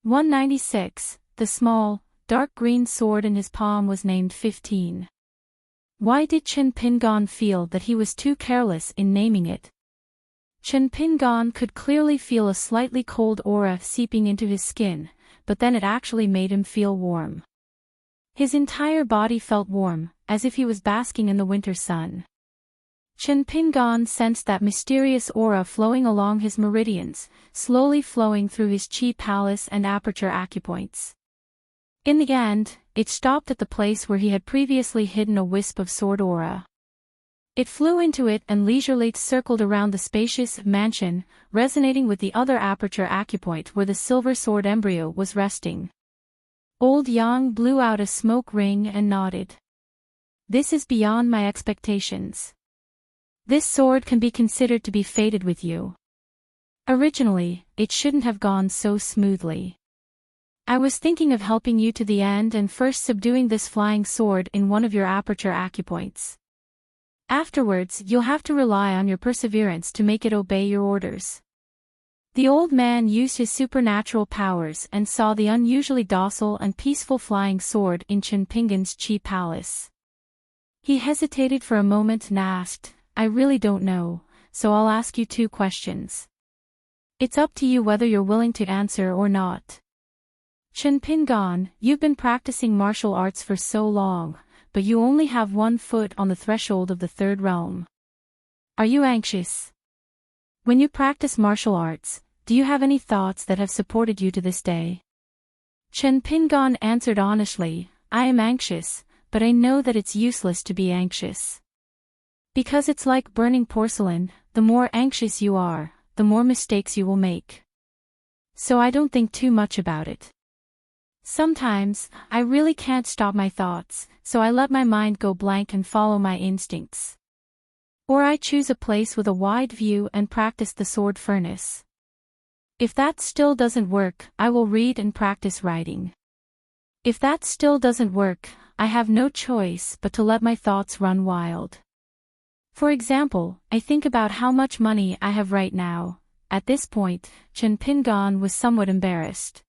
196. The small, dark green sword in his palm was named 15. Why did Chen Pingan feel that he was too careless in naming it? Chen Pingan could clearly feel a slightly cold aura seeping into his skin, but then it actually made him feel warm. His entire body felt warm, as if he was basking in the winter sun. Chen Pingan sensed that mysterious aura flowing along his meridians, slowly flowing through his chi palace and aperture acupoints. In the end, it stopped at the place where he had previously hidden a wisp of sword aura. It flew into it and leisurely circled around the spacious mansion, resonating with the other aperture acupoint where the silver sword embryo was resting. Old Yang blew out a smoke ring and nodded. This is beyond my expectations. This sword can be considered to be fated with you. Originally, it shouldn't have gone so smoothly. I was thinking of helping you to the end and first subduing this flying sword in one of your aperture acupoints. Afterwards, you'll have to rely on your perseverance to make it obey your orders. The old man used his supernatural powers and saw the unusually docile and peaceful flying sword in Chen Pingan's chi palace. He hesitated for a moment and asked, I really don't know, so I'll ask you 2 questions. It's up to you whether you're willing to answer or not. Chen Pingan, you've been practicing martial arts for so long, but you only have 1 foot on the threshold of the 3rd realm. Are you anxious? When you practice martial arts, do you have any thoughts that have supported you to this day? Chen Pingan answered honestly, I am anxious, but I know that it's useless to be anxious. Because it's like burning porcelain, the more anxious you are, the more mistakes you will make. So I don't think too much about it. Sometimes, I really can't stop my thoughts, so I let my mind go blank and follow my instincts. Or I choose a place with a wide view and practice the sword furnace. If that still doesn't work, I will read and practice writing. If that still doesn't work, I have no choice but to let my thoughts run wild. For example, I think about how much money I have right now. At this point, Chen Pingan was somewhat embarrassed.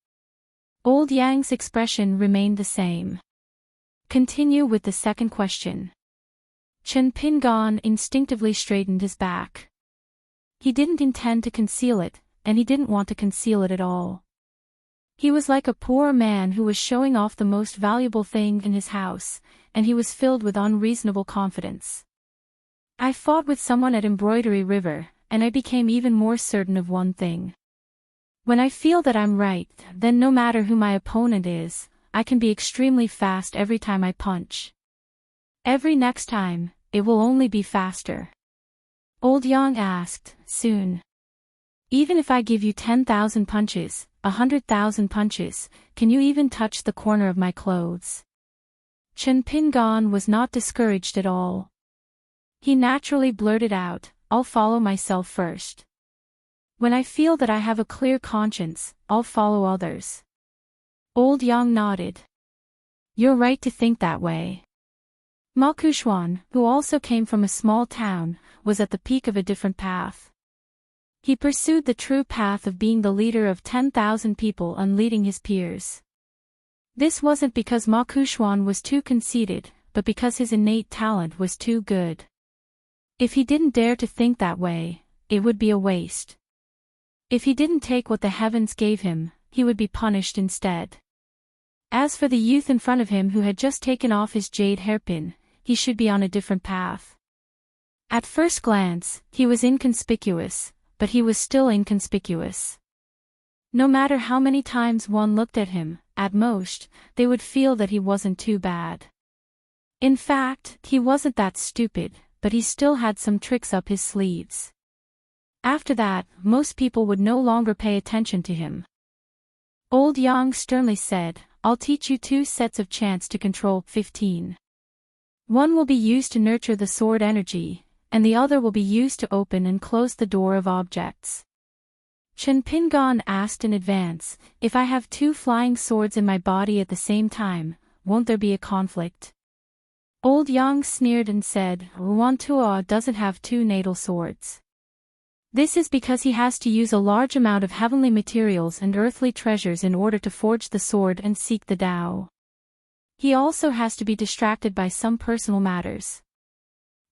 Old Yang's expression remained the same. Continue with the 2nd question. Chen Pingan instinctively straightened his back. He didn't intend to conceal it, and he didn't want to conceal it at all. He was like a poor man who was showing off the most valuable thing in his house, and he was filled with unreasonable confidence. I fought with someone at Embroidery River, and I became even more certain of one thing. When I feel that I'm right, then no matter who my opponent is, I can be extremely fast every time I punch. Every next time, it will only be faster. Old Yang asked, soon. Even if I give you 10,000 punches, 100,000 punches, can you even touch the corner of my clothes? Chen Pingan was not discouraged at all. He naturally blurted out, I'll follow myself first. When I feel that I have a clear conscience, I'll follow others. Old Yang nodded. You're right to think that way. Ma Kuxuan, who also came from a small town, was at the peak of a different path. He pursued the true path of being the leader of 10,000 people and leading his peers. This wasn't because Ma Kuxuan was too conceited, but because his innate talent was too good. If he didn't dare to think that way, it would be a waste. If he didn't take what the heavens gave him, he would be punished instead. As for the youth in front of him who had just taken off his jade hairpin, he should be on a different path. At first glance, he was inconspicuous, but he was still inconspicuous. No matter how many times one looked at him, at most, they would feel that he wasn't too bad. In fact, he wasn't that stupid, but he still had some tricks up his sleeves. After that, most people would no longer pay attention to him. Old Yang sternly said, I'll teach you 2 sets of chants to control 15. One will be used to nurture the sword energy, and the other will be used to open and close the door of objects. Chen Pingan asked in advance, if I have 2 flying swords in my body at the same time, won't there be a conflict? Old Yang sneered and said, Ruan Tua doesn't have 2 natal swords. This is because he has to use a large amount of heavenly materials and earthly treasures in order to forge the sword and seek the Tao. He also has to be distracted by some personal matters.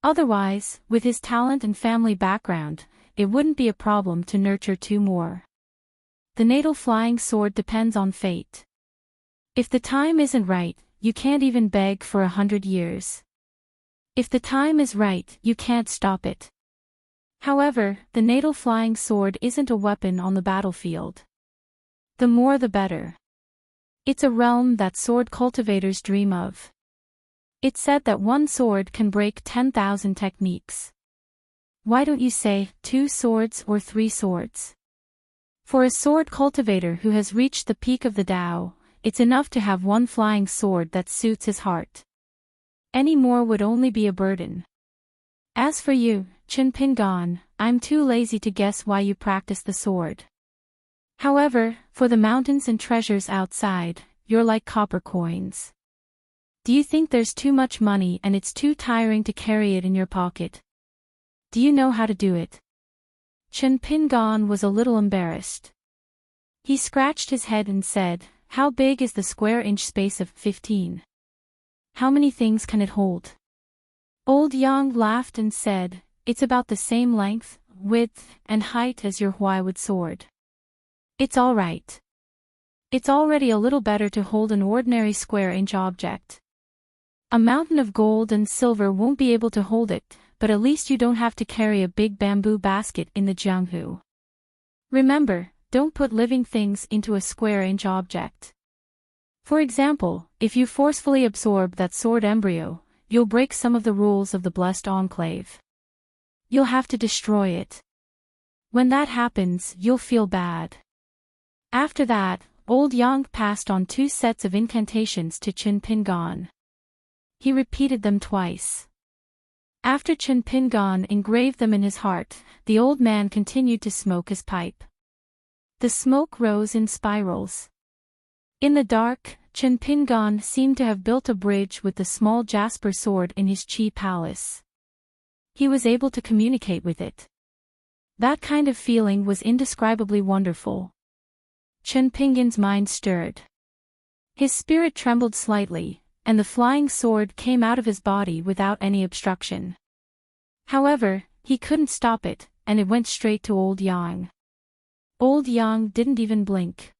Otherwise, with his talent and family background, it wouldn't be a problem to nurture two more. The natal flying sword depends on fate. If the time isn't right, you can't even beg for 100 years. If the time is right, you can't stop it. However, the natal flying sword isn't a weapon on the battlefield. The more the better. It's a realm that sword cultivators dream of. It's said that one sword can break 10,000 techniques. Why don't you say 2 swords or 3 swords? For a sword cultivator who has reached the peak of the Tao, it's enough to have one flying sword that suits his heart. Any more would only be a burden. As for you, Qin Pingan, I'm too lazy to guess why you practice the sword. However, for the mountains and treasures outside, you're like copper coins. Do you think there's too much money and it's too tiring to carry it in your pocket? Do you know how to do it? Qin Pingan was a little embarrassed. He scratched his head and said, "How big is the square inch space of 15? How many things can it hold?" Old Yang laughed and said, "It's about the same length, width, and height as your Huaiwood sword. It's all right. It's already a little better to hold an ordinary square inch object. A mountain of gold and silver won't be able to hold it, but at least you don't have to carry a big bamboo basket in the Jianghu. Remember, don't put living things into a square inch object. For example, if you forcefully absorb that sword embryo, you'll break some of the rules of the blessed enclave. You'll have to destroy it. When that happens, you'll feel bad." After that, Old Yang passed on 2 sets of incantations to Qin Pingan. He repeated them twice. After Qin Pingan engraved them in his heart, the old man continued to smoke his pipe. The smoke rose in spirals. In the dark, Qin Pingan seemed to have built a bridge with the small jasper sword in his Qi palace. He was able to communicate with it. That kind of feeling was indescribably wonderful. Qin Pingan's mind stirred. His spirit trembled slightly, and the flying sword came out of his body without any obstruction. However, he couldn't stop it, and it went straight to Old Yang. Old Yang didn't even blink.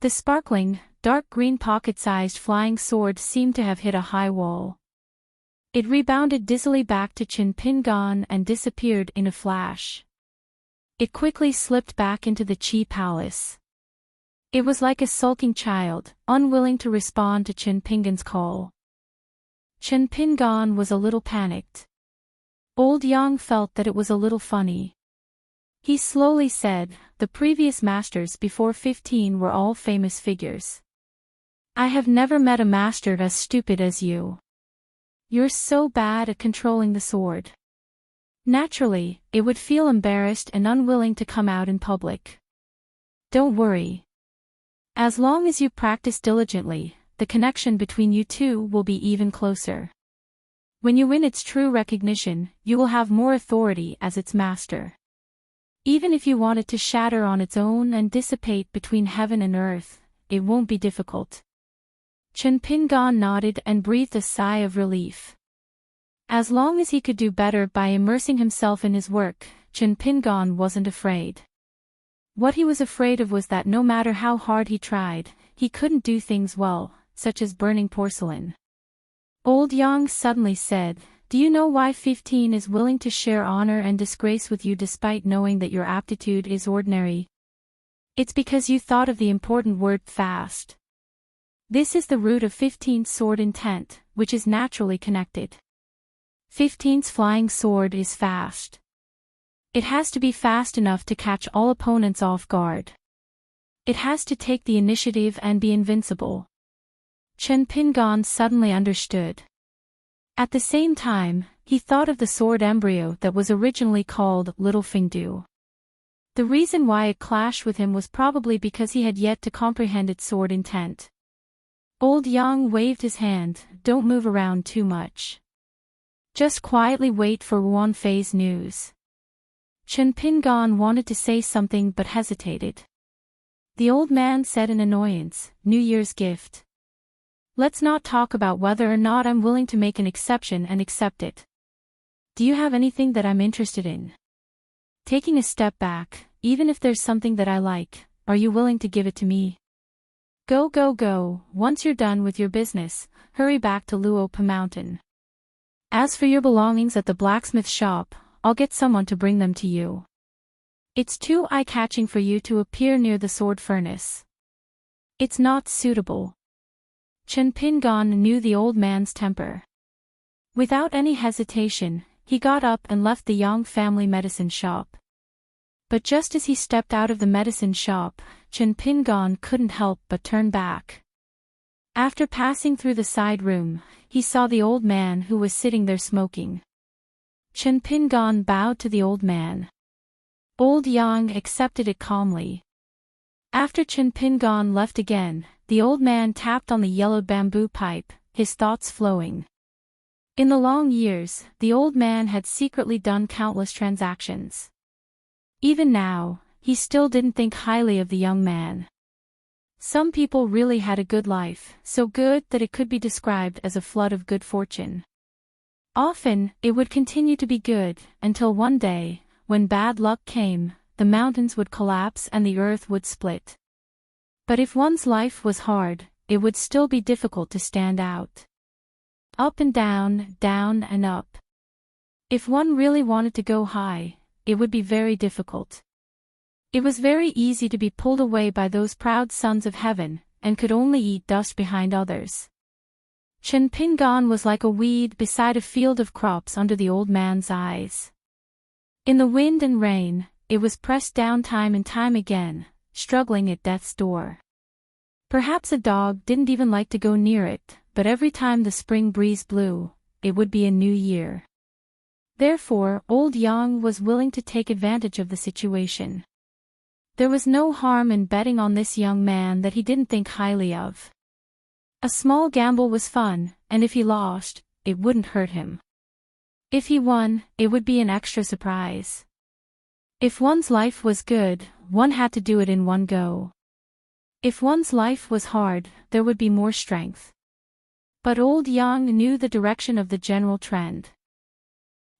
The sparkling, dark green pocket-sized flying sword seemed to have hit a high wall. It rebounded dizzily back to Qin Pingan and disappeared in a flash. It quickly slipped back into the Qi palace. It was like a sulking child, unwilling to respond to Qin Pingan's call. Qin Pingan was a little panicked. Old Yang felt that it was a little funny. He slowly said, "The previous masters before 15 were all famous figures. I have never met a master as stupid as you. You're so bad at controlling the sword." Naturally, it would feel embarrassed and unwilling to come out in public. Don't worry. As long as you practice diligently, the connection between you two will be even closer. When you win its true recognition, you will have more authority as its master. Even if you want it to shatter on its own and dissipate between heaven and earth, it won't be difficult. Qin Pingan nodded and breathed a sigh of relief. As long as he could do better by immersing himself in his work, Qin Pingan wasn't afraid. What he was afraid of was that no matter how hard he tried, he couldn't do things well, such as burning porcelain. Old Yang suddenly said, "Do you know why 15 is willing to share honor and disgrace with you despite knowing that your aptitude is ordinary? It's because you thought of the important word fast. This is the root of 15's sword intent, which is naturally connected. 15's flying sword is fast. It has to be fast enough to catch all opponents off guard. It has to take the initiative and be invincible." Qin Pingan suddenly understood. At the same time, he thought of the sword embryo that was originally called Little Fingdu. The reason why it clashed with him was probably because he had yet to comprehend its sword intent. Old Yang waved his hand, "Don't move around too much. Just quietly wait for Wan Fei's news." Chen Pingon wanted to say something but hesitated. The old man said in annoyance, "New Year's gift. Let's not talk about whether or not I'm willing to make an exception and accept it. Do you have anything that I'm interested in? Taking a step back, even if there's something that I like, are you willing to give it to me? Go go go, once you're done with your business, hurry back to Luopa Mountain. As for your belongings at the blacksmith shop, I'll get someone to bring them to you. It's too eye-catching for you to appear near the sword furnace. It's not suitable." Chen Pingon knew the old man's temper. Without any hesitation, he got up and left the Yang family medicine shop. But just as he stepped out of the medicine shop, Chen Pingon couldn't help but turn back. After passing through the side room, he saw the old man who was sitting there smoking. Chen Pingon bowed to the old man. Old Yang accepted it calmly. After Chen Pingon left again, the old man tapped on the yellowed bamboo pipe, his thoughts flowing. In the long years, the old man had secretly done countless transactions. Even now, he still didn't think highly of the young man. Some people really had a good life, so good that it could be described as a flood of good fortune. Often, it would continue to be good, until one day, when bad luck came, the mountains would collapse and the earth would split. But if one's life was hard, it would still be difficult to stand out. Up and down, down and up. If one really wanted to go high, it would be very difficult. It was very easy to be pulled away by those proud sons of heaven, and could only eat dust behind others. Chen Pingon was like a weed beside a field of crops under the old man's eyes. In the wind and rain, it was pressed down time and time again, struggling at death's door. Perhaps a dog didn't even like to go near it, but every time the spring breeze blew, it would be a new year. Therefore, old Yang was willing to take advantage of the situation. There was no harm in betting on this young man that he didn't think highly of. A small gamble was fun, and if he lost, it wouldn't hurt him. If he won, it would be an extra surprise. If one's life was good, one had to do it in one go. If one's life was hard, there would be more strength. But old Yang knew the direction of the general trend.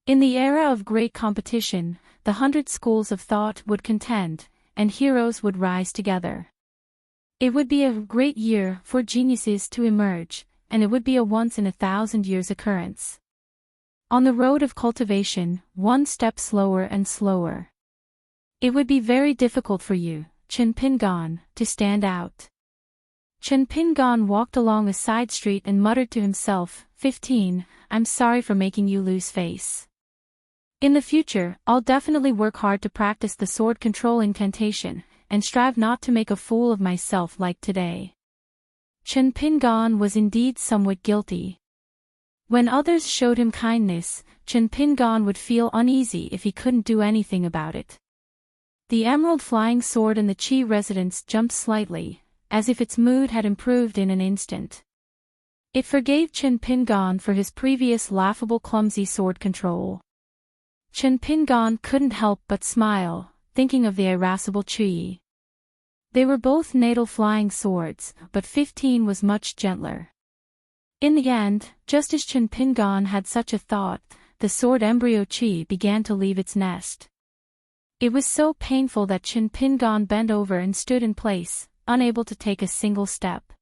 In the era of great competition, the 100 schools of thought would contend, and heroes would rise together. It would be a great year for geniuses to emerge, and it would be a once-in-1,000 years occurrence. On the road of cultivation, one step slower and slower. It would be very difficult for you, Chen Pingon, to stand out. Chen Pingon walked along a side street and muttered to himself, 15, I'm sorry for making you lose face. In the future, I'll definitely work hard to practice the sword control incantation, and strive not to make a fool of myself like today. Chen Pingon was indeed somewhat guilty. When others showed him kindness, Chen Pingon would feel uneasy if he couldn't do anything about it. The emerald flying sword in the Qi residence jumped slightly, as if its mood had improved in an instant. It forgave Chen Pingon for his previous laughable clumsy sword control. Chen Pingon couldn't help but smile, thinking of the irascible Qi. They were both natal flying swords, but 15 was much gentler. In the end, just as Chen Pingon had such a thought, the sword embryo Qi began to leave its nest. It was so painful that Chen Pingon bent over and stood in place, unable to take a single step.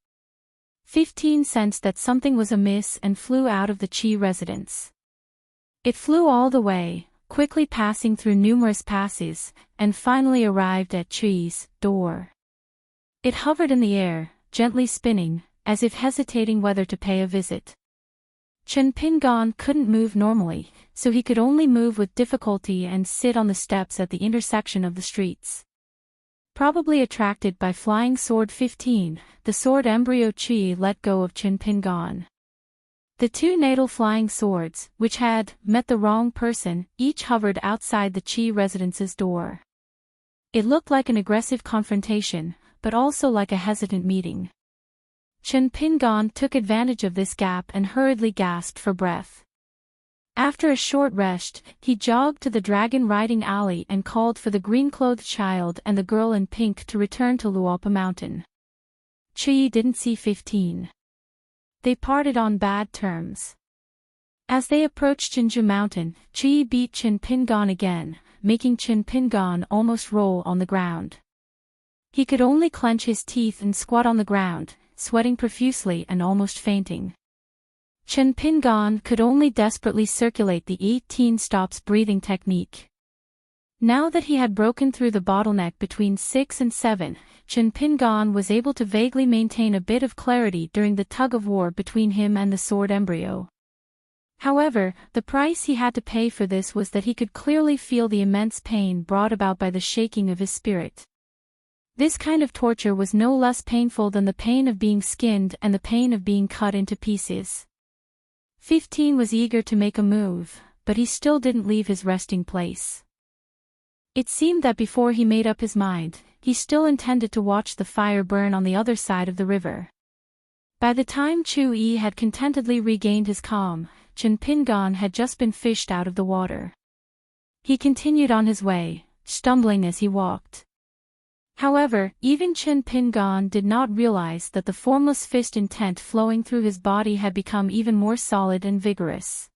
15 sensed that something was amiss and flew out of the Qi residence. It flew all the way, quickly passing through numerous passes, and finally arrived at Qi's door. It hovered in the air, gently spinning, as if hesitating whether to pay a visit. Chen Pingon couldn't move normally, so he could only move with difficulty and sit on the steps at the intersection of the streets. Probably attracted by flying sword 15, the sword embryo Qi let go of Chen Pingon. The two natal flying swords, which had met the wrong person, each hovered outside the Qi residence's door. It looked like an aggressive confrontation, but also like a hesitant meeting. Chen Pingon took advantage of this gap and hurriedly gasped for breath. After a short rest, he jogged to the dragon-riding alley and called for the green-clothed child and the girl in pink to return to Luopa Mountain. Chuyi didn't see 15. They parted on bad terms. As they approached Jinju Mountain, Chuyi beat Qin Pingan again, making Qin Pingan almost roll on the ground. He could only clench his teeth and squat on the ground, sweating profusely and almost fainting. Qin Pingan could only desperately circulate the 18 stops breathing technique. Now that he had broken through the bottleneck between 6 and 7, Qin Pingan was able to vaguely maintain a bit of clarity during the tug-of-war between him and the sword embryo. However, the price he had to pay for this was that he could clearly feel the immense pain brought about by the shaking of his spirit. This kind of torture was no less painful than the pain of being skinned and the pain of being cut into pieces. 15 was eager to make a move, but he still didn't leave his resting place. It seemed that before he made up his mind, he still intended to watch the fire burn on the other side of the river. By the time Chu-yi had contentedly regained his calm, Qin Pingan had just been fished out of the water. He continued on his way, stumbling as he walked. However, even Qin Pingan did not realize that the formless fist intent flowing through his body had become even more solid and vigorous.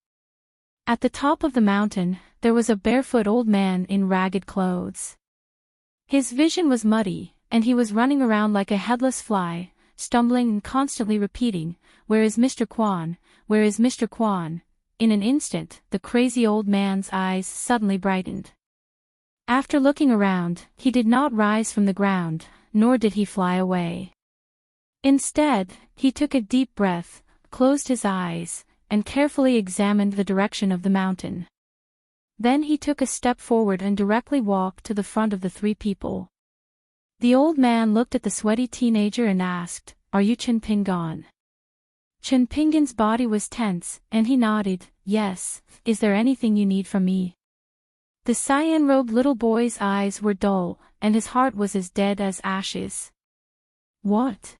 At the top of the mountain, there was a barefoot old man in ragged clothes. His vision was muddy, and he was running around like a headless fly, stumbling and constantly repeating, "Where is Mr. Quan? Where is Mr. Quan?" In an instant, the crazy old man's eyes suddenly brightened. After looking around, he did not rise from the ground, nor did he fly away. Instead, he took a deep breath, closed his eyes, and carefully examined the direction of the mountain. Then he took a step forward and directly walked to the front of the three people. The old man looked at the sweaty teenager and asked, "Are you Qin Pingan?" Qin Pingan's body was tense, and he nodded, "Yes, is there anything you need from me?" The cyan-robed little boy's eyes were dull, and his heart was as dead as ashes. What?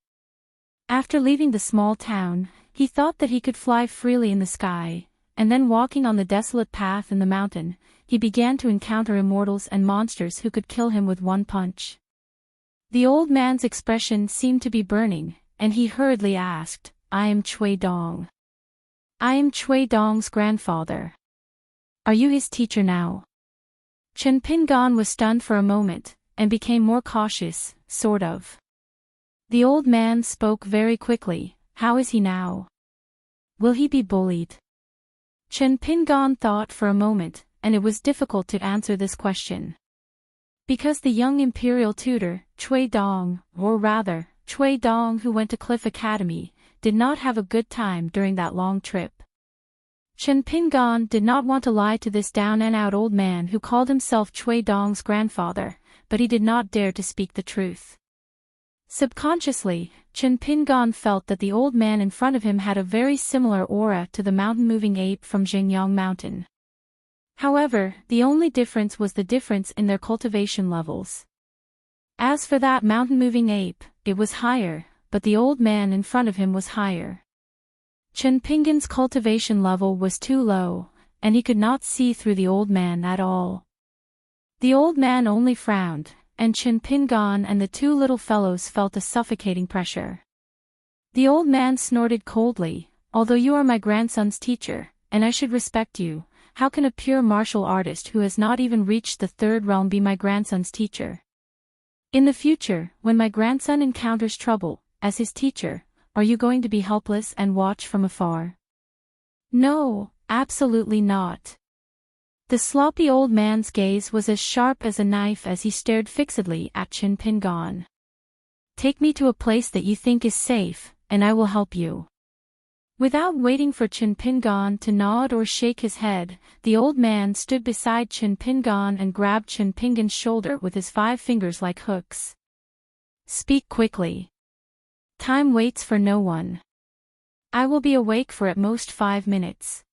After leaving the small town, he thought that he could fly freely in the sky, and then walking on the desolate path in the mountain, he began to encounter immortals and monsters who could kill him with one punch. The old man's expression seemed to be burning, and he hurriedly asked, "I am Cui Dong. I am Cui Dong's grandfather. Are you his teacher now?" Qin Pingan was stunned for a moment, and became more cautious, sort of. The old man spoke very quickly, "How is he now? Will he be bullied?" Qin Pingan thought for a moment, and it was difficult to answer this question. Because the young imperial tutor, Cui Dong, or rather, Cui Dong who went to Cliff Academy, did not have a good time during that long trip. Qin Pingan did not want to lie to this down-and-out old man who called himself Cui Dong's grandfather, but he did not dare to speak the truth. Subconsciously, Qin Pingan felt that the old man in front of him had a very similar aura to the mountain-moving ape from Jingyang Mountain. However, the only difference was the difference in their cultivation levels. As for that mountain-moving ape, it was higher, but the old man in front of him was higher. Qin Pingan's cultivation level was too low, and he could not see through the old man at all. The old man only frowned, and Qin Pingan and the two little fellows felt a suffocating pressure. The old man snorted coldly, "Although you are my grandson's teacher, and I should respect you, how can a pure martial artist who has not even reached the third realm be my grandson's teacher? In the future, when my grandson encounters trouble, as his teacher, are you going to be helpless and watch from afar?" "No, absolutely not." The sloppy old man's gaze was as sharp as a knife as he stared fixedly at Qin Pingan. "Take me to a place that you think is safe, and I will help you." Without waiting for Qin Pingan to nod or shake his head, the old man stood beside Qin Pingan and grabbed Qin Pingan's shoulder with his 5 fingers like hooks. "Speak quickly. Time waits for no one. I will be awake for at most 5 minutes.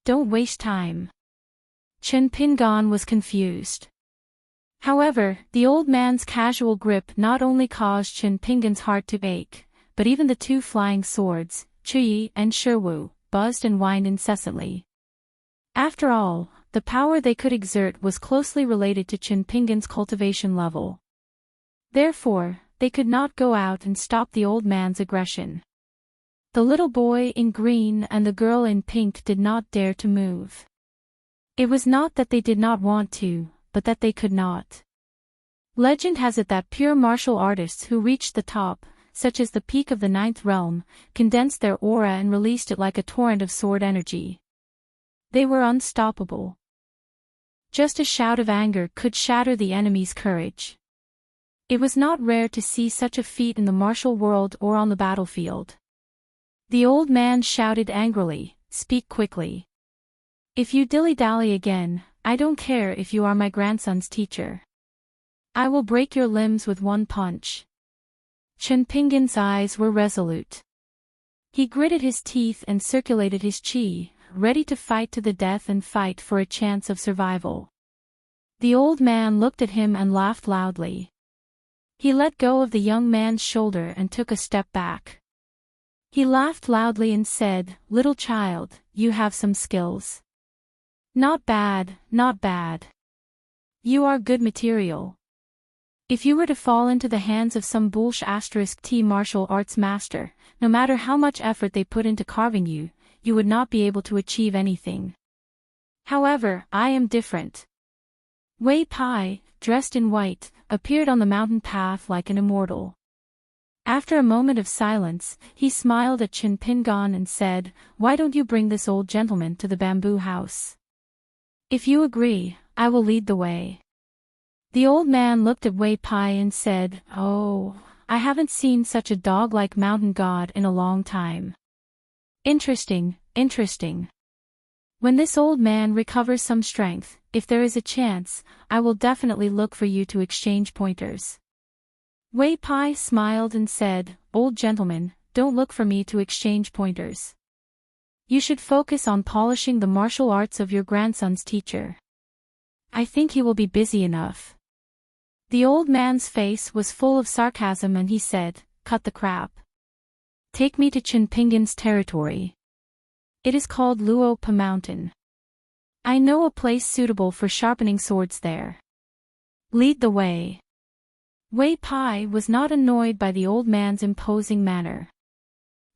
Don't waste time." Qin Pingan was confused. However, the old man's casual grip not only caused Qin Pingan's heart to ache, but even the 2 flying swords, Chuyi and Shiwu, buzzed and whined incessantly. After all, the power they could exert was closely related to Chinpingan's cultivation level. Therefore, they could not go out and stop the old man's aggression. The little boy in green and the girl in pink did not dare to move. It was not that they did not want to, but that they could not. Legend has it that pure martial artists who reached the top, such as the peak of the ninth realm, condensed their aura and released it like a torrent of sword energy. They were unstoppable. Just a shout of anger could shatter the enemy's courage. It was not rare to see such a feat in the martial world or on the battlefield. The old man shouted angrily, "Speak quickly. If you dilly-dally again, I don't care if you are my grandson's teacher. I will break your limbs with one punch." Chinpingan's eyes were resolute. He gritted his teeth and circulated his chi, ready to fight to the death and fight for a chance of survival. The old man looked at him and laughed loudly. He let go of the young man's shoulder and took a step back. He laughed loudly and said, "Little child, you have some skills. Not bad, not bad. You are good material. If you were to fall into the hands of some *T martial arts master, no matter how much effort they put into carving you, you would not be able to achieve anything. However, I am different." Wei Pai, dressed in white, appeared on the mountain path like an immortal. After a moment of silence, he smiled at Chinpingan and said, "Why don't you bring this old gentleman to the bamboo house? If you agree, I will lead the way." The old man looked at Wei Pai and said, "Oh, I haven't seen such a dog-like mountain god in a long time. Interesting, interesting. When this old man recovers some strength, if there is a chance, I will definitely look for you to exchange pointers." Wei Pai smiled and said, "Old gentleman, don't look for me to exchange pointers. You should focus on polishing the martial arts of your grandson's teacher. I think he will be busy enough." The old man's face was full of sarcasm and he said, "Cut the crap. Take me to Chinpingan's territory. It is called Luopa Mountain. I know a place suitable for sharpening swords there. Lead the way." Wei Pai was not annoyed by the old man's imposing manner.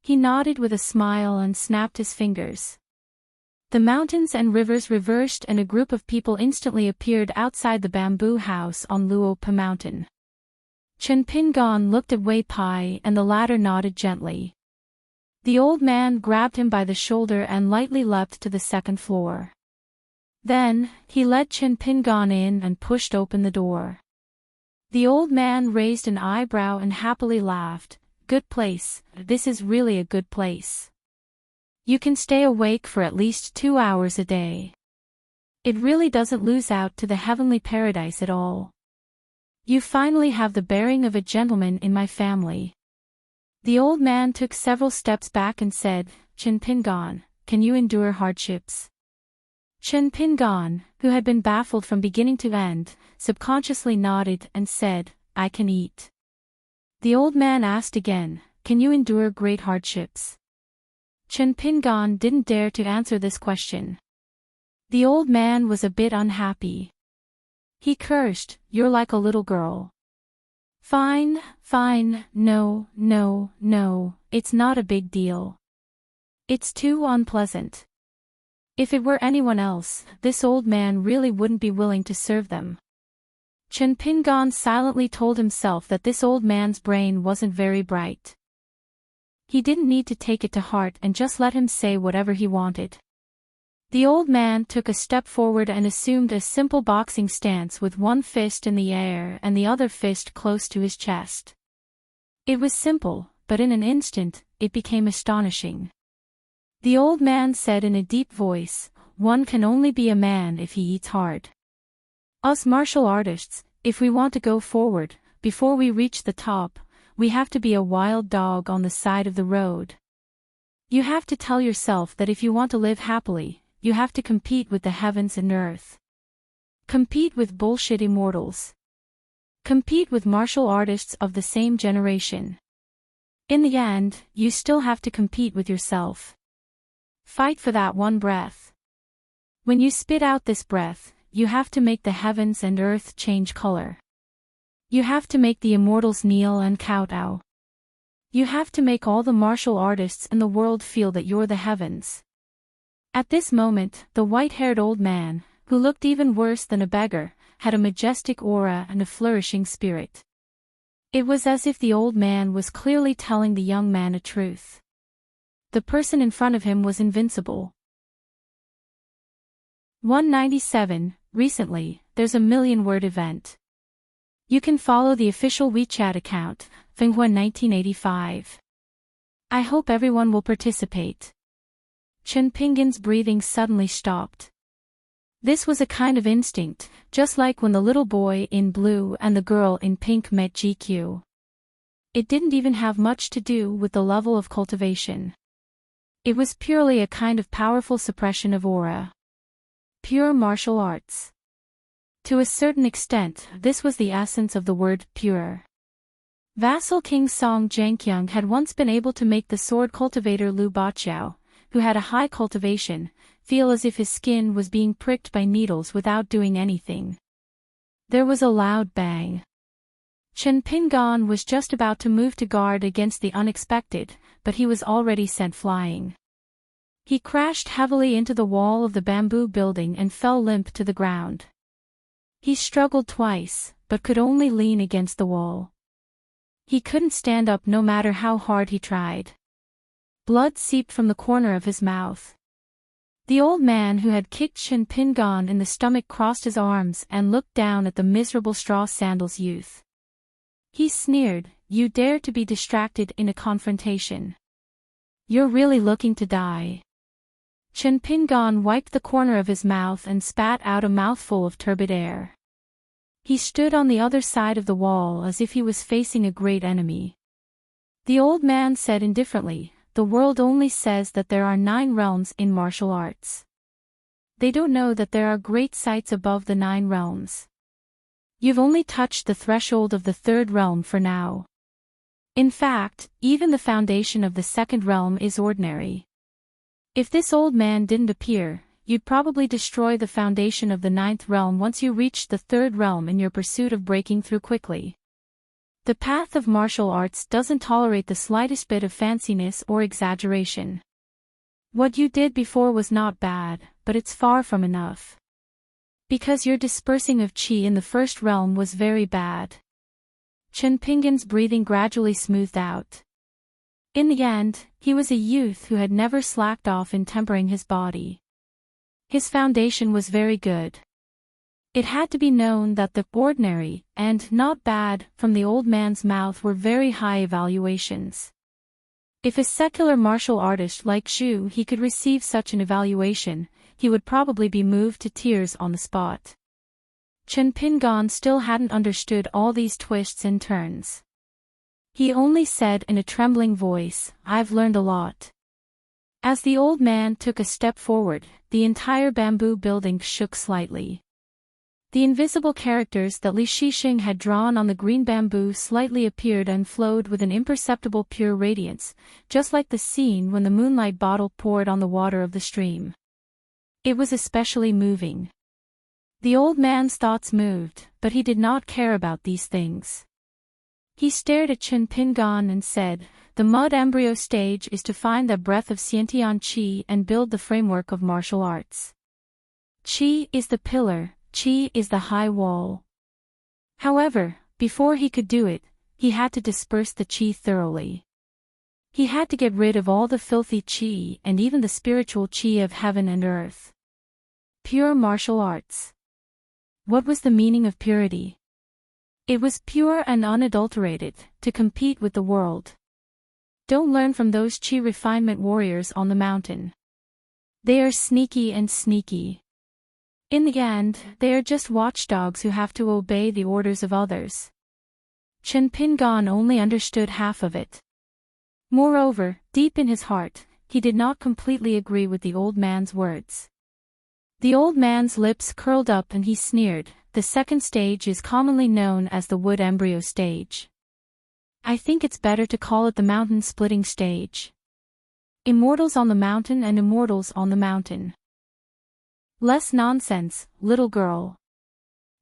He nodded with a smile and snapped his fingers. The mountains and rivers reversed and a group of people instantly appeared outside the bamboo house on Luopa Mountain. Chinpingan looked at Wei Pai and the latter nodded gently. The old man grabbed him by the shoulder and lightly leapt to the second floor. Then, he led Chinpingan in and pushed open the door. The old man raised an eyebrow and happily laughed. "Good place, this is really a good place. You can stay awake for at least 2 hours a day. It really doesn't lose out to the heavenly paradise at all. You finally have the bearing of a gentleman in my family." The old man took several steps back and said, "Chinpingan, can you endure hardships?" Chinpingan, who had been baffled from beginning to end, subconsciously nodded and said, "I can eat." The old man asked again, "Can you endure great hardships?" Chinpingan didn't dare to answer this question. The old man was a bit unhappy. He cursed, "You're like a little girl. Fine, fine, no, no, no, it's not a big deal. It's too unpleasant." If it were anyone else, this old man really wouldn't be willing to serve them. Chinpingan silently told himself that this old man's brain wasn't very bright. He didn't need to take it to heart and just let him say whatever he wanted. The old man took a step forward and assumed a simple boxing stance with one fist in the air and the other fist close to his chest. It was simple, but in an instant, it became astonishing. The old man said in a deep voice, "One can only be a man if he eats hard. Us martial artists, if we want to go forward, before we reach the top, we have to be a wild dog on the side of the road. You have to tell yourself that if you want to live happily, you have to compete with the heavens and earth. Compete with bullshit immortals. Compete with martial artists of the same generation. In the end, you still have to compete with yourself. Fight for that one breath. When you spit out this breath, you have to make the heavens and earth change color. You have to make the immortals kneel and kowtow. You have to make all the martial artists in the world feel that you're the heavens. At this moment, the white-haired old man, who looked even worse than a beggar, had a majestic aura and a flourishing spirit. It was as if the old man was clearly telling the young man a truth. The person in front of him was invincible. 197. Recently, there's a million-word event. You can follow the official WeChat account, Fenghua 1985. I hope everyone will participate. Chen Pinggan's breathing suddenly stopped. This was a kind of instinct, just like when the little boy in blue and the girl in pink met GQ. It didn't even have much to do with the level of cultivation. It was purely a kind of powerful suppression of aura. Pure martial arts. To a certain extent, this was the essence of the word pure. Vassal King Song Jianqiang had once been able to make the sword cultivator Liu Baqiao, who had a high cultivation, feel as if his skin was being pricked by needles without doing anything. There was a loud bang. Chen Pinggan was just about to move to guard against the unexpected, but he was already sent flying. He crashed heavily into the wall of the bamboo building and fell limp to the ground. He struggled twice, but could only lean against the wall. He couldn't stand up no matter how hard he tried. Blood seeped from the corner of his mouth. The old man who had kicked Chen Pinggan in the stomach crossed his arms and looked down at the miserable straw sandals youth. He sneered, "You dare to be distracted in a confrontation. You're really looking to die." Chen Pinggan wiped the corner of his mouth and spat out a mouthful of turbid air. He stood on the other side of the wall as if he was facing a great enemy. The old man said indifferently, "The world only says that there are 9 realms in martial arts. They don't know that there are great sights above the 9 realms. You've only touched the threshold of the 3rd realm for now. In fact, even the foundation of the 2nd realm is ordinary. If this old man didn't appear, you'd probably destroy the foundation of the 9th realm once you reached the 3rd realm in your pursuit of breaking through quickly. The path of martial arts doesn't tolerate the slightest bit of fanciness or exaggeration. What you did before was not bad, but it's far from enough. Because your dispersing of qi in the 1st realm was very bad." Chen Pinggan's breathing gradually smoothed out. In the end, he was a youth who had never slacked off in tempering his body. His foundation was very good. It had to be known that the ordinary and not bad from the old man's mouth were very high evaluations. If a secular martial artist like Zhu he could receive such an evaluation, he would probably be moved to tears on the spot. Chen Pinggan still hadn't understood all these twists and turns. He only said in a trembling voice, "I've learned a lot." As the old man took a step forward, the entire bamboo building shook slightly. The invisible characters that Li Shixing had drawn on the green bamboo slightly appeared and flowed with an imperceptible pure radiance, just like the scene when the moonlight bottle poured on the water of the stream. It was especially moving. The old man's thoughts moved, but he did not care about these things. He stared at Chen Pinggan and said, "The mud embryo stage is to find the breath of Xiantian Qi and build the framework of martial arts. Qi is the pillar, Qi is the high wall." However, before he could do it, he had to disperse the Qi thoroughly. He had to get rid of all the filthy Qi and even the spiritual Qi of heaven and earth. Pure martial arts. What was the meaning of purity? It was pure and unadulterated, to compete with the world. Don't learn from those Qi refinement warriors on the mountain. They are sneaky and sneaky. In the end, they are just watchdogs who have to obey the orders of others. Chen Pinggan only understood half of it. Moreover, deep in his heart, he did not completely agree with the old man's words. The old man's lips curled up and he sneered, "The 2nd stage is commonly known as the wood embryo stage. I think it's better to call it the mountain splitting stage. Immortals on the mountain and immortals on the mountain." Less nonsense, little girl.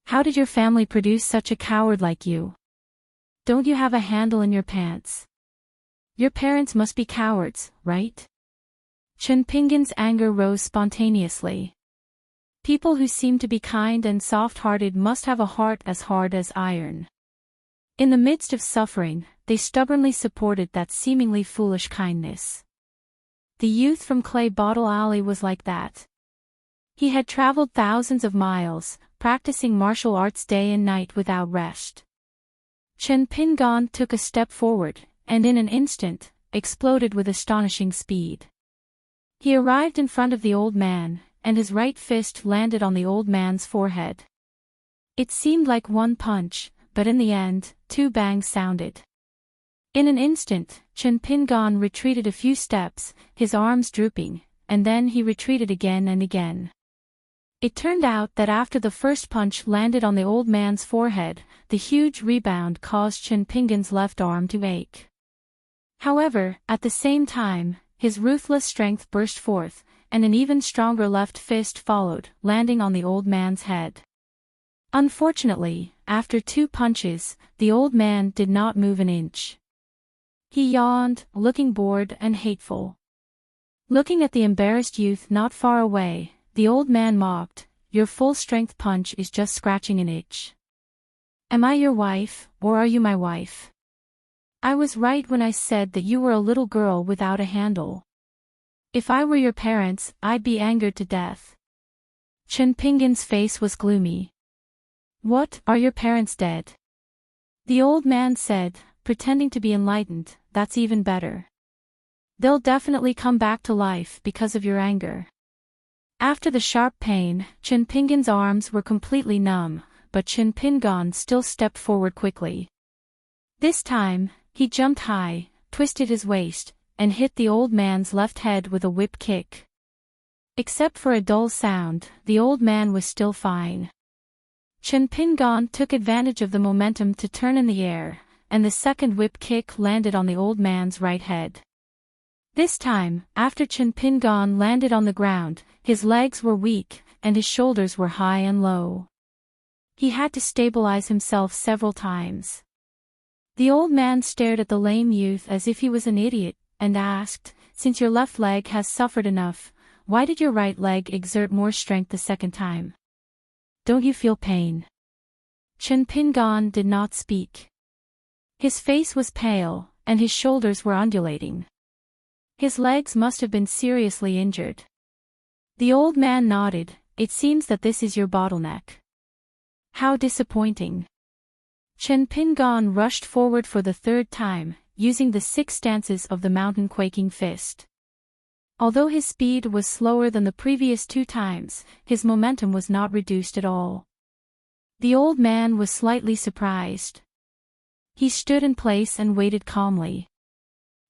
How did your family produce such a coward like you? Don't you have a handle in your pants? Your parents must be cowards, right? Chen Pingan's anger rose spontaneously. People who seem to be kind and soft-hearted must have a heart as hard as iron. In the midst of suffering, they stubbornly supported that seemingly foolish kindness. The youth from Clay Bottle Alley was like that. He had traveled thousands of miles, practicing martial arts day and night without rest. Chen Pingan took a step forward, and in an instant, exploded with astonishing speed. He arrived in front of the old man, and his right fist landed on the old man's forehead. It seemed like one punch, but in the end, two bangs sounded. In an instant, Chen Pingan retreated a few steps, his arms drooping, and then he retreated again and again. It turned out that after the first punch landed on the old man's forehead, the huge rebound caused Chen Pingan's left arm to ache. However, at the same time, his ruthless strength burst forth, and an even stronger left fist followed, landing on the old man's head. Unfortunately, after two punches, the old man did not move an inch. He yawned, looking bored and hateful. Looking at the embarrassed youth not far away, the old man mocked, "Your full-strength punch is just scratching an itch. Am I your wife, or are you my wife? I was right when I said that you were a little girl without a handle. If I were your parents, I'd be angered to death." Chen Pingan's face was gloomy. "What, are your parents dead?" The old man said, pretending to be enlightened, "That's even better. They'll definitely come back to life because of your anger." After the sharp pain, Chen Pingan's arms were completely numb, but Chen Pingan still stepped forward quickly. This time, he jumped high, twisted his waist, and hit the old man's left head with a whip kick. Except for a dull sound, the old man was still fine. Chen Pingan took advantage of the momentum to turn in the air, and the second whip kick landed on the old man's right head. This time, after Chen Pingan landed on the ground, his legs were weak, and his shoulders were high and low. He had to stabilize himself several times. The old man stared at the lame youth as if he was an idiot, and asked, "Since your left leg has suffered enough, why did your right leg exert more strength the second time? Don't you feel pain?" Chen Pingan did not speak. His face was pale, and his shoulders were undulating. His legs must have been seriously injured. The old man nodded, "It seems that this is your bottleneck. How disappointing." Chen Pingan rushed forward for the third time, using the 6 stances of the mountain quaking fist. Although his speed was slower than the previous 2 times, his momentum was not reduced at all. The old man was slightly surprised. He stood in place and waited calmly.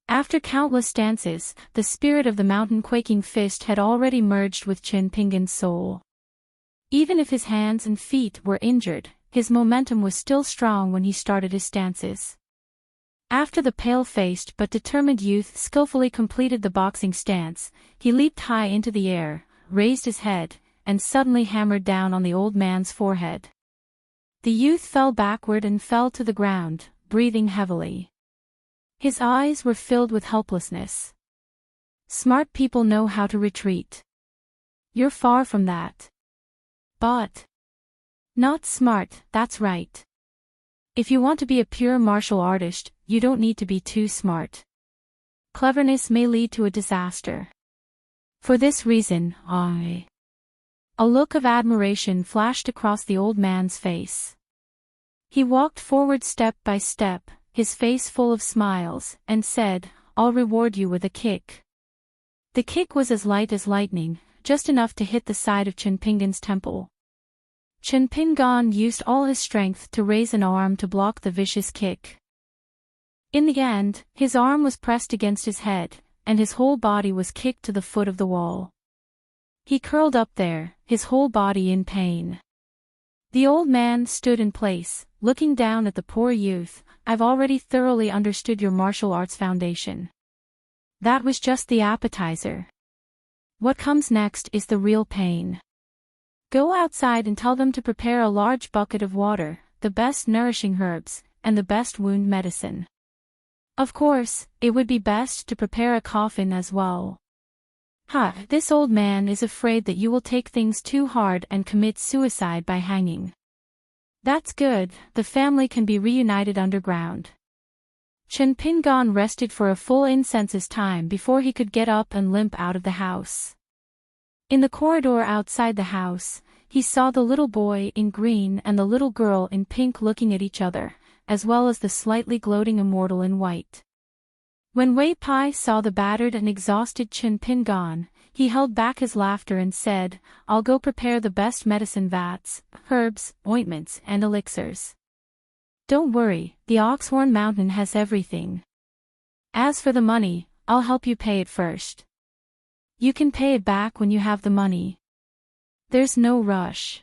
After countless stances, the spirit of the mountain quaking fist had already merged with Chen Pingan's soul. Even if his hands and feet were injured, his momentum was still strong when he started his stances. After the pale-faced but determined youth skillfully completed the boxing stance, he leaped high into the air, raised his head, and suddenly hammered down on the old man's forehead. The youth fell backward and fell to the ground, breathing heavily. His eyes were filled with helplessness. Smart people know how to retreat. You're far from that. But not smart, that's right. If you want to be a pure martial artist, you don't need to be too smart. Cleverness may lead to a disaster. For this reason, A look of admiration flashed across the old man's face. He walked forward step by step, his face full of smiles, and said, "I'll reward you with a kick." The kick was as light as lightning, just enough to hit the side of Chen Pingan's temple. Chen Pingan used all his strength to raise an arm to block the vicious kick. In the end, his arm was pressed against his head, and his whole body was kicked to the foot of the wall. He curled up there, his whole body in pain. The old man stood in place, looking down at the poor youth. "I've already thoroughly understood your martial arts foundation. That was just the appetizer. What comes next is the real pain." Go outside and tell them to prepare a large bucket of water, the best nourishing herbs, and the best wound medicine. Of course, it would be best to prepare a coffin as well. This old man is afraid that you will take things too hard and commit suicide by hanging. That's good, the family can be reunited underground. Chen Pingan rested for a full incensus time before he could get up and limp out of the house. In the corridor outside the house, he saw the little boy in green and the little girl in pink looking at each other, as well as the slightly gloating immortal in white. When Wei Pai saw the battered and exhausted Chen Pingan, he held back his laughter and said, "I'll go prepare the best medicine vats, herbs, ointments, and elixirs. Don't worry, the Oxhorn Mountain has everything. As for the money, I'll help you pay it first. You can pay it back when you have the money. There's no rush.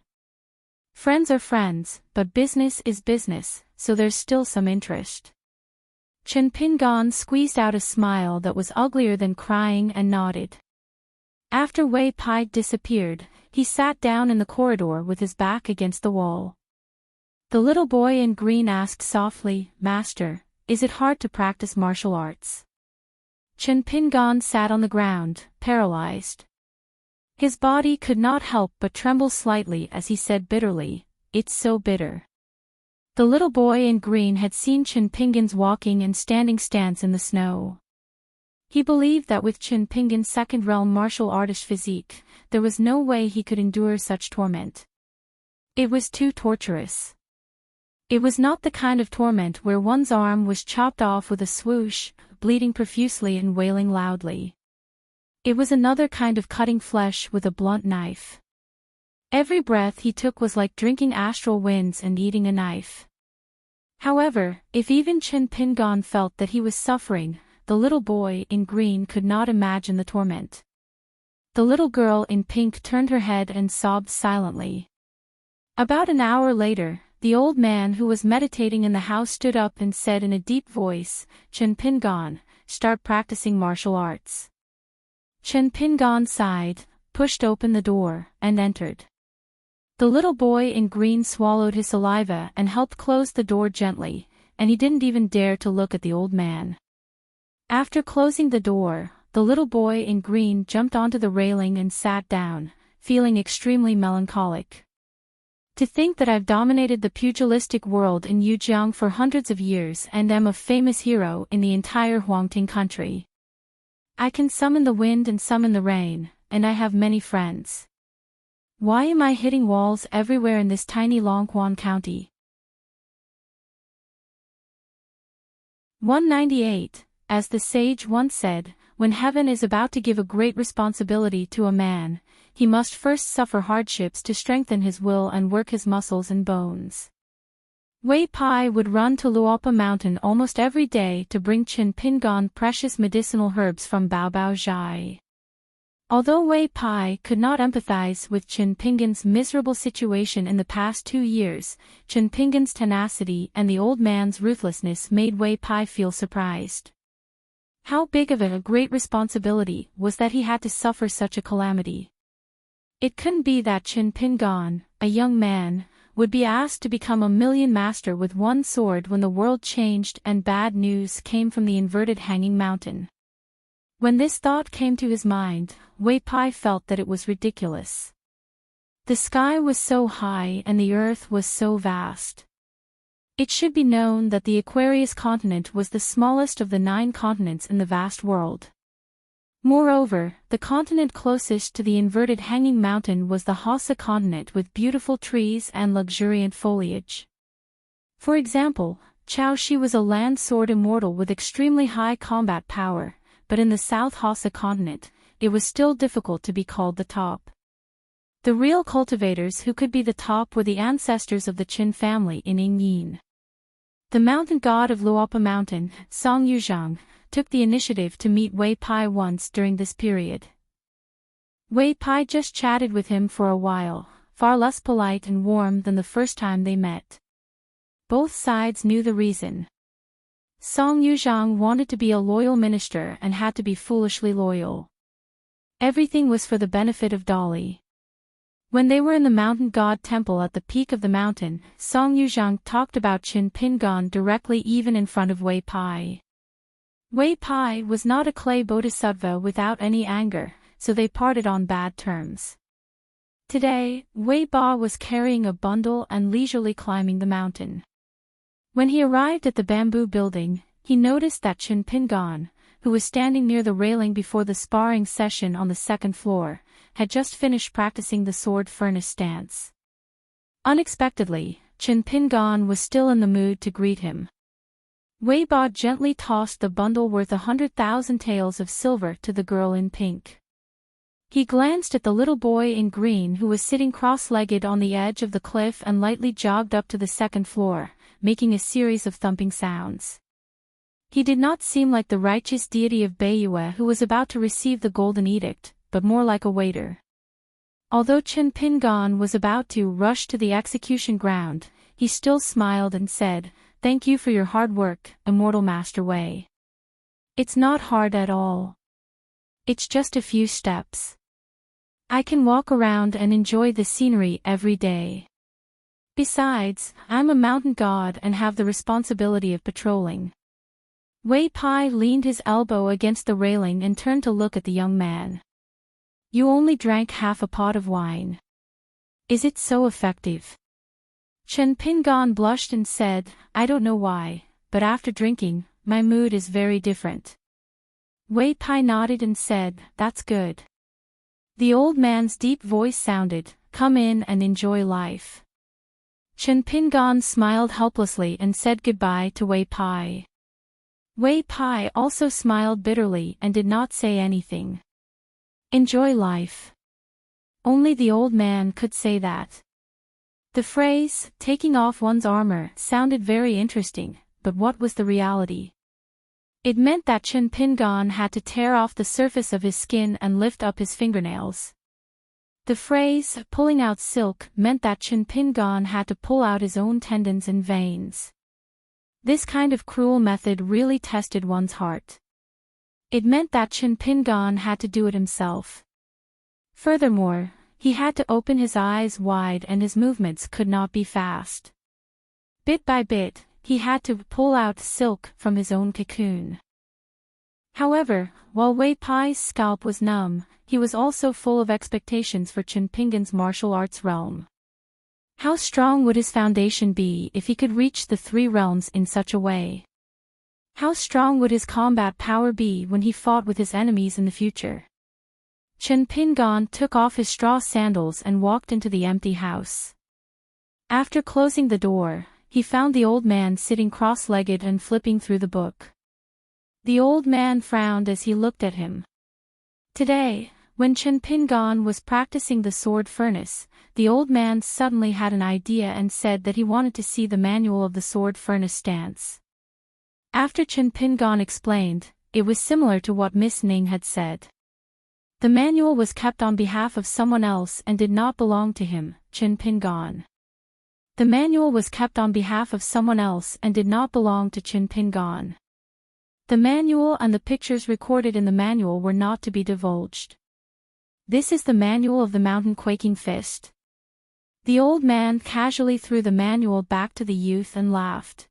Friends are friends, but business is business, so there's still some interest." Chen Pingan squeezed out a smile that was uglier than crying and nodded. After Wei Pai disappeared, he sat down in the corridor with his back against the wall. The little boy in green asked softly, "Master, is it hard to practice martial arts?" Chen Pingan sat on the ground, paralyzed. His body could not help but tremble slightly as he said bitterly, "It's so bitter." The little boy in green had seen Chen Pingan's walking and standing stance in the snow. He believed that with Chen Pingan's second-realm martial artist physique, there was no way he could endure such torment. It was too torturous. It was not the kind of torment where one's arm was chopped off with a swoosh, bleeding profusely and wailing loudly. It was another kind of cutting flesh with a blunt knife. Every breath he took was like drinking astral winds and eating a knife. However, if even Chen Pingan felt that he was suffering, the little boy in green could not imagine the torment. The little girl in pink turned her head and sobbed silently. About an hour later, the old man who was meditating in the house stood up and said in a deep voice, "Chen Pingan, start practicing martial arts." Chen Pingan sighed, pushed open the door, and entered. The little boy in green swallowed his saliva and helped close the door gently, and he didn't even dare to look at the old man. After closing the door, the little boy in green jumped onto the railing and sat down, feeling extremely melancholic. "To think that I've dominated the pugilistic world in Yujiang for hundreds of years and am a famous hero in the entire Huangting country. I can summon the wind and summon the rain, and I have many friends. Why am I hitting walls everywhere in this tiny Longquan County?" 198. As the sage once said, when heaven is about to give a great responsibility to a man, he must first suffer hardships to strengthen his will and work his muscles and bones. Wei Pai would run to Luopa Mountain almost every day to bring Chen Pingan precious medicinal herbs from Baobao Zhai. Although Wei Pai could not empathize with Chen Pingan's miserable situation in the past 2 years, Chen Pingan's tenacity and the old man's ruthlessness made Wei Pai feel surprised. How big of a great responsibility was that he had to suffer such a calamity? It couldn't be that Chen Pingan, a young man, would be asked to become a million master with one sword when the world changed and bad news came from the inverted hanging mountain. When this thought came to his mind, Wei Pai felt that it was ridiculous. The sky was so high and the earth was so vast. It should be known that the Aquarius continent was the smallest of the 9 continents in the vast world. Moreover, the continent closest to the inverted hanging mountain was the Hassa continent with beautiful trees and luxuriant foliage. For example, Chaoshi was a land sword immortal with extremely high combat power, but in the South Hassa continent, it was still difficult to be called the top. The real cultivators who could be the top were the ancestors of the Qin family in Yingyin. The mountain god of Luopa Mountain, Song Yuzhang, took the initiative to meet Wei Pai once during this period. Wei Pai just chatted with him for a while, far less polite and warm than the first time they met. Both sides knew the reason. Song Yuzhang wanted to be a loyal minister and had to be foolishly loyal. Everything was for the benefit of Dolly. When they were in the mountain god temple at the peak of the mountain, Song Yuzhang talked about Qin Pingan directly even in front of Wei Pai. Wei Pai was not a clay bodhisattva without any anger, so they parted on bad terms. Today, Wei Ba was carrying a bundle and leisurely climbing the mountain. When he arrived at the bamboo building, he noticed that Qin Pingan, who was standing near the railing before the sparring session on the second floor, had just finished practicing the sword furnace stance. Unexpectedly, Qin Pingan was still in the mood to greet him. Wei Ba gently tossed the bundle worth 100,000 taels of silver to the girl in pink. He glanced at the little boy in green who was sitting cross-legged on the edge of the cliff and lightly jogged up to the second floor, making a series of thumping sounds. He did not seem like the righteous deity of Beiyue who was about to receive the golden edict, but more like a waiter. Although Qin Pingan was about to rush to the execution ground, he still smiled and said, "Thank you for your hard work, immortal Master Wei. It's not hard at all. It's just a few steps. I can walk around and enjoy the scenery every day. Besides, I'm a mountain god and have the responsibility of patrolling." Wei Pai leaned his elbow against the railing and turned to look at the young man. "You only drank half a pot of wine. Is it so effective?" Qin Pingan blushed and said, "I don't know why, but after drinking, my mood is very different." Wei Pai nodded and said, "That's good." The old man's deep voice sounded, "Come in and enjoy life." Qin Pingan smiled helplessly and said goodbye to Wei Pai. Wei Pai also smiled bitterly and did not say anything. Enjoy life. Only the old man could say that. The phrase, taking off one's armor, sounded very interesting, but what was the reality? It meant that Qin Pingan had to tear off the surface of his skin and lift up his fingernails. The phrase, pulling out silk, meant that Qin Pingan had to pull out his own tendons and veins. This kind of cruel method really tested one's heart. It meant that Qin Pingan had to do it himself. Furthermore, he had to open his eyes wide and his movements could not be fast. Bit by bit, he had to pull out silk from his own cocoon. However, while Wei Pai's scalp was numb, he was also full of expectations for Qin Pingan's martial arts realm. How strong would his foundation be if he could reach the three realms in such a way? How strong would his combat power be when he fought with his enemies in the future? Qin Pingan took off his straw sandals and walked into the empty house. After closing the door, he found the old man sitting cross-legged and flipping through the book. The old man frowned as he looked at him. Today, when Qin Pingan was practicing the sword furnace, the old man suddenly had an idea and said that he wanted to see the manual of the sword furnace stance. After Qin Pingan explained, it was similar to what Miss Ning had said. The manual was kept on behalf of someone else and did not belong to him, Qin Pingan. The manual was kept on behalf of someone else and did not belong to Qin Pingan. The manual and the pictures recorded in the manual were not to be divulged. This is the manual of the mountain quaking fist. The old man casually threw the manual back to the youth and laughed.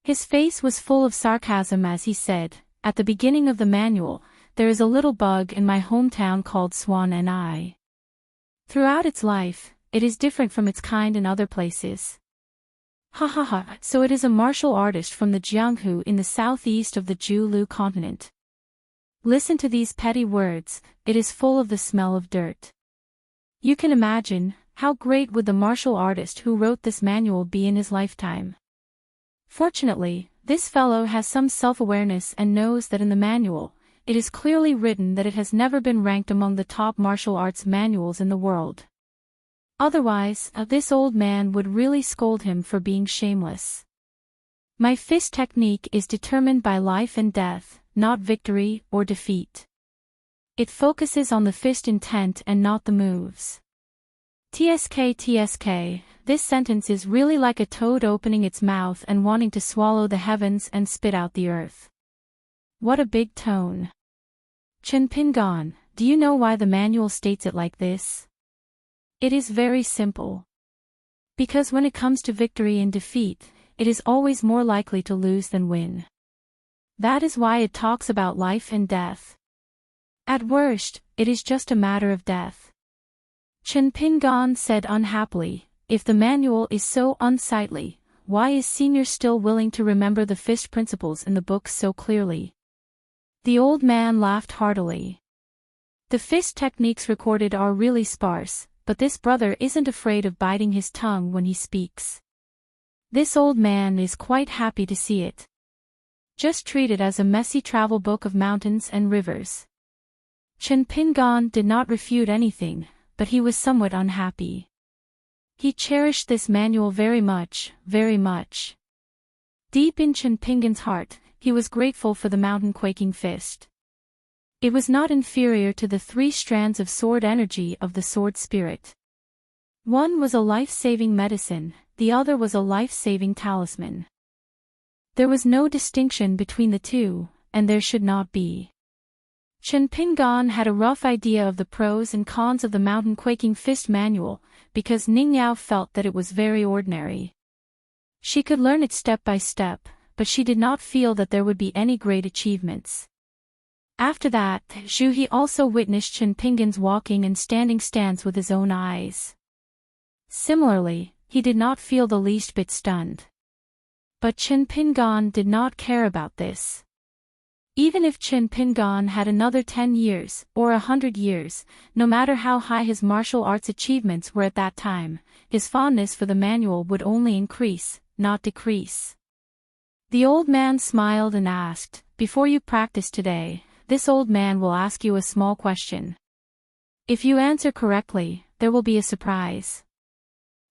His face was full of sarcasm as he said, "At the beginning of the manual, there is a little bug in my hometown called Swan and I. Throughout its life, it is different from its kind in other places." Ha ha ha, so it is a martial artist from the Jianghu in the southeast of the Julu continent. Listen to these petty words, it is full of the smell of dirt. You can imagine, how great would the martial artist who wrote this manual be in his lifetime? Fortunately, this fellow has some self-awareness and knows that in the manual, it is clearly written that it has never been ranked among the top martial arts manuals in the world. Otherwise, this old man would really scold him for being shameless. My fist technique is determined by life and death, not victory or defeat. It focuses on the fist intent and not the moves. TSK, this sentence is really like a toad opening its mouth and wanting to swallow the heavens and spit out the earth. What a big tone. Qin Pingan, do you know why the manual states it like this? It is very simple. Because when it comes to victory and defeat, it is always more likely to lose than win. That is why it talks about life and death. At worst, it is just a matter of death. Chen Pingan said unhappily, if the manual is so unsightly, why is Senior still willing to remember the fist principles in the book so clearly? The old man laughed heartily. The fist techniques recorded are really sparse, but this brother isn't afraid of biting his tongue when he speaks. This old man is quite happy to see it. Just treat it as a messy travel book of mountains and rivers. Chen Pingan did not refute anything, but he was somewhat unhappy. He cherished this manual very much, very much. Deep in Chen Pingan's heart, he was grateful for the mountain-quaking fist. It was not inferior to the 3 strands of sword energy of the sword spirit. One was a life-saving medicine, the other was a life-saving talisman. There was no distinction between the two, and there should not be. Chen Pingan had a rough idea of the pros and cons of the mountain-quaking fist manual, because Ning Yao felt that it was very ordinary. She could learn it step by step, but she did not feel that there would be any great achievements. After that, Zhu He also witnessed Chen Pingan's walking and standing stance with his own eyes. Similarly, he did not feel the least bit stunned. But Chen Pingan did not care about this. Even if Chen Pingan had another 10 years, or 100 years, no matter how high his martial arts achievements were at that time, his fondness for the manual would only increase, not decrease. The old man smiled and asked, before you practice today, this old man will ask you a small question. If you answer correctly, there will be a surprise.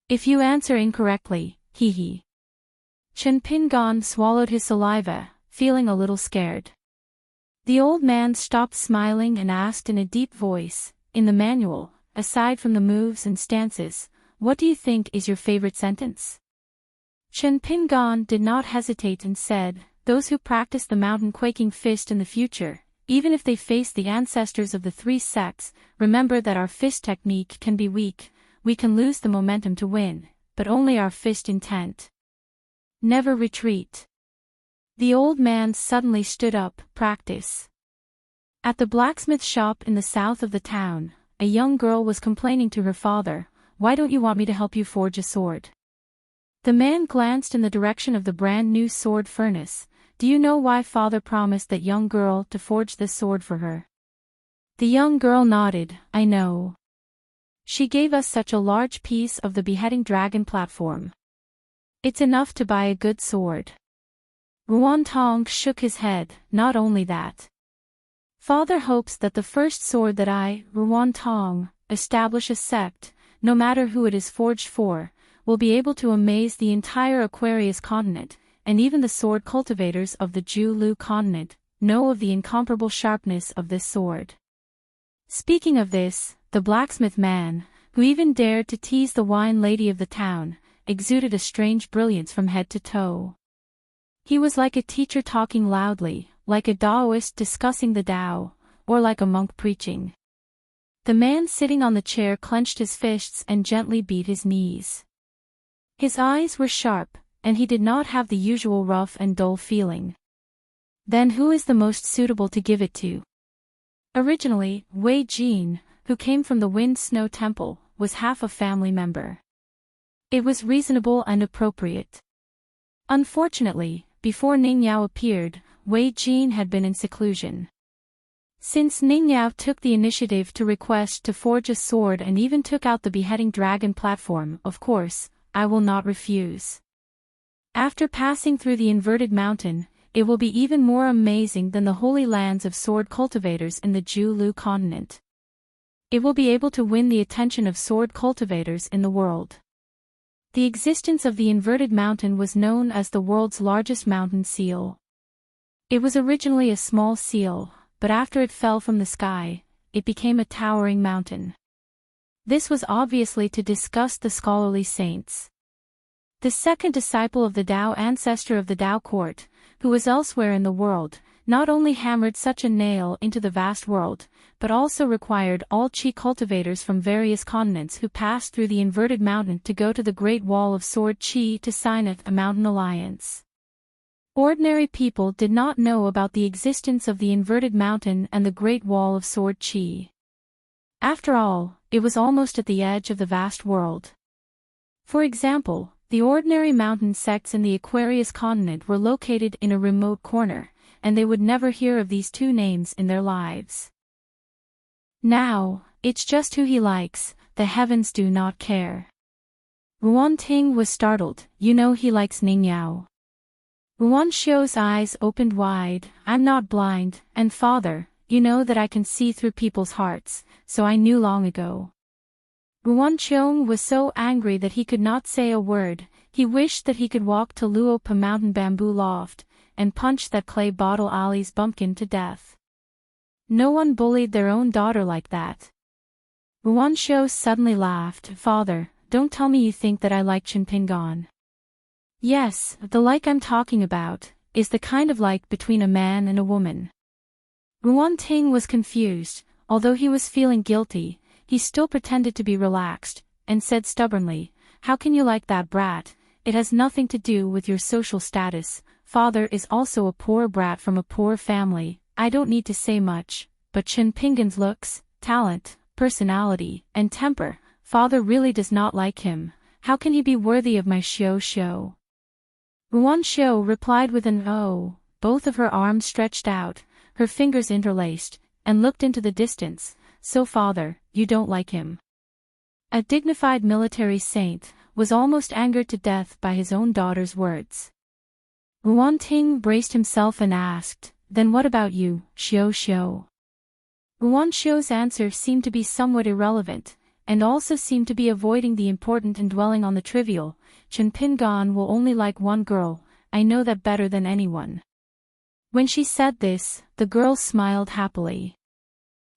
If you answer incorrectly, hee. Chen Pingan swallowed his saliva, feeling a little scared. The old man stopped smiling and asked in a deep voice, in the manual, aside from the moves and stances, what do you think is your favorite sentence? Chen Pingan did not hesitate and said, those who practice the mountain-quaking fist in the future, even if they face the ancestors of the 3 sects, remember that our fist technique can be weak, we can lose the momentum to win, but only our fist intent. Never retreat. The old man suddenly stood up, practice. At the blacksmith shop in the south of the town, a young girl was complaining to her father, why don't you want me to help you forge a sword? The man glanced in the direction of the brand new sword furnace. Do you know why father promised that young girl to forge this sword for her? The young girl nodded, I know. She gave us such a large piece of the beheading dragon platform. It's enough to buy a good sword. Ruan Tong shook his head, not only that. Father hopes that the first sword that I, Ruan Tong, establish a sect, no matter who it is forged for, will be able to amaze the entire Aquarius continent, and even the sword cultivators of the Julu continent, know of the incomparable sharpness of this sword. Speaking of this, the blacksmith man, who even dared to tease the wine lady of the town, exuded a strange brilliance from head to toe. He was like a teacher talking loudly, like a Taoist discussing the Tao, or like a monk preaching. The man sitting on the chair clenched his fists and gently beat his knees. His eyes were sharp, and he did not have the usual rough and dull feeling. Then who is the most suitable to give it to? Originally, Wei Jin, who came from the Wind Snow Temple, was half a family member. It was reasonable and appropriate. Unfortunately, before Ning Yao appeared, Wei Jin had been in seclusion. Since Ning Yao took the initiative to request to forge a sword and even took out the beheading dragon platform, of course, I will not refuse. After passing through the inverted mountain, it will be even more amazing than the holy lands of sword cultivators in the Julu continent. It will be able to win the attention of sword cultivators in the world. The existence of the inverted mountain was known as the world's largest mountain seal. It was originally a small seal, but after it fell from the sky, it became a towering mountain. This was obviously to disgust the scholarly saints. The second disciple of the Tao ancestor of the Tao court, who was elsewhere in the world, not only hammered such a nail into the vast world, but also required all chi cultivators from various continents who passed through the inverted mountain to go to the Great Wall of Sword Chi to sign a mountain alliance. Ordinary people did not know about the existence of the inverted mountain and the Great Wall of Sword Chi. After all, it was almost at the edge of the vast world. For example, the ordinary mountain sects in the Aquarius continent were located in a remote corner, and they would never hear of these two names in their lives. Now, it's just who he likes, the heavens do not care. Ruan Ting was startled, you know he likes Ning Yao. Ruan Xiu's eyes opened wide, I'm not blind, and father, you know that I can see through people's hearts, so I knew long ago. Ruan Qiong was so angry that he could not say a word. He wished that he could walk to Luopa Mountain Bamboo Loft, and punch that clay bottle Ali's bumpkin to death. No one bullied their own daughter like that. Ruan Xiu suddenly laughed, Father, don't tell me you think that I like Chen Pingan. Yes, the like I'm talking about, is the kind of like between a man and a woman. Ruan Ting was confused, although he was feeling guilty. He still pretended to be relaxed, and said stubbornly, how can you like that brat? It has nothing to do with your social status. Father is also a poor brat from a poor family. I don't need to say much, but Chen Pingan's looks, talent, personality, and temper, father really does not like him. How can he be worthy of my Xiu? Ruan Xiu replied with an oh, both of her arms stretched out, her fingers interlaced, and looked into the distance. So father, you don't like him. A dignified military saint, was almost angered to death by his own daughter's words. Ruan Ting braced himself and asked, then what about you, Xiu? Ruan Xiu's answer seemed to be somewhat irrelevant, and also seemed to be avoiding the important and dwelling on the trivial. Chen Pingan will only like one girl, I know that better than anyone. When she said this, the girl smiled happily.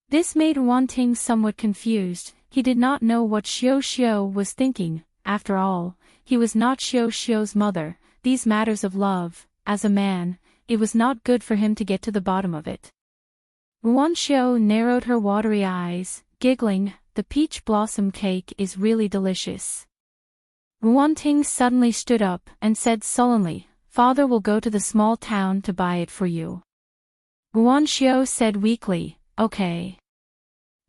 This made Ruan Ting somewhat confused. He did not know what Xiu was thinking. After all, he was not Xiu's mother. These matters of love, as a man, it was not good for him to get to the bottom of it. Ruan Xiu narrowed her watery eyes, giggling, the peach blossom cake is really delicious. Ruan Ting suddenly stood up and said sullenly, Father will go to the small town to buy it for you. Ruan Xiu said weakly, okay.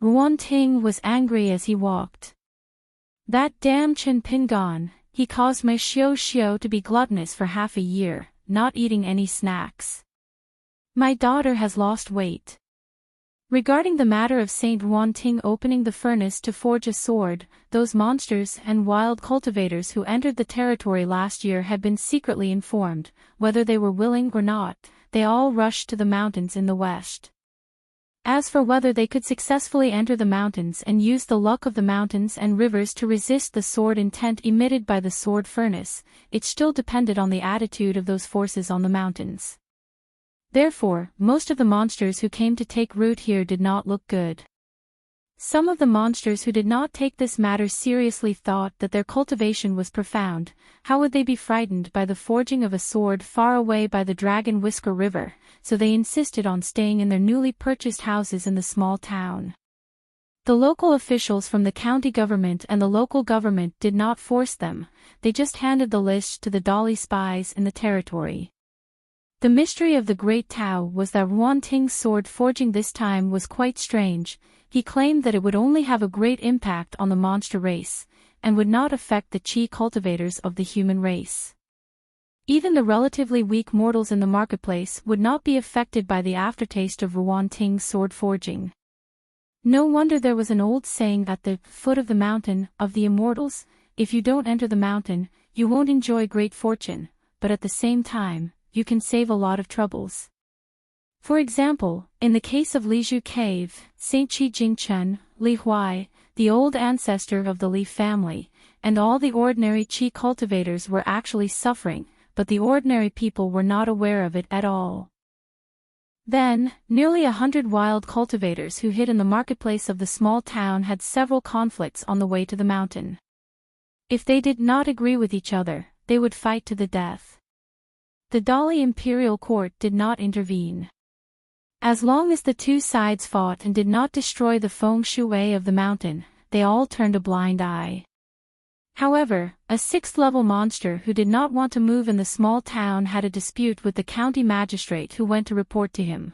Ruan Ting was angry as he walked. That damn Chen Pingan, he caused my Xiu to be gluttonous for half a year, not eating any snacks. My daughter has lost weight. Regarding the matter of Saint Ruan Ting opening the furnace to forge a sword, those monsters and wild cultivators who entered the territory last year had been secretly informed, whether they were willing or not, they all rushed to the mountains in the west. As for whether they could successfully enter the mountains and use the luck of the mountains and rivers to resist the sword intent emitted by the sword furnace, it still depended on the attitude of those forces on the mountains. Therefore, most of the monsters who came to take root here did not look good. Some of the monsters who did not take this matter seriously thought that their cultivation was profound. How would they be frightened by the forging of a sword far away by the Dragon Whisker River, so they insisted on staying in their newly purchased houses in the small town. The local officials from the county government and the local government did not force them, they just handed the list to the Dolly spies in the territory. The mystery of the Great Tao was that Ruan Ting's sword forging this time was quite strange. He claimed that it would only have a great impact on the monster race, and would not affect the chi cultivators of the human race. Even the relatively weak mortals in the marketplace would not be affected by the aftertaste of Ruan Ting's sword forging. No wonder there was an old saying at the foot of the mountain of the immortals, if you don't enter the mountain, you won't enjoy great fortune, but at the same time, you can save a lot of troubles. For example, in the case of Lizhu Cave, Saint Qi Jingchen, Li Huai, the old ancestor of the Li family, and all the ordinary Qi cultivators were actually suffering, but the ordinary people were not aware of it at all. Then, nearly 100 wild cultivators who hid in the marketplace of the small town had several conflicts on the way to the mountain. If they did not agree with each other, they would fight to the death. The Dolly imperial court did not intervene. As long as the two sides fought and did not destroy the feng shui of the mountain, they all turned a blind eye. However, a sixth-level monster who did not want to move in the small town had a dispute with the county magistrate who went to report to him.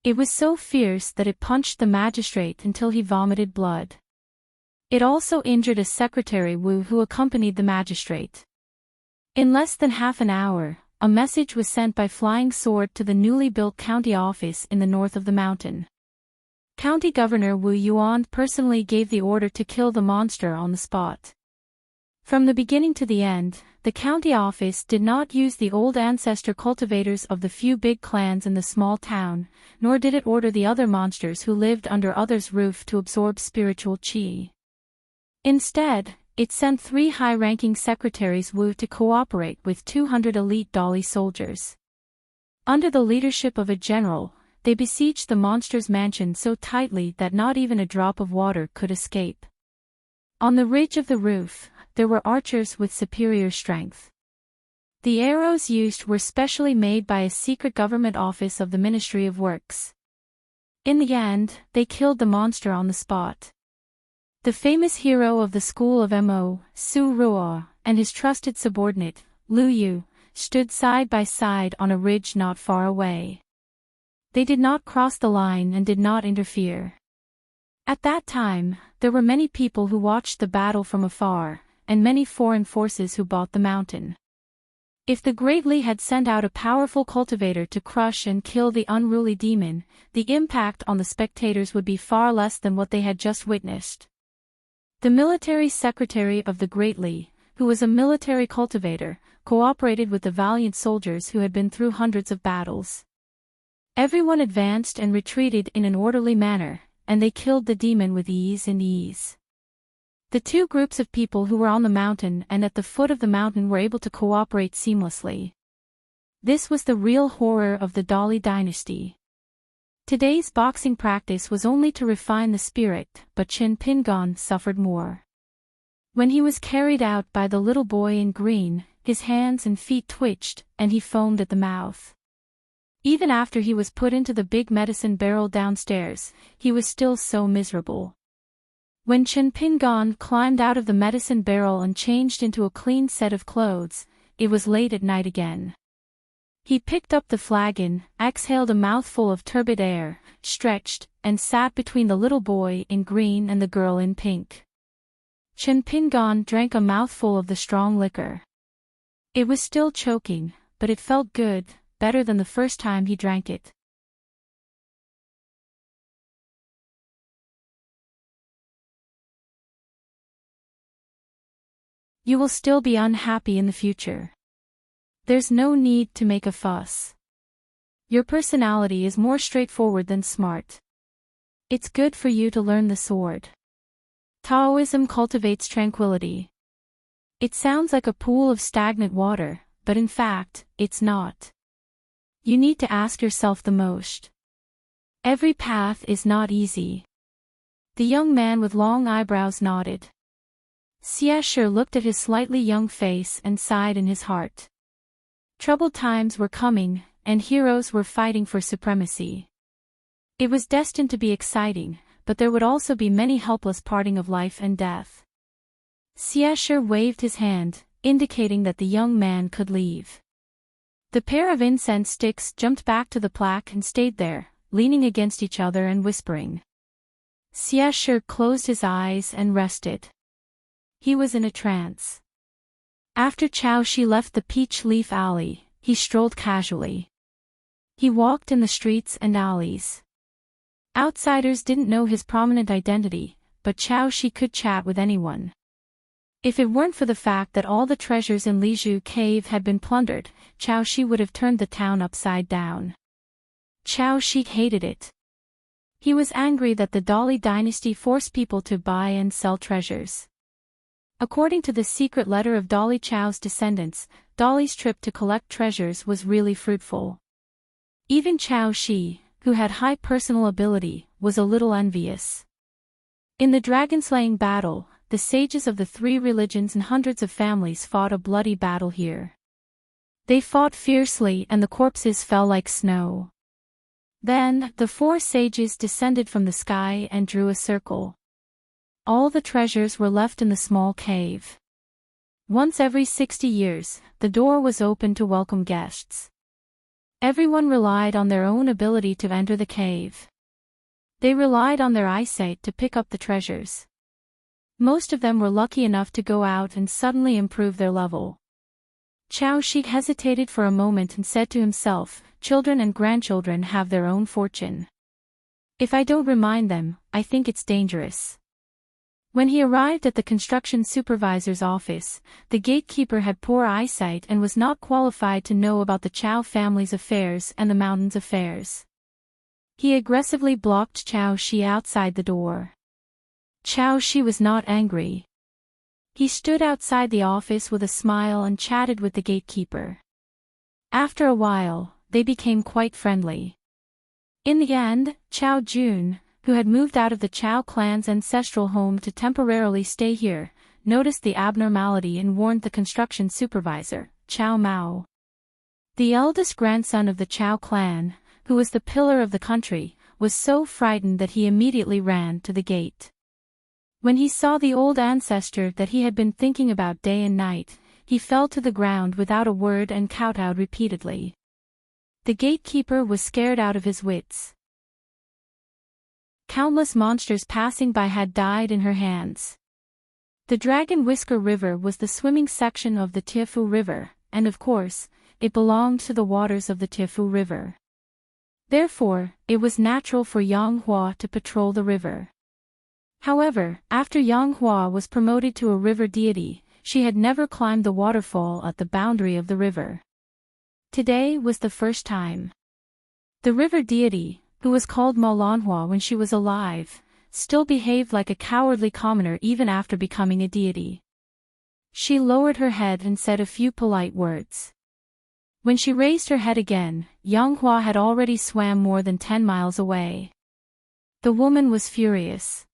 It was so fierce that it punched the magistrate until he vomited blood. It also injured a secretary Wu who accompanied the magistrate. In less than half an hour, a message was sent by flying sword to the newly built county office in the north of the mountain. County Governor Wu Yuan personally gave the order to kill the monster on the spot. From the beginning to the end, the county office did not use the old ancestor cultivators of the few big clans in the small town, nor did it order the other monsters who lived under others' roof to absorb spiritual qi. Instead, it sent 3 high-ranking secretaries Wu to cooperate with 200 elite Dali soldiers. Under the leadership of a general, they besieged the monster's mansion so tightly that not even a drop of water could escape. On the ridge of the roof, there were archers with superior strength. The arrows used were specially made by a secret government office of the Ministry of Works. In the end, they killed the monster on the spot. The famous hero of the school of Mo, Su Ruo, and his trusted subordinate, Lu Yu, stood side by side on a ridge not far away. They did not cross the line and did not interfere. At that time, there were many people who watched the battle from afar, and many foreign forces who bought the mountain. If the Great Li had sent out a powerful cultivator to crush and kill the unruly demon, the impact on the spectators would be far less than what they had just witnessed. The military secretary of the Great Li, who was a military cultivator, cooperated with the valiant soldiers who had been through hundreds of battles. Everyone advanced and retreated in an orderly manner, and they killed the demon with ease. The two groups of people who were on the mountain and at the foot of the mountain were able to cooperate seamlessly. This was the real horror of the Dali dynasty. Today's boxing practice was only to refine the spirit, but Qin Pingon suffered more. When he was carried out by the little boy in green, his hands and feet twitched, and he foamed at the mouth. Even after he was put into the big medicine barrel downstairs, he was still so miserable. When Qin Pingon climbed out of the medicine barrel and changed into a clean set of clothes, it was late at night again. He picked up the flagon, exhaled a mouthful of turbid air, stretched, and sat between the little boy in green and the girl in pink. Qin Pingon drank a mouthful of the strong liquor. It was still choking, but it felt good, better than the first time he drank it. You will still be unhappy in the future. There's no need to make a fuss. Your personality is more straightforward than smart. It's good for you to learn the sword. Taoism cultivates tranquility. It sounds like a pool of stagnant water, but in fact, it's not. You need to ask yourself the most. Every path is not easy. The young man with long eyebrows nodded. Xiesher looked at his slightly young face and sighed in his heart. Troubled times were coming, and heroes were fighting for supremacy. It was destined to be exciting, but there would also be many helpless parting of life and death. Xiesher waved his hand, indicating that the young man could leave. The pair of incense sticks jumped back to the plaque and stayed there, leaning against each other and whispering. Xiesher closed his eyes and rested. He was in a trance. After Chao Shi left the peach leaf alley, he strolled casually. He walked in the streets and alleys. Outsiders didn't know his prominent identity, but Chao Shi could chat with anyone. If it weren't for the fact that all the treasures in Lizhu Cave had been plundered, Chao Shi would have turned the town upside down. Chao Shi hated it. He was angry that the Dali dynasty forced people to buy and sell treasures. According to the secret letter of Dali Chao's descendants, Dali's trip to collect treasures was really fruitful. Even Chao Shi, who had high personal ability, was a little envious. In the dragon-slaying battle, the sages of the 3 religions and hundreds of families fought a bloody battle here. They fought fiercely and the corpses fell like snow. Then, the four sages descended from the sky and drew a circle. All the treasures were left in the small cave. Once every 60 years, the door was opened to welcome guests. Everyone relied on their own ability to enter the cave. They relied on their eyesight to pick up the treasures. Most of them were lucky enough to go out and suddenly improve their level. Chao Shi hesitated for a moment and said to himself, "Children and grandchildren have their own fortune. If I don't remind them, I think it's dangerous." When he arrived at the construction supervisor's office, the gatekeeper had poor eyesight and was not qualified to know about the Chao family's affairs and the mountain's affairs. He aggressively blocked Chao Shi outside the door. Chao Shi was not angry. He stood outside the office with a smile and chatted with the gatekeeper. After a while, they became quite friendly. In the end, Chao Jun, who had moved out of the Chao clan's ancestral home to temporarily stay here, noticed the abnormality and warned the construction supervisor, Chao Mao. The eldest grandson of the Chao clan, who was the pillar of the country, was so frightened that he immediately ran to the gate. When he saw the old ancestor that he had been thinking about day and night, he fell to the ground without a word and kowtowed repeatedly. The gatekeeper was scared out of his wits. Countless monsters passing by had died in her hands. The Dragon Whisker River was the swimming section of the Tiefu River, and of course, it belonged to the waters of the Tiefu River. Therefore, it was natural for Yang Hua to patrol the river. However, after Yang Hua was promoted to a river deity, she had never climbed the waterfall at the boundary of the river. Today was the first time. The river deity, who was called Malanhua when she was alive, still behaved like a cowardly commoner even after becoming a deity. She lowered her head and said a few polite words. When she raised her head again, Yang Hua had already swam more than 10 miles away. The woman was furious.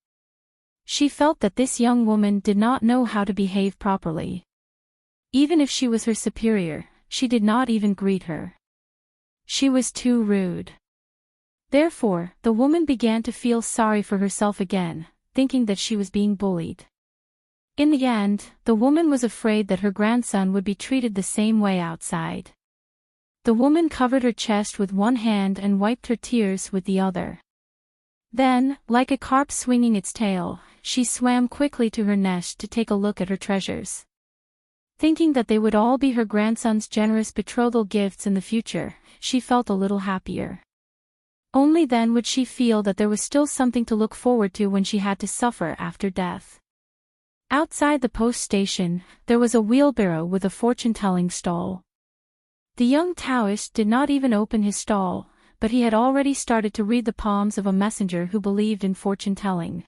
She felt that this young woman did not know how to behave properly. Even if she was her superior, she did not even greet her. She was too rude. Therefore, the woman began to feel sorry for herself again, thinking that she was being bullied. In the end, the woman was afraid that her grandson would be treated the same way outside. The woman covered her chest with one hand and wiped her tears with the other. Then, like a carp swinging its tail, she swam quickly to her nest to take a look at her treasures. Thinking that they would all be her grandson's generous betrothal gifts in the future, she felt a little happier. Only then would she feel that there was still something to look forward to when she had to suffer after death. Outside the post station, there was a wheelbarrow with a fortune-telling stall. The young Taoist did not even open his stall, but he had already started to read the palms of a messenger who believed in fortune-telling.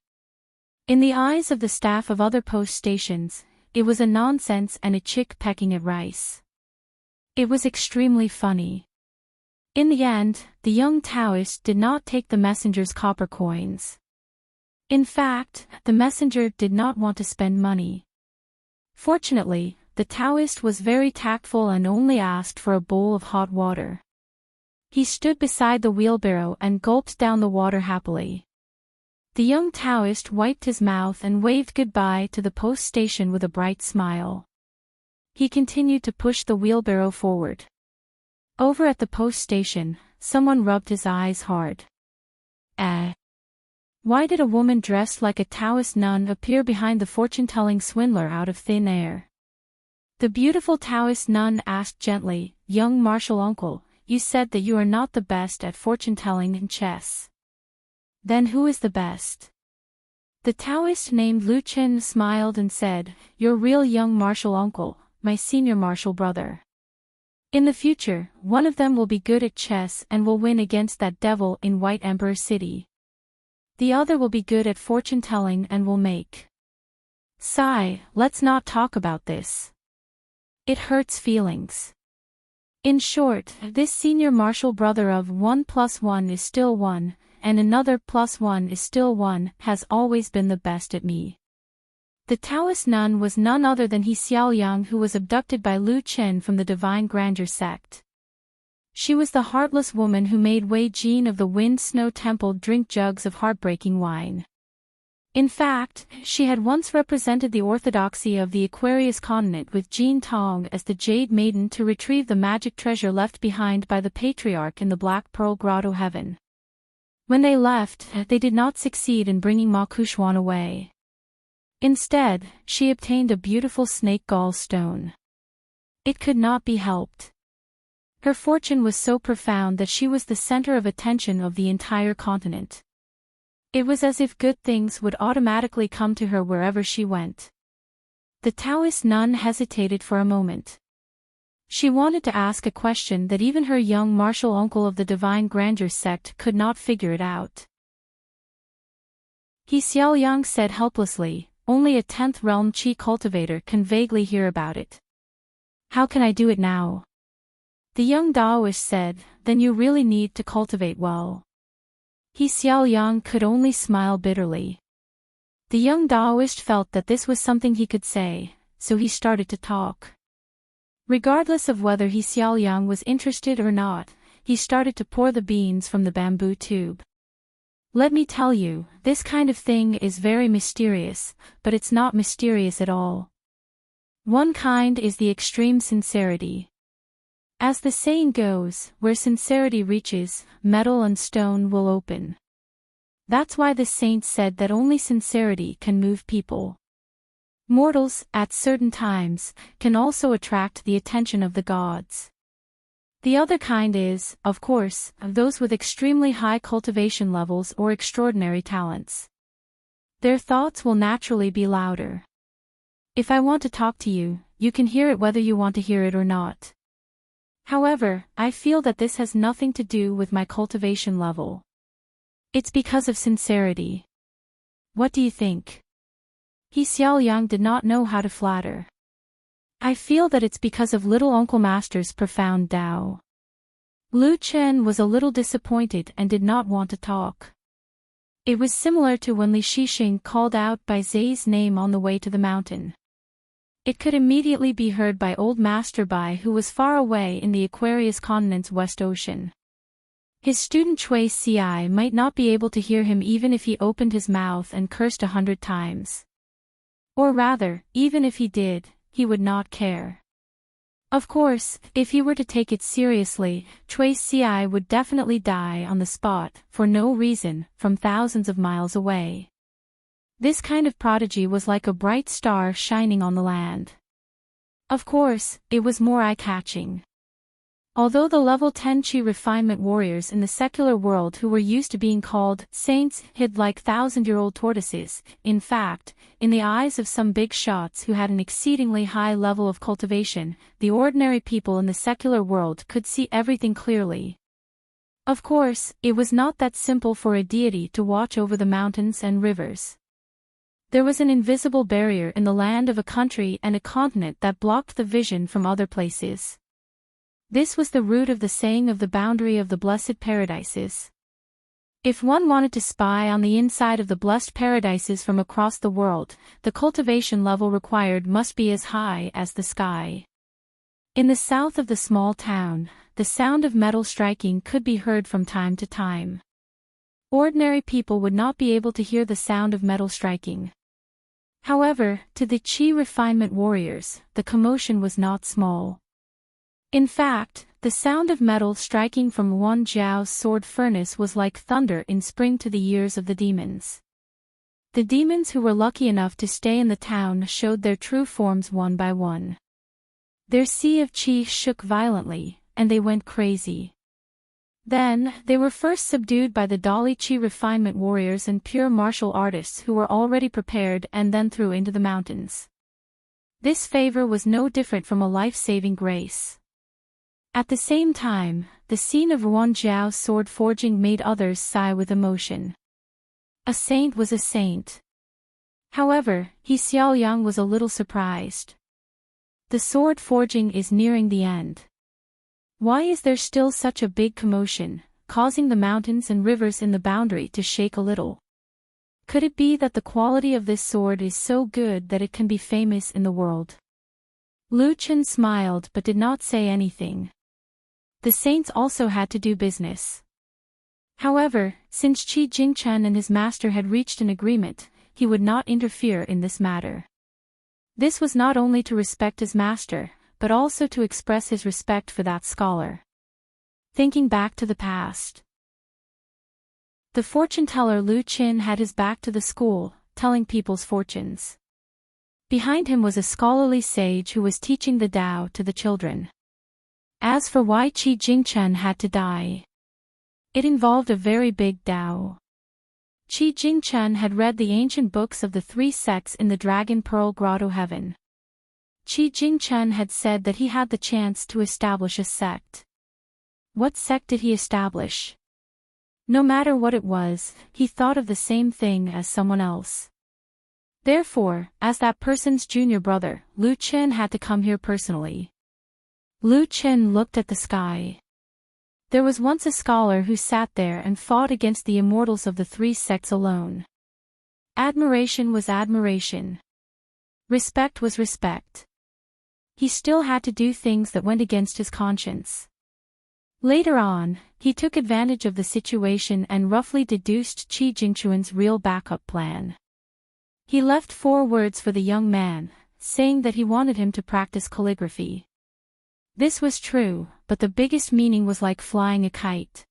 In the eyes of the staff of other post stations, it was a nonsense and a chick pecking at rice. It was extremely funny. In the end, the young Taoist did not take the messenger's copper coins. In fact, the messenger did not want to spend money. Fortunately, the Taoist was very tactful and only asked for a bowl of hot water. He stood beside the wheelbarrow and gulped down the water happily. The young Taoist wiped his mouth and waved goodbye to the post station with a bright smile. He continued to push the wheelbarrow forward. Over at the post station, someone rubbed his eyes hard. Why did a woman dressed like a Taoist nun appear behind the fortune-telling swindler out of thin air? The beautiful Taoist nun asked gently, "Young martial uncle, you said that you are not the best at fortune-telling and chess. Then who is the best?" The Taoist named Lu Chen smiled and said, "Your real young martial uncle, my senior martial brother. In the future, one of them will be good at chess and will win against that devil in White Emperor City. The other will be good at fortune-telling and will make. Sigh, let's not talk about this. It hurts feelings." In short, this senior martial brother of 1 + 1 is still 1, and another +1 is still 1, has always been the best at me. The Taoist nun was none other than He Xiaoyang, who was abducted by Lu Chen from the Divine Grandeur sect. She was the heartless woman who made Wei Jin of the Wind Snow Temple drink jugs of heartbreaking wine. In fact, she had once represented the orthodoxy of the Aquarius continent with Jin Tong as the Jade Maiden to retrieve the magic treasure left behind by the Patriarch in the Black Pearl Grotto heaven. When they left, they did not succeed in bringing Ma Kuxuan away. Instead, she obtained a beautiful snake gall stone. It could not be helped. Her fortune was so profound that she was the center of attention of the entire continent. It was as if good things would automatically come to her wherever she went. The Taoist nun hesitated for a moment. She wanted to ask a question that even her young martial uncle of the Divine Grandeur sect could not figure it out. He Xiaoliang said helplessly, only a 10th realm qi cultivator can vaguely hear about it. How can I do it now? The young Daoist said, then you really need to cultivate well. He Xiaoliang could only smile bitterly. The young Daoist felt that this was something he could say, so he started to talk. Regardless of whether He Xiaoliang was interested or not, he started to pour the beans from the bamboo tube. Let me tell you, this kind of thing is very mysterious, but it's not mysterious at all. One kind is the extreme sincerity. As the saying goes, where sincerity reaches, metal and stone will open. That's why the saints said that only sincerity can move people. Mortals, at certain times, can also attract the attention of the gods. The other kind is, of course, those with extremely high cultivation levels or extraordinary talents. Their thoughts will naturally be louder. If I want to talk to you, you can hear it whether you want to hear it or not. However, I feel that this has nothing to do with my cultivation level. It's because of sincerity. What do you think? He Xiaoliang did not know how to flatter. I feel that it's because of Little Uncle Master's profound Tao. Lu Chen was a little disappointed and did not want to talk. It was similar to when Li Shixing called out by Zai's name on the way to the mountain. It could immediately be heard by old Master Bai, who was far away in the Aquarius continent's West Ocean. His student Cui Ci might not be able to hear him even if he opened his mouth and cursed 100 times. Or rather, even if he did, he would not care. Of course, if he were to take it seriously, Cui Ci would definitely die on the spot, for no reason, from thousands of miles away. This kind of prodigy was like a bright star shining on the land. Of course, it was more eye-catching. Although the level 10 Qi refinement warriors in the secular world who were used to being called saints hid like thousand-year-old tortoises, in fact, in the eyes of some big shots who had an exceedingly high level of cultivation, the ordinary people in the secular world could see everything clearly. Of course, it was not that simple for a deity to watch over the mountains and rivers. There was an invisible barrier in the land of a country and a continent that blocked the vision from other places. This was the root of the saying of the boundary of the blessed paradises. If one wanted to spy on the inside of the blessed paradises from across the world, the cultivation level required must be as high as the sky. In the south of the small town, the sound of metal striking could be heard from time to time. Ordinary people would not be able to hear the sound of metal striking. However, to the Qi refinement warriors, the commotion was not small. In fact, the sound of metal striking from Wan Jiao's sword furnace was like thunder in spring to the ears of the demons. The demons who were lucky enough to stay in the town showed their true forms one by one. Their sea of qi shook violently, and they went crazy. Then, they were first subdued by the Dali Qi refinement warriors and pure martial artists who were already prepared and then threw into the mountains. This favor was no different from a life-saving grace. At the same time, the scene of Wan Jiao's sword forging made others sigh with emotion. A saint was a saint. However, He Xiaoliang was a little surprised. The sword forging is nearing the end. Why is there still such a big commotion, causing the mountains and rivers in the boundary to shake a little? Could it be that the quality of this sword is so good that it can be famous in the world? Lu Chen smiled but did not say anything. The saints also had to do business. However, since Qi Jingchen and his master had reached an agreement, he would not interfere in this matter. This was not only to respect his master, but also to express his respect for that scholar. Thinking back to the past. The fortune-teller Lu Qin had his back to the school, telling people's fortunes. Behind him was a scholarly sage who was teaching the Tao to the children. As for why Qi Jingchen had to die, it involved a very big Tao. Qi Jingchen had read the ancient books of the 3 sects in the Dragon Pearl Grotto Heaven. Qi Jingchen had said that he had the chance to establish a sect. What sect did he establish? No matter what it was, he thought of the same thing as someone else. Therefore, as that person's junior brother, Lu Qin had to come here personally. Lu Qin looked at the sky. There was once a scholar who sat there and fought against the immortals of the 3 sects alone. Admiration was admiration. Respect was respect. He still had to do things that went against his conscience. Later on, he took advantage of the situation and roughly deduced Qi Jingchuan's real backup plan. He left 4 words for the young man, saying that he wanted him to practice calligraphy. This was true, but the biggest meaning was like flying a kite.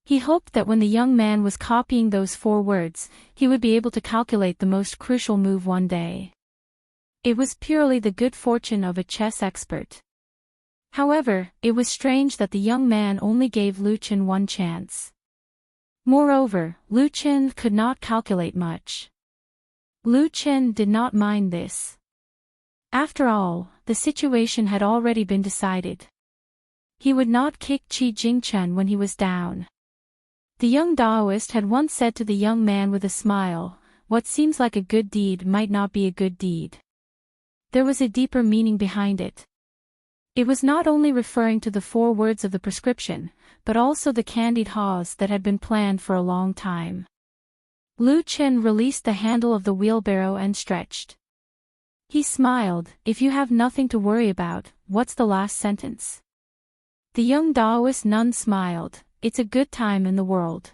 He hoped that when the young man was copying those 4 words, he would be able to calculate the most crucial move one day. It was purely the good fortune of a chess expert. However, it was strange that the young man only gave Lu Qin 1 chance. Moreover, Lu Qin could not calculate much. Lu Qin did not mind this. After all, the situation had already been decided. He would not kick Qi Jingchen when he was down. The young Taoist had once said to the young man with a smile, "What seems like a good deed might not be a good deed." There was a deeper meaning behind it. It was not only referring to the 4 words of the prescription, but also the candied haws that had been planned for a long time. Lu Qin released the handle of the wheelbarrow and stretched. He smiled. "If you have nothing to worry about, what's the last sentence?" The young Taoist nun smiled. "It's a good time in the world."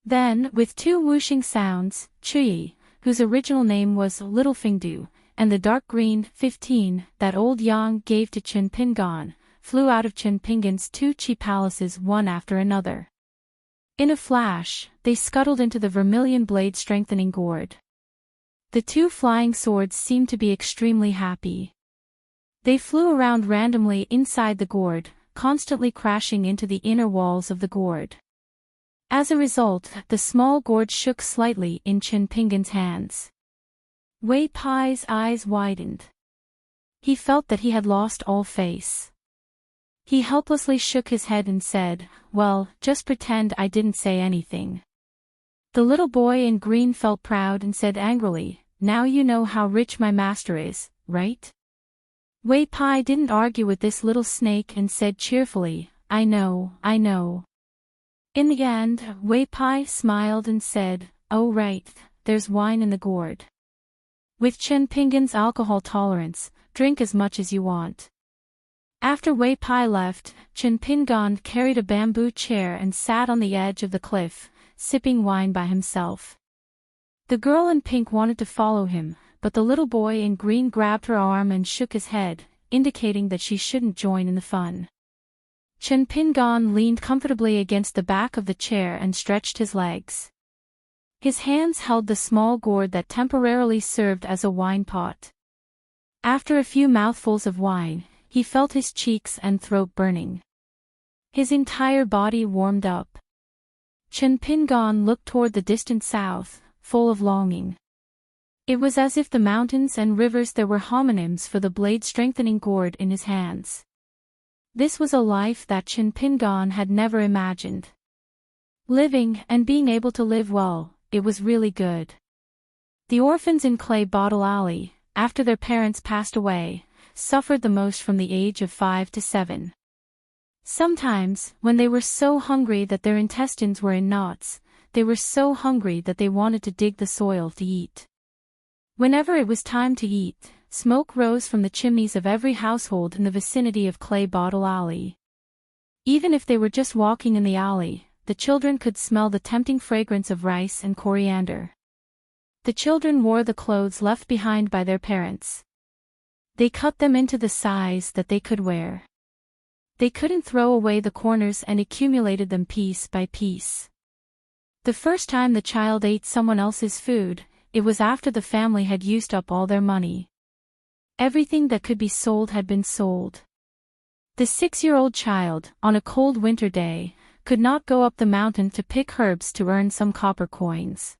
Then, with 2 whooshing sounds, Chui, whose original name was Little Fingdu, and the dark green 15 that old Yang gave to Chen Pingan, flew out of Chen Pingan's 2 Qi palaces one after another. In a flash, they scuttled into the vermilion blade-strengthening gourd. The 2 flying swords seemed to be extremely happy. They flew around randomly inside the gourd, constantly crashing into the inner walls of the gourd. As a result, the small gourd shook slightly in Chen Pingan's hands. Wei Pai's eyes widened. He felt that he had lost all face. He helplessly shook his head and said, "Well, just pretend I didn't say anything." The little boy in green felt proud and said angrily, "Now you know how rich my master is, right?" Wei Pai didn't argue with this little snake and said cheerfully, I know. In the end, Wei Pai smiled and said, "Oh right, there's wine in the gourd. With Chen Pingan's alcohol tolerance, drink as much as you want." After Wei Pai left, Chen Pingan carried a bamboo chair and sat on the edge of the cliff, sipping wine by himself. The girl in pink wanted to follow him, but the little boy in green grabbed her arm and shook his head, indicating that she shouldn't join in the fun. Chen Pingan leaned comfortably against the back of the chair and stretched his legs. His hands held the small gourd that temporarily served as a wine pot. After a few mouthfuls of wine, he felt his cheeks and throat burning. His entire body warmed up. Chen Pingan looked toward the distant south, full of longing. It was as if the mountains and rivers there were homonyms for the blade-strengthening gourd in his hands. This was a life that Chen Pingan had never imagined. Living and being able to live well, it was really good. The orphans in Clay Bottle Alley, after their parents passed away, suffered the most from the age of 5 to 7. Sometimes, when they were so hungry that their intestines were in knots, they were so hungry that they wanted to dig the soil to eat. Whenever it was time to eat, smoke rose from the chimneys of every household in the vicinity of Clay Bottle Alley. Even if they were just walking in the alley, the children could smell the tempting fragrance of rice and coriander. The children wore the clothes left behind by their parents. They cut them into the size that they could wear. They couldn't throw away the corners and accumulated them piece by piece. The first time the child ate someone else's food, it was after the family had used up all their money. Everything that could be sold had been sold. The 6-year-old child, on a cold winter day, could not go up the mountain to pick herbs to earn some copper coins.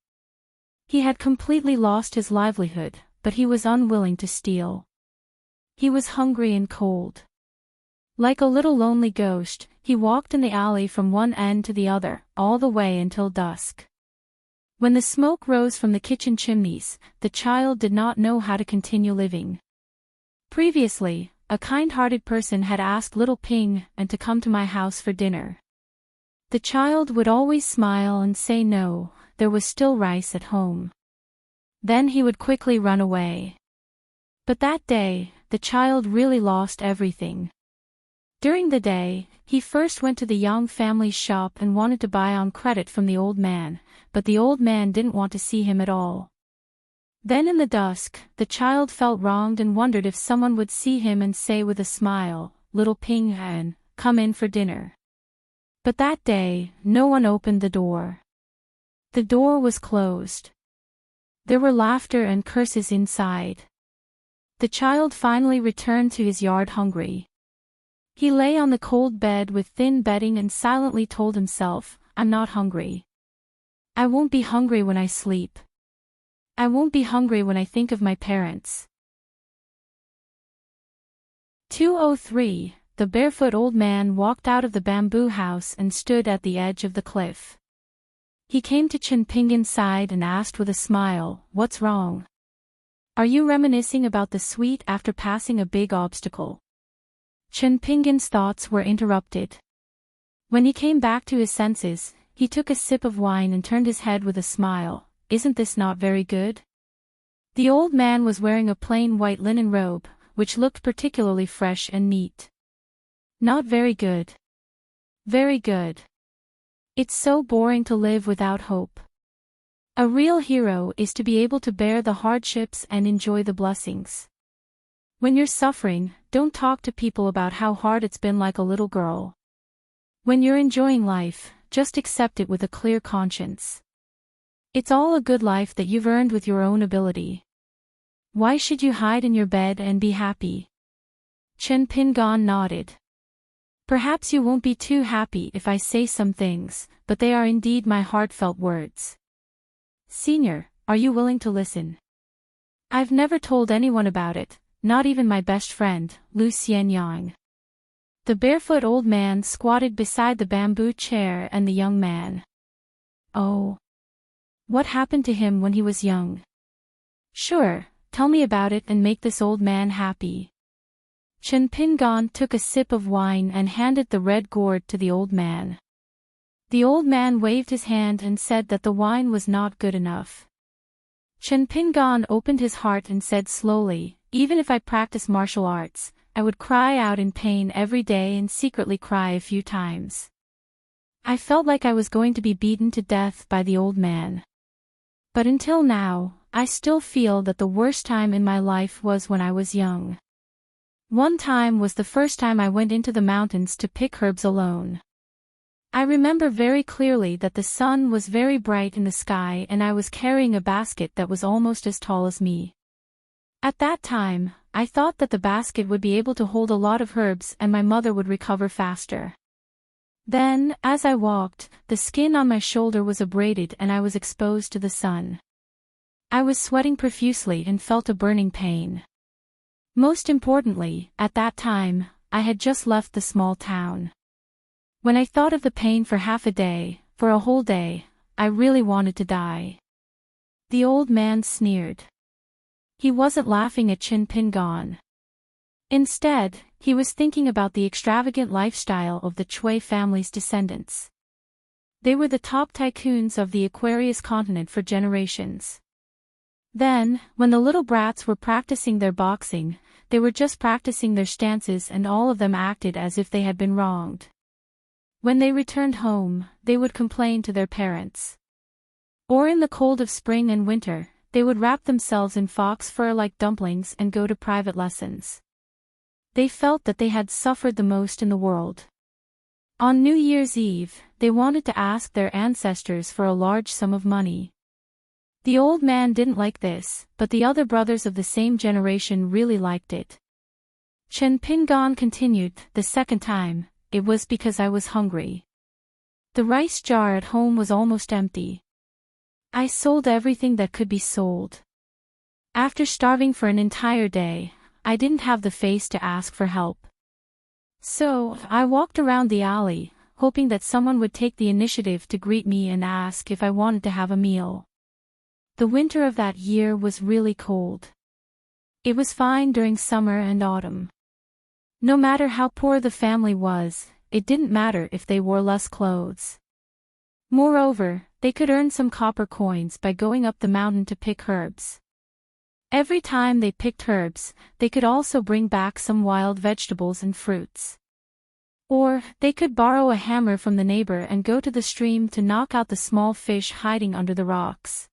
He had completely lost his livelihood, but he was unwilling to steal. He was hungry and cold. Like a little lonely ghost, he walked in the alley from one end to the other, all the way until dusk. When the smoke rose from the kitchen chimneys, the child did not know how to continue living. Previously, a kind-hearted person had asked little Ping and to come to my house for dinner. The child would always smile and say no, there was still rice at home. Then he would quickly run away. But that day, the child really lost everything. During the day, he first went to the Young family's shop and wanted to buy on credit from the old man, but the old man didn't want to see him at all. Then in the dusk, the child felt wronged and wondered if someone would see him and say with a smile, "Little Ping Han, come in for dinner." But that day, no one opened the door. The door was closed. There were laughter and curses inside. The child finally returned to his yard hungry. He lay on the cold bed with thin bedding and silently told himself, "I'm not hungry. I won't be hungry when I sleep. I won't be hungry when I think of my parents." 203. The barefoot old man walked out of the bamboo house and stood at the edge of the cliff. He came to Chen Pingan's side and asked with a smile, "What's wrong? Are you reminiscing about the sweet after passing a big obstacle?" Chen Pingan's thoughts were interrupted. When he came back to his senses, he took a sip of wine and turned his head with a smile. "Isn't this not very good?" The old man was wearing a plain white linen robe, which looked particularly fresh and neat. "Not very good. Very good. It's so boring to live without hope. A real hero is to be able to bear the hardships and enjoy the blessings. When you're suffering, don't talk to people about how hard it's been like a little girl. When you're enjoying life, just accept it with a clear conscience. It's all a good life that you've earned with your own ability. Why should you hide in your bed and be happy?" Chen Pingan nodded. "Perhaps you won't be too happy if I say some things, but they are indeed my heartfelt words. Senior, are you willing to listen? I've never told anyone about it, not even my best friend, Lu Xianyang." The barefoot old man squatted beside the bamboo chair and the young man. "Oh. What happened to him when he was young?" "Sure, tell me about it and make this old man happy." Chen Pingan took a sip of wine and handed the red gourd to the old man. The old man waved his hand and said that the wine was not good enough. Chen Pingan opened his heart and said slowly, "Even if I practice martial arts, I would cry out in pain every day and secretly cry a few times. I felt like I was going to be beaten to death by the old man. But until now, I still feel that the worst time in my life was when I was young. One time was the first time I went into the mountains to pick herbs alone. I remember very clearly that the sun was very bright in the sky and I was carrying a basket that was almost as tall as me. At that time, I thought that the basket would be able to hold a lot of herbs and my mother would recover faster. Then, as I walked, the skin on my shoulder was abraded and I was exposed to the sun. I was sweating profusely and felt a burning pain. Most importantly, at that time, I had just left the small town. When I thought of the pain for half a day, for a whole day, I really wanted to die." The old man sneered. He wasn't laughing at Chen Pingan. Instead, he was thinking about the extravagant lifestyle of the Chui family's descendants. They were the top tycoons of the Aquarius continent for generations. Then, when the little brats were practicing their boxing, they were just practicing their stances, and all of them acted as if they had been wronged. When they returned home, they would complain to their parents. Or in the cold of spring and winter, they would wrap themselves in fox fur like dumplings and go to private lessons. They felt that they had suffered the most in the world. On New Year's Eve, they wanted to ask their ancestors for a large sum of money. The old man didn't like this, but the other brothers of the same generation really liked it. Chen Pingon continued, "The second time, it was because I was hungry. The rice jar at home was almost empty. I sold everything that could be sold. After starving for an entire day, I didn't have the face to ask for help. So, I walked around the alley, hoping that someone would take the initiative to greet me and ask if I wanted to have a meal. The winter of that year was really cold. It was fine during summer and autumn. No matter how poor the family was, it didn't matter if they wore less clothes. Moreover, they could earn some copper coins by going up the mountain to pick herbs. Every time they picked herbs, they could also bring back some wild vegetables and fruits. Or, they could borrow a hammer from the neighbor and go to the stream to knock out the small fish hiding under the rocks.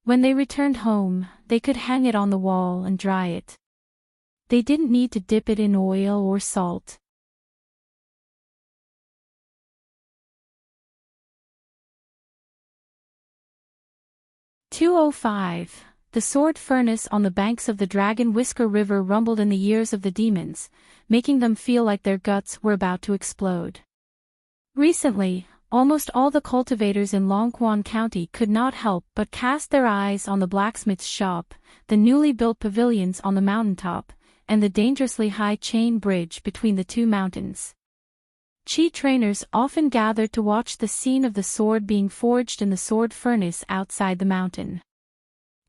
When they returned home, they could hang it on the wall and dry it. They didn't need to dip it in oil or salt. "205. The sword furnace on the banks of the Dragon Whisker River rumbled in the ears of the demons, making them feel like their guts were about to explode. Recently, almost all the cultivators in Longquan County could not help but cast their eyes on the blacksmith's shop, the newly built pavilions on the mountaintop, and the dangerously high chain bridge between the two mountains. Chi trainers often gathered to watch the scene of the sword being forged in the sword furnace outside the mountain.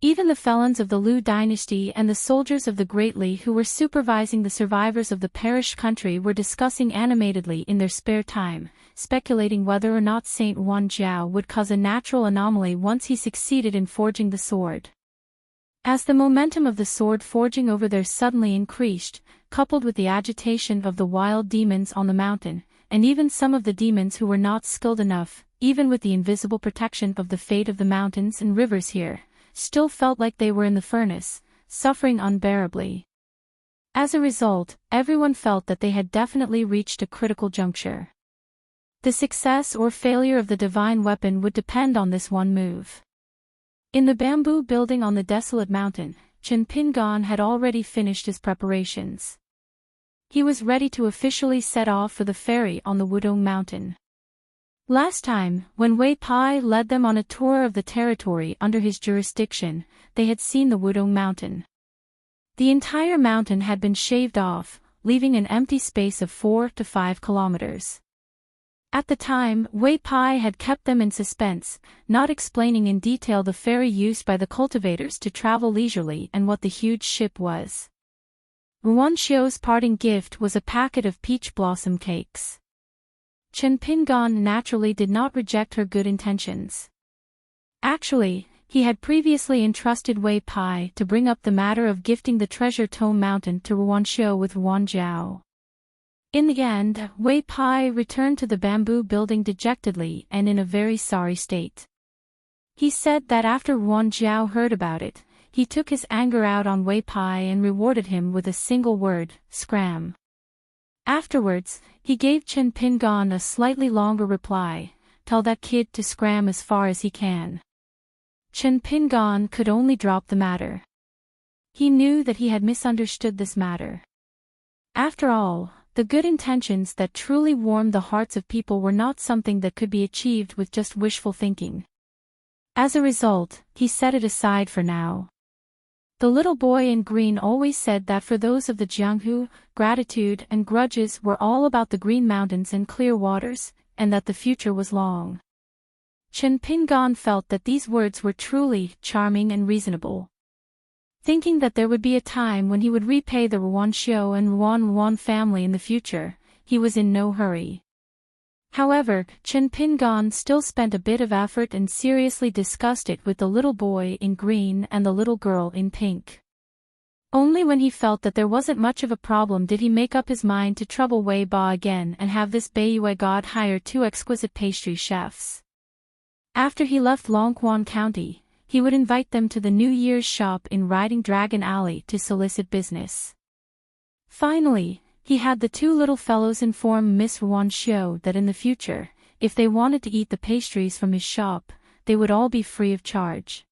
Even the felons of the Liu dynasty and the soldiers of the Great Li who were supervising the survivors of the perished country were discussing animatedly in their spare time, speculating whether or not Saint Wan Jiao would cause a natural anomaly once he succeeded in forging the sword. As the momentum of the sword forging over there suddenly increased, coupled with the agitation of the wild demons on the mountain, and even some of the demons who were not skilled enough, even with the invisible protection of the fate of the mountains and rivers here, still felt like they were in the furnace, suffering unbearably. As a result, everyone felt that they had definitely reached a critical juncture. The success or failure of the divine weapon would depend on this one move. In the bamboo building on the desolate mountain, Chen Pingon had already finished his preparations. He was ready to officially set off for the ferry on the Wudong Mountain. Last time, when Wei Pai led them on a tour of the territory under his jurisdiction, they had seen the Wudong Mountain. The entire mountain had been shaved off, leaving an empty space of 4 to 5 kilometers. At the time, Wei Pai had kept them in suspense, not explaining in detail the ferry used by the cultivators to travel leisurely and what the huge ship was. Ruan Xiu's parting gift was a packet of peach blossom cakes. Chen Pingon naturally did not reject her good intentions. Actually, he had previously entrusted Wei Pai to bring up the matter of gifting the treasure tome mountain to Ruan Xiu with Ruan Jiao. In the end, Wei Pai returned to the bamboo building dejectedly and in a very sorry state. He said that after Ruan Jiao heard about it, he took his anger out on Wei Pai and rewarded him with a single word, scram. Afterwards, he gave Chen Pingon a slightly longer reply, tell that kid to scram as far as he can. Chen Pingon could only drop the matter. He knew that he had misunderstood this matter. After all, the good intentions that truly warmed the hearts of people were not something that could be achieved with just wishful thinking. As a result, he set it aside for now. The little boy in green always said that for those of the Jianghu, gratitude and grudges were all about the green mountains and clear waters, and that the future was long. Chen Pingon felt that these words were truly charming and reasonable. Thinking that there would be a time when he would repay the Ruan Xiu and Ruan family in the future, he was in no hurry. However, Chen Pingon still spent a bit of effort and seriously discussed it with the little boy in green and the little girl in pink. Only when he felt that there wasn't much of a problem did he make up his mind to trouble Wei Ba again and have this Beiyue god hire 2 exquisite pastry chefs. After he left Longquan County, he would invite them to the New Year's shop in Riding Dragon Alley to solicit business. Finally, he had the 2 little fellows inform Miss Wan Xiu that in the future, if they wanted to eat the pastries from his shop, they would all be free of charge.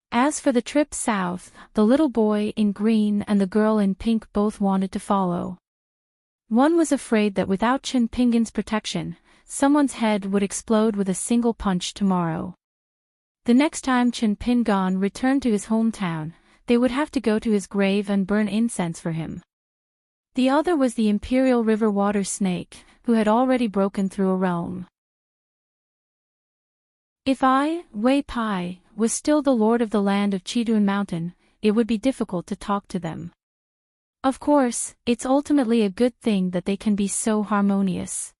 As for the trip south, the little boy in green and the girl in pink both wanted to follow. One was afraid that without Chen Pingon's protection, someone's head would explode with a single punch tomorrow. The next time Chen Pingon returned to his hometown, they would have to go to his grave and burn incense for him. The other was the imperial river water snake, who had already broken through a realm. If I, Wei Pai, was still the lord of the land of Qidun Mountain, it would be difficult to talk to them. Of course, it's ultimately a good thing that they can be so harmonious.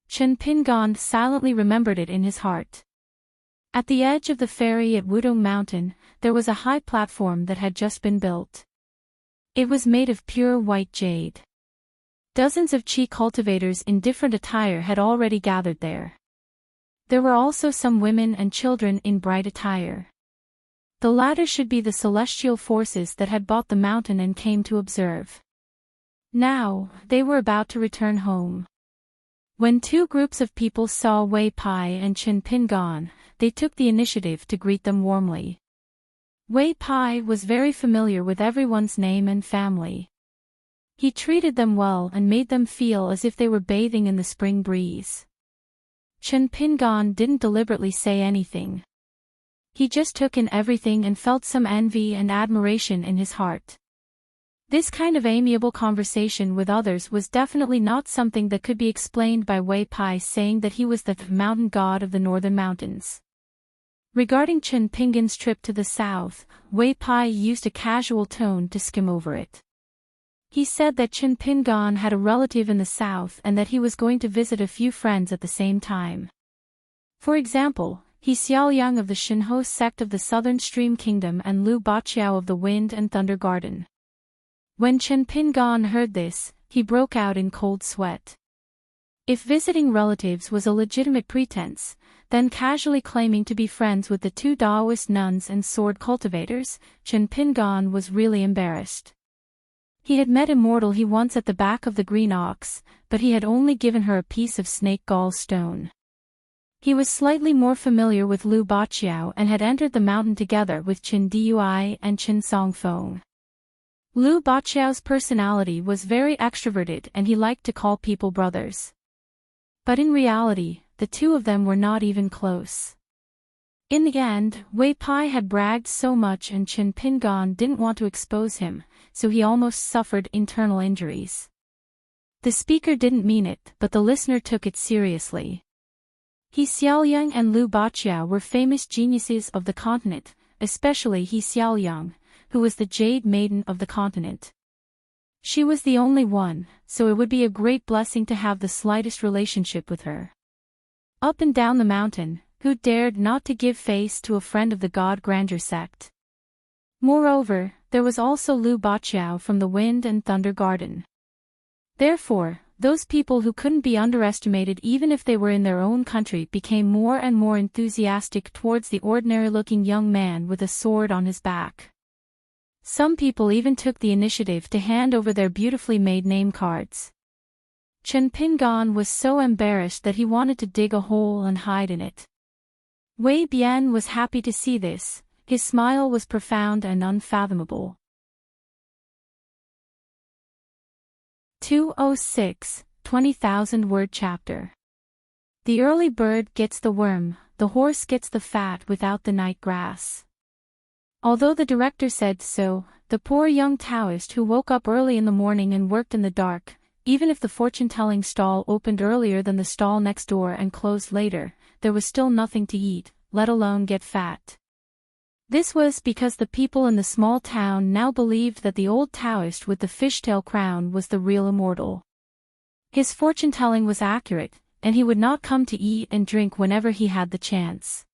Chen Pingon silently remembered it in his heart. At the edge of the ferry at Wudong Mountain, there was a high platform that had just been built. It was made of pure white jade. Dozens of qi cultivators in different attire had already gathered there. There were also some women and children in bright attire. The latter should be the celestial forces that had bought the mountain and came to observe. Now, they were about to return home. When 2 groups of people saw Wei Pai and Chen Pingon, they took the initiative to greet them warmly. Wei Pai was very familiar with everyone's name and family. He treated them well and made them feel as if they were bathing in the spring breeze. Chen Pingon didn't deliberately say anything. He just took in everything and felt some envy and admiration in his heart. This kind of amiable conversation with others was definitely not something that could be explained by Wei Pai saying that he was the mountain god of the northern mountains. Regarding Chen Pingon's trip to the south, Wei Pai used a casual tone to skim over it. He said that Chen Pingon had a relative in the south and that he was going to visit a few friends at the same time. For example, He Xiaoyang of the Shinho sect of the Southern Stream Kingdom and Lu Baqiao of the Wind and Thunder Garden. When Chen Pingon heard this, he broke out in cold sweat. If visiting relatives was a legitimate pretense, then casually claiming to be friends with the 2 Taoist nuns and sword cultivators, Chen Pingon was really embarrassed. He had met Immortal He once at the back of the Green Ox, but he had only given her a piece of snake gall stone. He was slightly more familiar with Lu Baqiao and had entered the mountain together with Qin Dui and Qin Songfeng. Lu Baqiao's personality was very extroverted and he liked to call people brothers. But in reality, the 2 of them were not even close. In the end, Wei Pai had bragged so much and Chen Pingon didn't want to expose him, so he almost suffered internal injuries. The speaker didn't mean it, but the listener took it seriously. He Xiaoyang and Lu Baqiao were famous geniuses of the continent, especially He Xiaoyang, who was the Jade Maiden of the continent. She was the only one, so it would be a great blessing to have the slightest relationship with her. Up and down the mountain, who dared not to give face to a friend of the God Grandeur sect? Moreover, there was also Lu Baqiao from the Wind and Thunder Garden. Therefore, those people who couldn't be underestimated even if they were in their own country became more and more enthusiastic towards the ordinary-looking young man with a sword on his back. Some people even took the initiative to hand over their beautifully made name cards. Chen Pingon was so embarrassed that he wanted to dig a hole and hide in it. Wei Bian was happy to see this. His smile was profound and unfathomable. 206, 20,000-word chapter. The early bird gets the worm, the horse gets the fat without the night grass. Although the director said so, the poor young Taoist who woke up early in the morning and worked in the dark, even if the fortune-telling stall opened earlier than the stall next door and closed later, there was still nothing to eat, let alone get fat. This was because the people in the small town now believed that the old Taoist with the fishtail crown was the real immortal. His fortune-telling was accurate, and he would not come to eat and drink whenever he had the chance.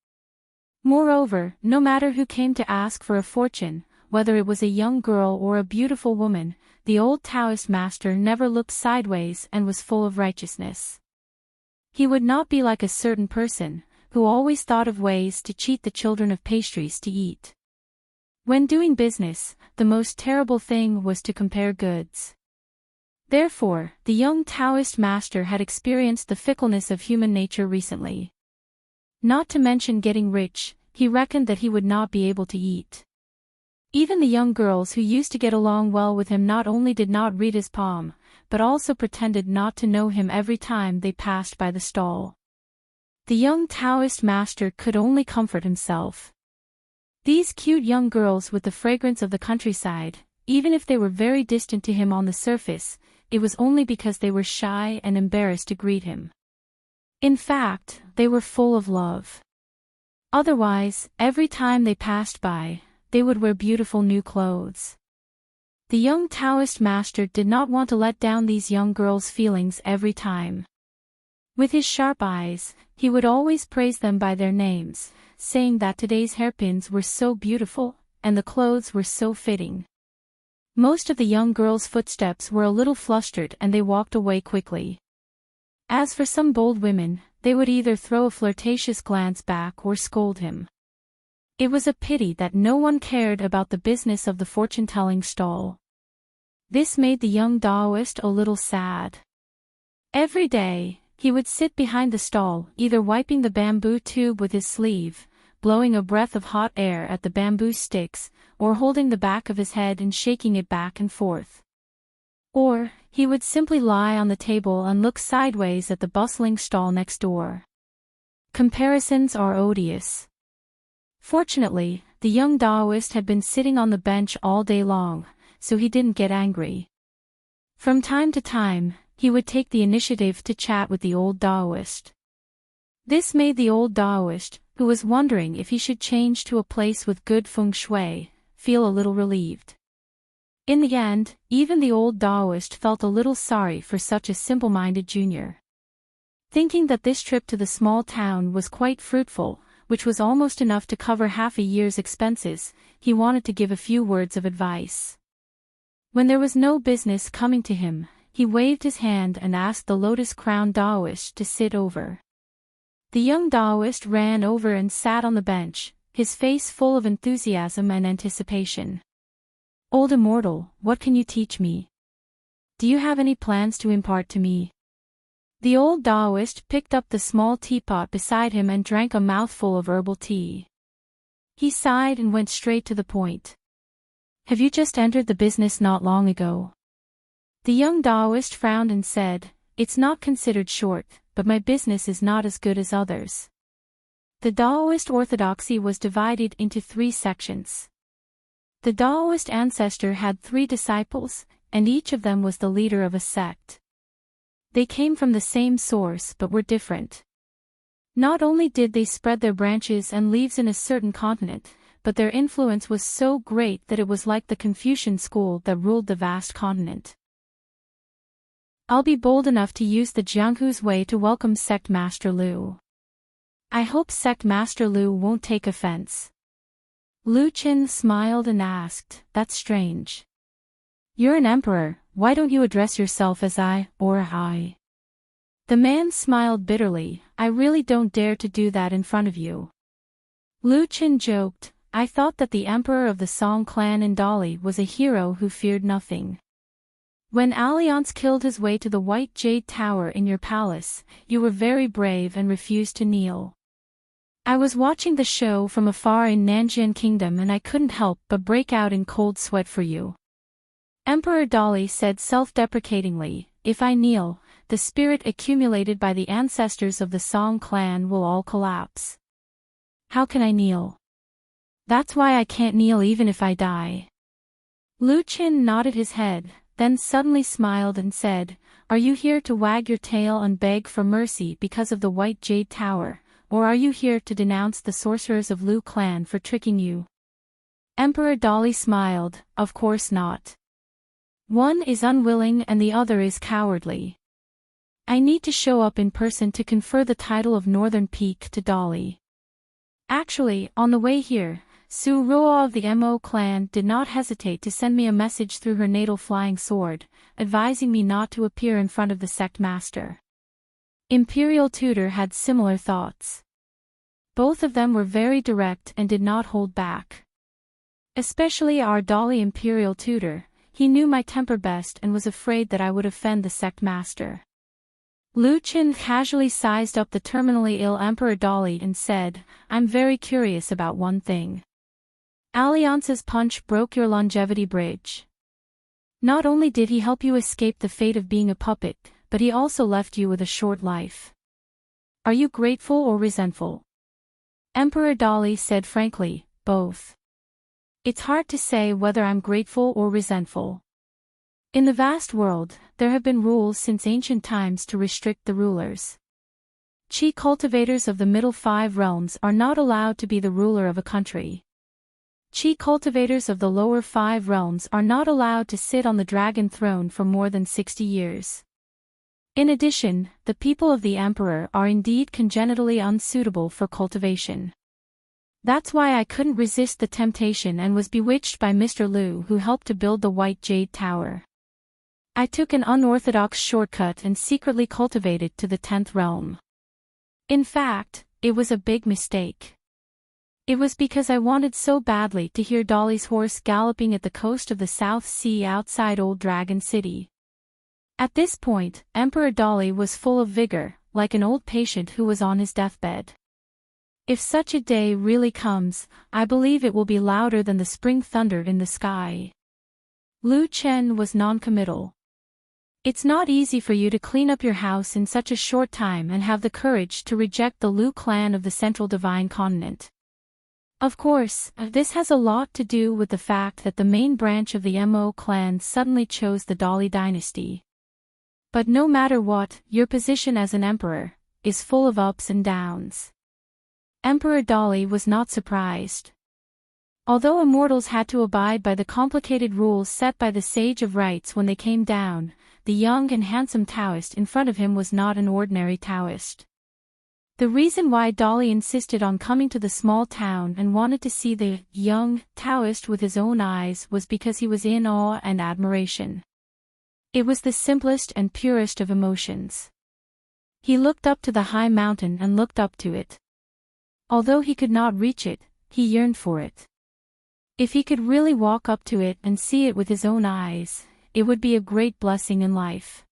Moreover, no matter who came to ask for a fortune, whether it was a young girl or a beautiful woman, the old Taoist master never looked sideways and was full of righteousness. He would not be like a certain person, who always thought of ways to cheat the children of pastries to eat. When doing business, the most terrible thing was to compare goods. Therefore, the young Taoist master had experienced the fickleness of human nature recently. Not to mention getting rich, he reckoned that he would not be able to eat. Even the young girls who used to get along well with him not only did not read his palm, but also pretended not to know him every time they passed by the stall. The young Taoist master could only comfort himself. These cute young girls with the fragrance of the countryside, even if they were very distant to him on the surface, it was only because they were shy and embarrassed to greet him. In fact, they were full of love. Otherwise, every time they passed by, they would wear beautiful new clothes. The young Taoist master did not want to let down these young girls' feelings every time. With his sharp eyes, he would always praise them by their names, saying that today's hairpins were so beautiful, and the clothes were so fitting. Most of the young girls' footsteps were a little flustered and they walked away quickly. As for some bold women, they would either throw a flirtatious glance back or scold him. It was a pity that no one cared about the business of the fortune-telling stall. This made the young Taoist a little sad. Every day, he would sit behind the stall, either wiping the bamboo tube with his sleeve, blowing a breath of hot air at the bamboo sticks, or holding the back of his head and shaking it back and forth. Or, he would simply lie on the table and look sideways at the bustling stall next door. Comparisons are odious. Fortunately, the young Taoist had been sitting on the bench all day long, so he didn't get angry. From time to time, he would take the initiative to chat with the old Taoist. This made the old Taoist, who was wondering if he should change to a place with good feng shui, feel a little relieved. In the end, even the old Taoist felt a little sorry for such a simple-minded junior. Thinking that this trip to the small town was quite fruitful, which was almost enough to cover half a year's expenses, he wanted to give a few words of advice. When there was no business coming to him, he waved his hand and asked the lotus-crowned Taoist to sit over. The young Taoist ran over and sat on the bench, his face full of enthusiasm and anticipation. "Old immortal, what can you teach me? Do you have any plans to impart to me?" The old Taoist picked up the small teapot beside him and drank a mouthful of herbal tea. He sighed and went straight to the point. "Have you just entered the business not long ago?" The young Taoist frowned and said, "It's not considered short, but my business is not as good as others." The Taoist orthodoxy was divided into 3 sections. The Taoist ancestor had 3 disciples, and each of them was the leader of a sect. They came from the same source but were different. Not only did they spread their branches and leaves in a certain continent, but their influence was so great that it was like the Confucian school that ruled the vast continent. I'll be bold enough to use the Jianghu's way to welcome Sect Master Liu. I hope Sect Master Liu won't take offense. Lu Qin smiled and asked, "That's strange. You're an emperor, why don't you address yourself as I, or I?" The man smiled bitterly, "I really don't dare to do that in front of you." Lu Qin joked, "I thought that the emperor of the Song clan in Dali was a hero who feared nothing. When Alliance killed his way to the White Jade Tower in your palace, you were very brave and refused to kneel. I was watching the show from afar in Nanjian Kingdom and I couldn't help but break out in cold sweat for you." Emperor Dali said self-deprecatingly, "If I kneel, the spirit accumulated by the ancestors of the Song clan will all collapse. How can I kneel? That's why I can't kneel even if I die." Lu Qin nodded his head, then suddenly smiled and said, "Are you here to wag your tail and beg for mercy because of the White Jade Tower, or are you here to denounce the sorcerers of Lu clan for tricking you?" Emperor Dali smiled, "Of course not. One is unwilling and the other is cowardly. I need to show up in person to confer the title of Northern Peak to Dolly. Actually, on the way here, Su Roa of the Mo clan did not hesitate to send me a message through her natal flying sword, advising me not to appear in front of the sect master. Imperial Tutor had similar thoughts. Both of them were very direct and did not hold back. Especially our Dolly Imperial Tutor, he knew my temper best and was afraid that I would offend the sect master. Lu Qin casually sized up the terminally ill Emperor Dolly and said, "I'm very curious about one thing. Alliance's punch broke your longevity bridge. Not only did he help you escape the fate of being a puppet, but he also left you with a short life. Are you grateful or resentful?" Emperor Dolly said frankly, "Both. It's hard to say whether I'm grateful or resentful. In the vast world, there have been rules since ancient times to restrict the rulers. Qi cultivators of the middle 5 realms are not allowed to be the ruler of a country. Qi cultivators of the lower 5 realms are not allowed to sit on the dragon throne for more than 60 years. In addition, the people of the Emperor are indeed congenitally unsuitable for cultivation. That's why I couldn't resist the temptation and was bewitched by Mr. Liu, who helped to build the White Jade Tower. I took an unorthodox shortcut and secretly cultivated to the 10th realm. In fact, it was a big mistake. It was because I wanted so badly to hear Dolly's horse galloping at the coast of the South Sea outside Old Dragon City. At this point, Emperor Dolly was full of vigor, like an old patient who was on his deathbed. If such a day really comes, I believe it will be louder than the spring thunder in the sky. Lu Chen was non-committal. It's not easy for you to clean up your house in such a short time and have the courage to reject the Lu clan of the Central Divine Continent. Of course, this has a lot to do with the fact that the main branch of the Mo clan suddenly chose the Dolly dynasty. But no matter what, your position as an emperor is full of ups and downs. Emperor Dolly was not surprised. Although immortals had to abide by the complicated rules set by the Sage of Rites when they came down, the young and handsome Taoist in front of him was not an ordinary Taoist. The reason why Dolly insisted on coming to the small town and wanted to see the young Taoist with his own eyes was because he was in awe and admiration. It was the simplest and purest of emotions. He looked up to the high mountain and looked up to it. Although he could not reach it, he yearned for it. If he could really walk up to it and see it with his own eyes, it would be a great blessing in life.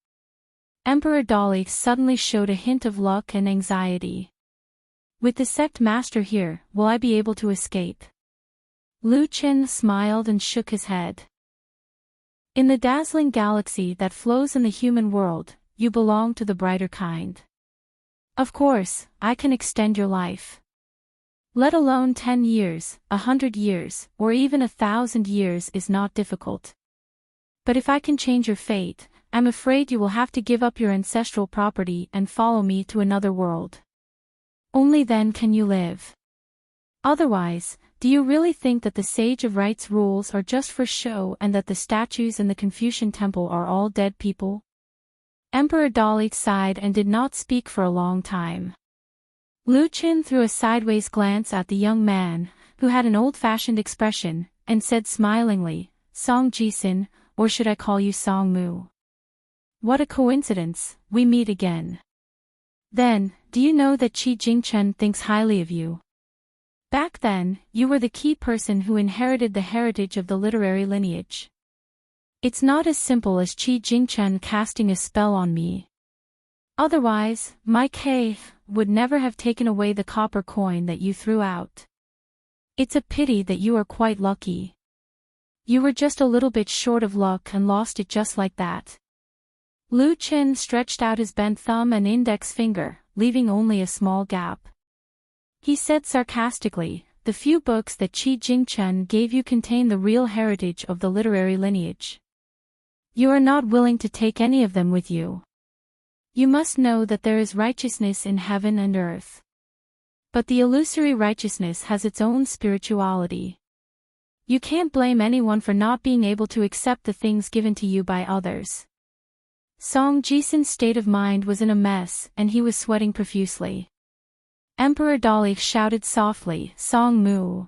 Emperor Dolly suddenly showed a hint of luck and anxiety. With the sect master here, will I be able to escape? Lu Chen smiled and shook his head. In the dazzling galaxy that flows in the human world, you belong to the brighter kind. Of course, I can extend your life. Let alone 10 years, 100 years, or even 1,000 years is not difficult. But if I can change your fate, I'm afraid you will have to give up your ancestral property and follow me to another world. Only then can you live. Otherwise, do you really think that the Sage of Rites rules are just for show and that the statues in the Confucian temple are all dead people? Emperor Dolly sighed and did not speak for a long time. Lu Qin threw a sideways glance at the young man, who had an old-fashioned expression, and said smilingly, "Song Jisin, or should I call you Song Mu? What a coincidence, we meet again. Then, do you know that Qi Jingchen thinks highly of you? Back then, you were the key person who inherited the heritage of the literary lineage. It's not as simple as Qi Jingchen casting a spell on me. Otherwise, my K would never have taken away the copper coin that you threw out. It's a pity that you are quite lucky. You were just a little bit short of luck and lost it just like that." Lu Chen stretched out his bent thumb and index finger, leaving only a small gap. He said sarcastically, "The few books that Qi Jingchen gave you contain the real heritage of the literary lineage. You are not willing to take any of them with you. You must know that there is righteousness in heaven and earth. But the illusory righteousness has its own spirituality. You can't blame anyone for not being able to accept the things given to you by others. Song Jisun's state of mind was in a mess, and he was sweating profusely. Emperor Dolly shouted softly, "Song Mu."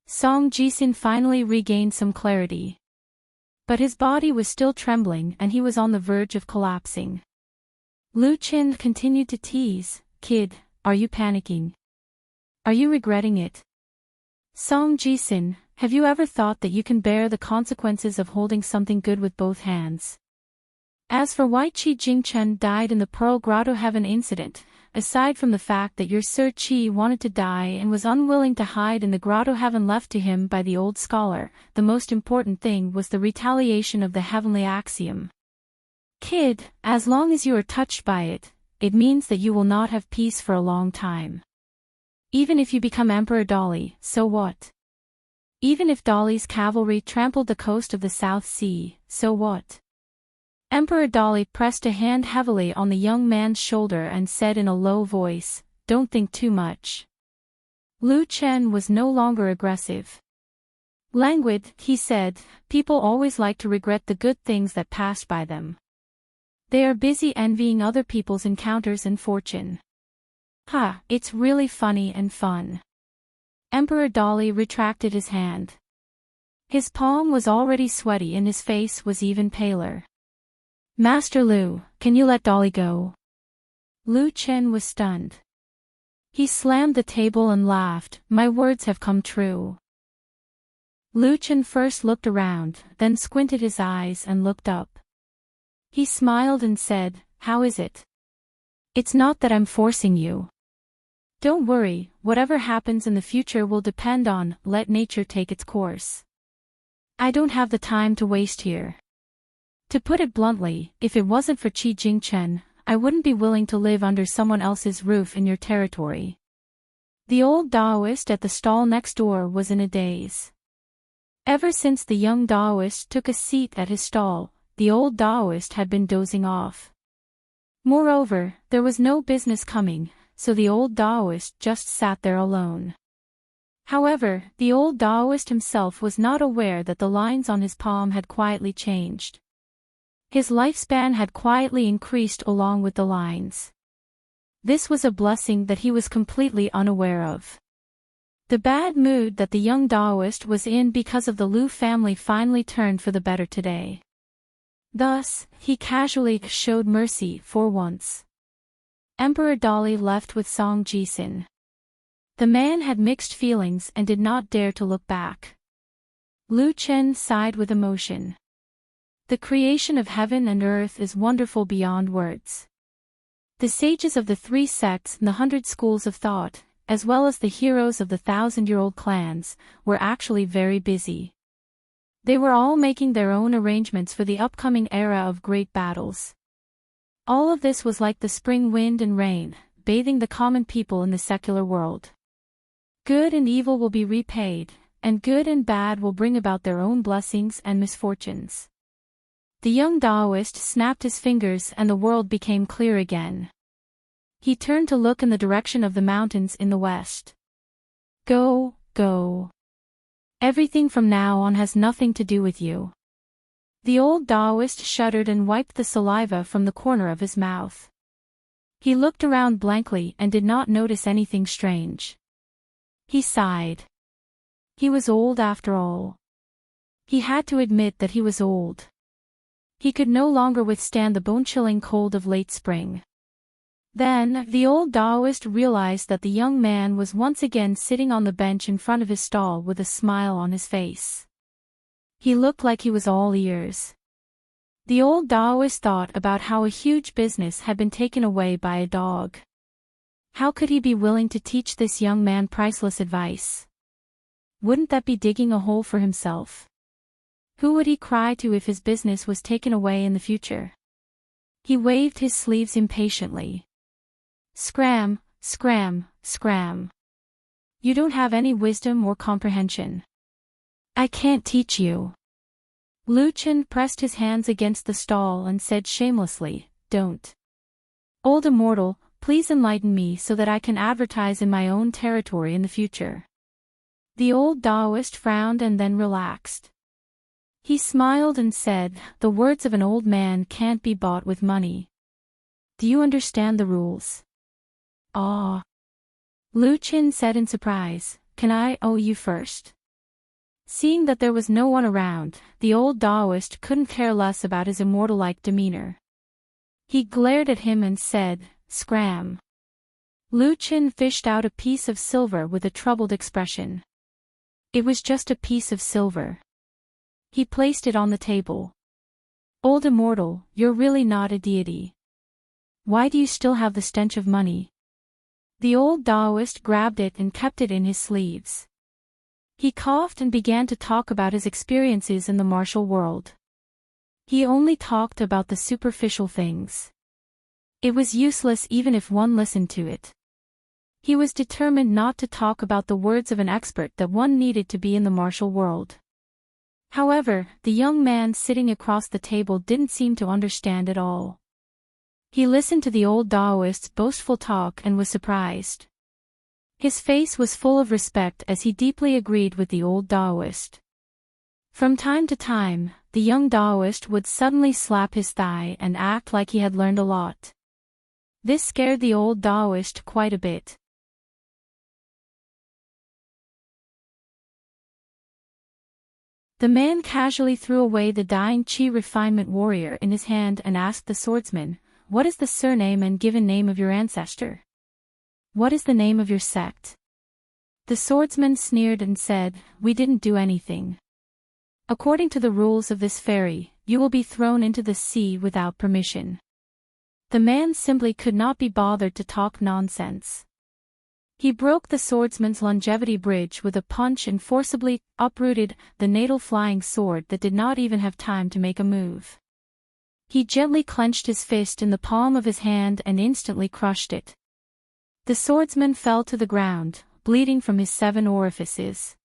Song Jisun finally regained some clarity. But his body was still trembling and he was on the verge of collapsing. Lu Qin continued to tease, "Kid, are you panicking? Are you regretting it? Song Jisun, have you ever thought that you can bear the consequences of holding something good with both hands?" As for why Qi Jingchen died in the Pearl Grotto Heaven incident, aside from the fact that your Sir Qi wanted to die and was unwilling to hide in the Grotto Heaven left to him by the old scholar, the most important thing was the retaliation of the heavenly axiom. Kid, as long as you are touched by it, it means that you will not have peace for a long time. Even if you become Emperor Dolly, so what? Even if Dolly's cavalry trampled the coast of the South Sea, so what? Emperor Dolly pressed a hand heavily on the young man's shoulder and said in a low voice, "Don't think too much." Lu Chen was no longer aggressive. "Languid," he said, "people always like to regret the good things that passed by them. They are busy envying other people's encounters and fortune. Ha, it's really funny and fun." Emperor Dolly retracted his hand. His palm was already sweaty and his face was even paler. "Master Lu, can you let Dolly go?" Lu Chen was stunned. He slammed the table and laughed, "My words have come true." Lu Chen first looked around, then squinted his eyes and looked up. He smiled and said, "How is it? It's not that I'm forcing you. Don't worry, whatever happens in the future will depend on, let nature take its course. I don't have the time to waste here. To put it bluntly, if it wasn't for Qi Jingchen, I wouldn't be willing to live under someone else's roof in your territory." The old Taoist at the stall next door was in a daze. Ever since the young Taoist took a seat at his stall, the old Taoist had been dozing off. Moreover, there was no business coming, so the old Taoist just sat there alone. However, the old Taoist himself was not aware that the lines on his palm had quietly changed. His lifespan had quietly increased along with the lines. This was a blessing that he was completely unaware of. The bad mood that the young Taoist was in because of the Lu family finally turned for the better today. Thus, he casually showed mercy for once. Emperor Dolly left with Song Jisun. The man had mixed feelings and did not dare to look back. Lu Chen sighed with emotion. The creation of heaven and earth is wonderful beyond words. The sages of the 3 sects and the 100 schools of thought, as well as the heroes of the 1,000-year-old clans, were actually very busy. They were all making their own arrangements for the upcoming era of great battles. All of this was like the spring wind and rain, bathing the common people in the secular world. Good and evil will be repaid, and good and bad will bring about their own blessings and misfortunes. The young Taoist snapped his fingers and the world became clear again. He turned to look in the direction of the mountains in the west. "Go, go. Everything from now on has nothing to do with you." The old Taoist shuddered and wiped the saliva from the corner of his mouth. He looked around blankly and did not notice anything strange. He sighed. He was old after all. He had to admit that he was old. He could no longer withstand the bone-chilling cold of late spring. Then, the old Taoist realized that the young man was once again sitting on the bench in front of his stall with a smile on his face. He looked like he was all ears. The old Taoist thought about how a huge business had been taken away by a dog. How could he be willing to teach this young man priceless advice? Wouldn't that be digging a hole for himself? Who would he cry to if his business was taken away in the future? He waved his sleeves impatiently. "Scram, scram, scram. You don't have any wisdom or comprehension. I can't teach you." Lu Chen pressed his hands against the stall and said shamelessly, "Don't. Old immortal, please enlighten me so that I can advertise in my own territory in the future." The old Taoist frowned and then relaxed. He smiled and said, "The words of an old man can't be bought with money. Do you understand the rules?" "Ah," Lu Qin said in surprise, "can I owe you first?" Seeing that there was no one around, the old Taoist couldn't care less about his immortal-like demeanor. He glared at him and said, "Scram." Lu Qin fished out a piece of silver with a troubled expression. It was just a piece of silver. He placed it on the table. "Old immortal, you're really not a deity. Why do you still have the stench of money?" The old Taoist grabbed it and kept it in his sleeves. He coughed and began to talk about his experiences in the martial world. He only talked about the superficial things. It was useless even if one listened to it. He was determined not to talk about the words of an expert that one needed to be in the martial world. However, the young man sitting across the table didn't seem to understand at all. He listened to the old Taoist's boastful talk and was surprised. His face was full of respect as he deeply agreed with the old Taoist. From time to time, the young Taoist would suddenly slap his thigh and act like he had learned a lot. This scared the old Taoist quite a bit. The man casually threw away the dying Qi refinement warrior in his hand and asked the swordsman, "What is the surname and given name of your ancestor? What is the name of your sect?" The swordsman sneered and said, "We didn't do anything. According to the rules of this ferry, you will be thrown into the sea without permission." The man simply could not be bothered to talk nonsense. He broke the swordsman's longevity bridge with a punch and forcibly uprooted the natal flying sword that did not even have time to make a move. He gently clenched his fist in the palm of his hand and instantly crushed it. The swordsman fell to the ground, bleeding from his 7 orifices.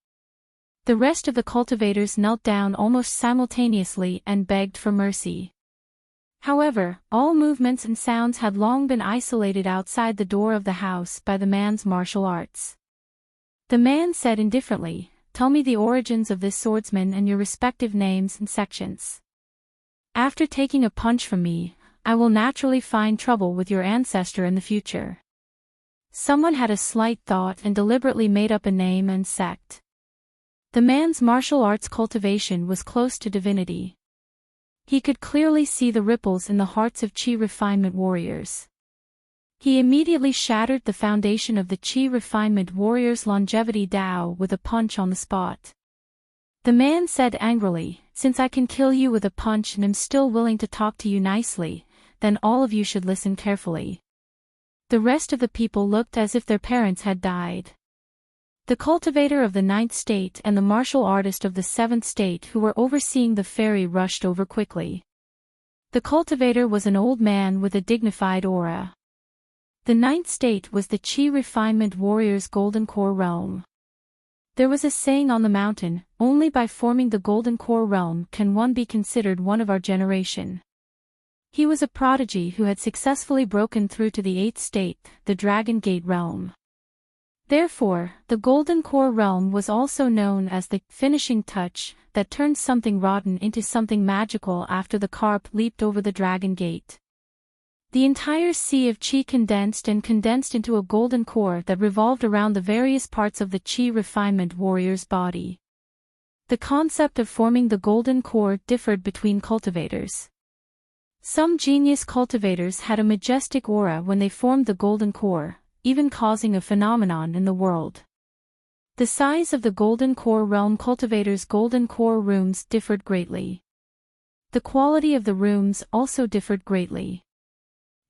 The rest of the cultivators knelt down almost simultaneously and begged for mercy. However, all movements and sounds had long been isolated outside the door of the house by the man's martial arts. The man said indifferently, "Tell me the origins of this swordsman and your respective names and sections. After taking a punch from me, I will naturally find trouble with your ancestor in the future." Someone had a slight thought and deliberately made up a name and sect. The man's martial arts cultivation was close to divinity. He could clearly see the ripples in the hearts of Qi refinement warriors. He immediately shattered the foundation of the Qi refinement warrior's longevity Dao with a punch on the spot. The man said angrily, "Since I can kill you with a punch and am still willing to talk to you nicely, then all of you should listen carefully." The rest of the people looked as if their parents had died. The cultivator of the 9th state and the martial artist of the 7th state who were overseeing the ferry rushed over quickly. The cultivator was an old man with a dignified aura. The 9th state was the Qi refinement warrior's golden core realm. There was a saying on the mountain, "Only by forming the golden core realm can one be considered one of our generation." He was a prodigy who had successfully broken through to the 8th state, the Dragon Gate realm. Therefore, the Golden Core realm was also known as the finishing touch that turned something rotten into something magical after the carp leaped over the Dragon Gate. The entire sea of Qi condensed into a golden core that revolved around the various parts of the Qi refinement warrior's body. The concept of forming the golden core differed between cultivators. Some genius cultivators had a majestic aura when they formed the golden core, even causing a phenomenon in the world. The size of the Golden Core realm cultivators' Golden Core rooms differed greatly. The quality of the rooms also differed greatly.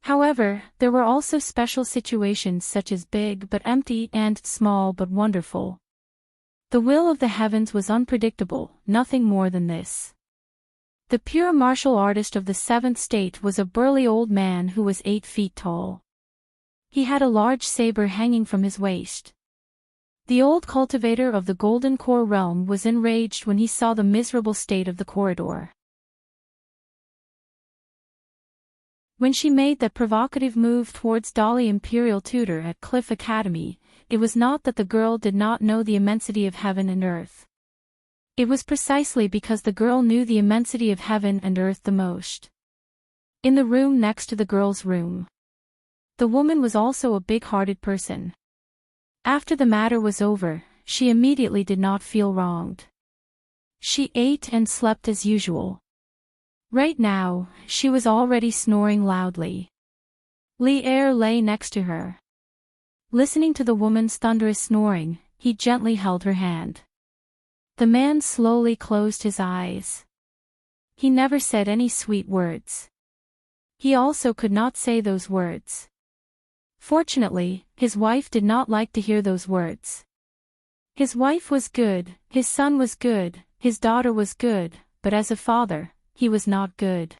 However, there were also special situations such as big but empty and small but wonderful. The will of the heavens was unpredictable, nothing more than this. The pure martial artist of the 7th state was a burly old man who was 8 feet tall. He had a large saber hanging from his waist. The old cultivator of the Golden Core realm was enraged when he saw the miserable state of the corridor. When she made that provocative move towards Dolly Imperial Tutor at Cliff Academy, it was not that the girl did not know the immensity of heaven and earth. It was precisely because the girl knew the immensity of heaven and earth the most. In the room next to the girl's room, the woman was also a big-hearted person. After the matter was over, she immediately did not feel wronged. She ate and slept as usual. Right now, she was already snoring loudly. Lier lay next to her. Listening to the woman's thunderous snoring, he gently held her hand. The man slowly closed his eyes. He never said any sweet words. He also could not say those words. Fortunately, his wife did not like to hear those words. His wife was good, his son was good, his daughter was good, but as a father, he was not good.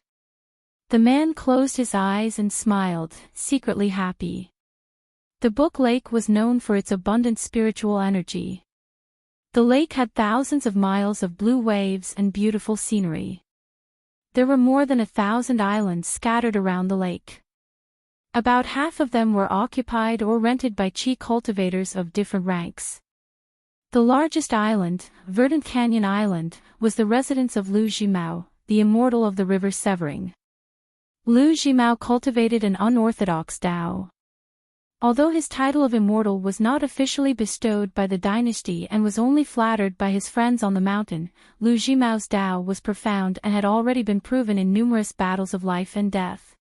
The man closed his eyes and smiled, secretly happy. The Book Lake was known for its abundant spiritual energy. The lake had thousands of miles of blue waves and beautiful scenery. There were more than 1,000 islands scattered around the lake. About half of them were occupied or rented by tea cultivators of different ranks. The largest island, Verdant Canyon Island, was the residence of Liu Jimao, the immortal of the river Severing. Liu Jimao cultivated an unorthodox Tao. Although his title of immortal was not officially bestowed by the dynasty and was only flattered by his friends on the mountain, Liu Jimao's Tao was profound and had already been proven in numerous battles of life and death.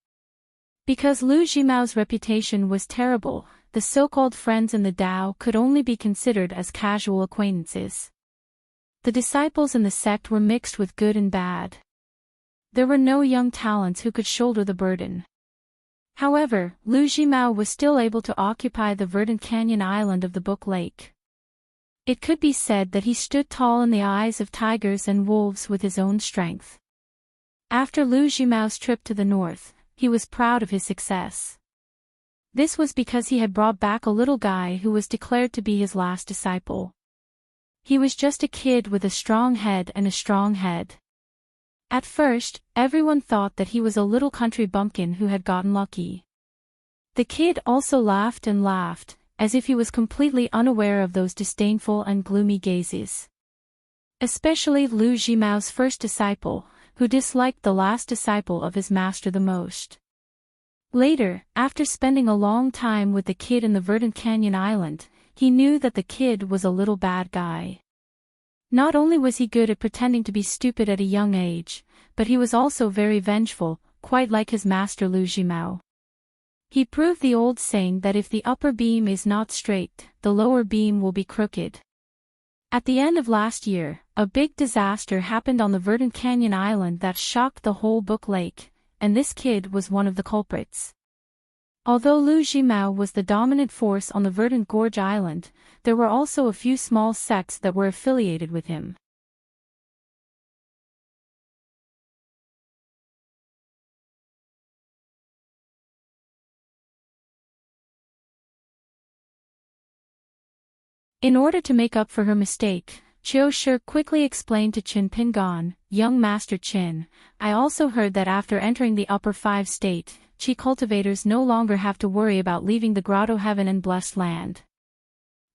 Because Liu Jimao's reputation was terrible, the so-called friends in the Tao could only be considered as casual acquaintances. The disciples in the sect were mixed with good and bad. There were no young talents who could shoulder the burden. However, Liu Jimao was still able to occupy the Verdant Canyon Island of the Book Lake. It could be said that he stood tall in the eyes of tigers and wolves with his own strength. After Liu Jimao's trip to the north, he was proud of his success. This was because he had brought back a little guy who was declared to be his last disciple. He was just a kid with a strong head and a strong head. At first, everyone thought that he was a little country bumpkin who had gotten lucky. The kid also laughed and laughed, as if he was completely unaware of those disdainful and gloomy gazes. Especially Liu Jimao's first disciple, who disliked the last disciple of his master the most. Later, after spending a long time with the kid in the Verdant Canyon Island, he knew that the kid was a little bad guy. Not only was he good at pretending to be stupid at a young age, but he was also very vengeful, quite like his master Liu Jimao. He proved the old saying that if the upper beam is not straight, the lower beam will be crooked. At the end of last year, a big disaster happened on the Verdant Canyon Island that shocked the whole Book Lake, and this kid was one of the culprits. Although Liu Jimao was the dominant force on the Verdant Gorge Island, there were also a few small sects that were affiliated with him. In order to make up for her mistake, Qiu Shi quickly explained to Qin Pingan, "Young Master Qin, I also heard that after entering the upper 5 state, Qi cultivators no longer have to worry about leaving the grotto heaven and blessed land.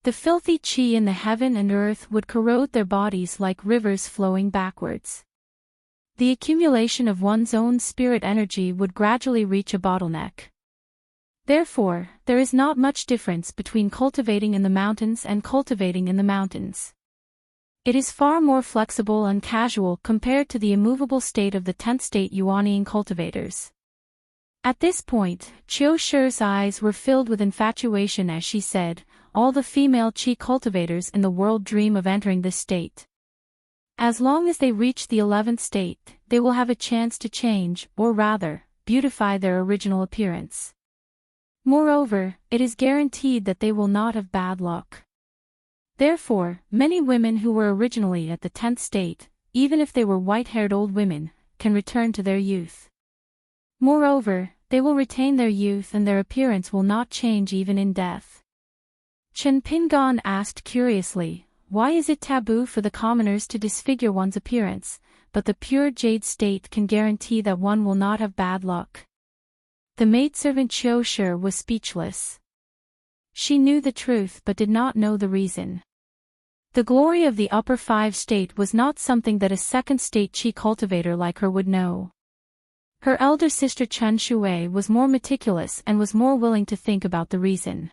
The filthy Qi in the heaven and earth would corrode their bodies like rivers flowing backwards. The accumulation of one's own spirit energy would gradually reach a bottleneck. Therefore, there is not much difference between cultivating in the mountains and cultivating in the mountains. It is far more flexible and casual compared to the immovable state of the 10th state Yuanian cultivators." At this point, Qiu Shi's eyes were filled with infatuation as she said, "All the female Qi cultivators in the world dream of entering this state. As long as they reach the 11th state, they will have a chance to change, or rather, beautify their original appearance. Moreover, it is guaranteed that they will not have bad luck. Therefore, many women who were originally at the 10th state, even if they were white-haired old women, can return to their youth. Moreover, they will retain their youth and their appearance will not change even in death." Chen Pingan asked curiously, "Why is it taboo for the commoners to disfigure one's appearance, but the pure jade state can guarantee that one will not have bad luck?" The maidservant Qiu Shi was speechless. She knew the truth but did not know the reason. The glory of the upper five state was not something that a second state chi cultivator like her would know. Her elder sister Chen Shui was more meticulous and was more willing to think about the reason.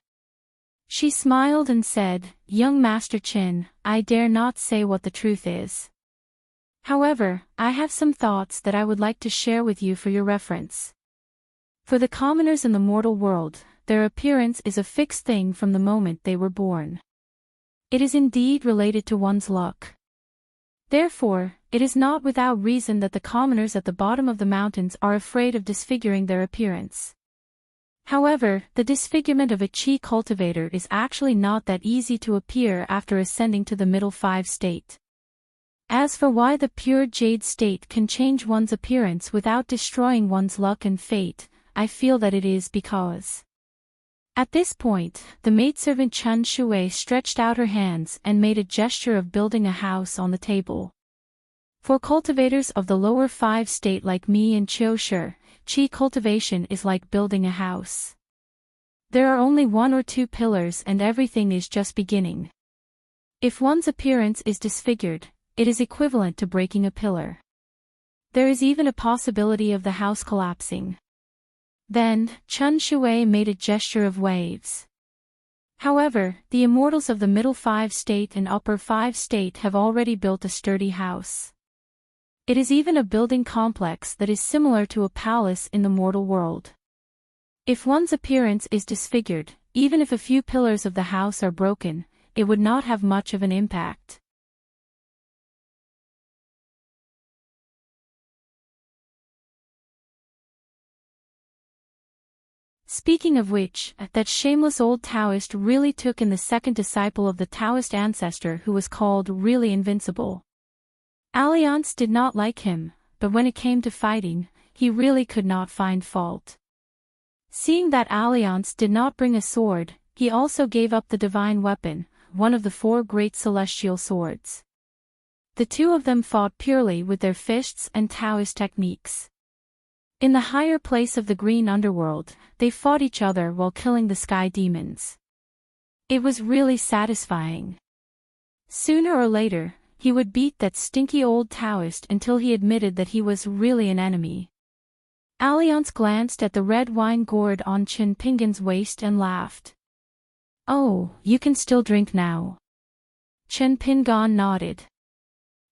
She smiled and said, "Young Master Qin, I dare not say what the truth is. However, I have some thoughts that I would like to share with you for your reference. For the commoners in the mortal world, their appearance is a fixed thing from the moment they were born. It is indeed related to one's luck. Therefore, it is not without reason that the commoners at the bottom of the mountains are afraid of disfiguring their appearance. However, the disfigurement of a chi cultivator is actually not that easy to appear after ascending to the middle five state. As for why the pure jade state can change one's appearance without destroying one's luck and fate, I feel that it is because..." At this point, the maidservant Chen Shui stretched out her hands and made a gesture of building a house on the table. For cultivators of the lower five state like me and Qiu Shi, chi cultivation is like building a house. There are only one or two pillars and everything is just beginning. If one's appearance is disfigured, it is equivalent to breaking a pillar. There is even a possibility of the house collapsing. Then, Chen Shui made a gesture of waves. However, the immortals of the middle five state and upper five state have already built a sturdy house. It is even a building complex that is similar to a palace in the mortal world. If one's appearance is disfigured, even if a few pillars of the house are broken, it would not have much of an impact. Speaking of which, that shameless old Taoist really took in the second disciple of the Taoist ancestor who was called really invincible. Alliance did not like him, but when it came to fighting, he really could not find fault. Seeing that Alliance did not bring a sword, he also gave up the divine weapon, one of the four great celestial swords. The two of them fought purely with their fists and Taoist techniques. In the higher place of the green underworld, they fought each other while killing the sky demons. It was really satisfying. Sooner or later, he would beat that stinky old Taoist until he admitted that he was really an enemy. Alliance glanced at the red wine gourd on Qin Pingan's waist and laughed. "Oh, you can still drink now." Qin Pingan nodded.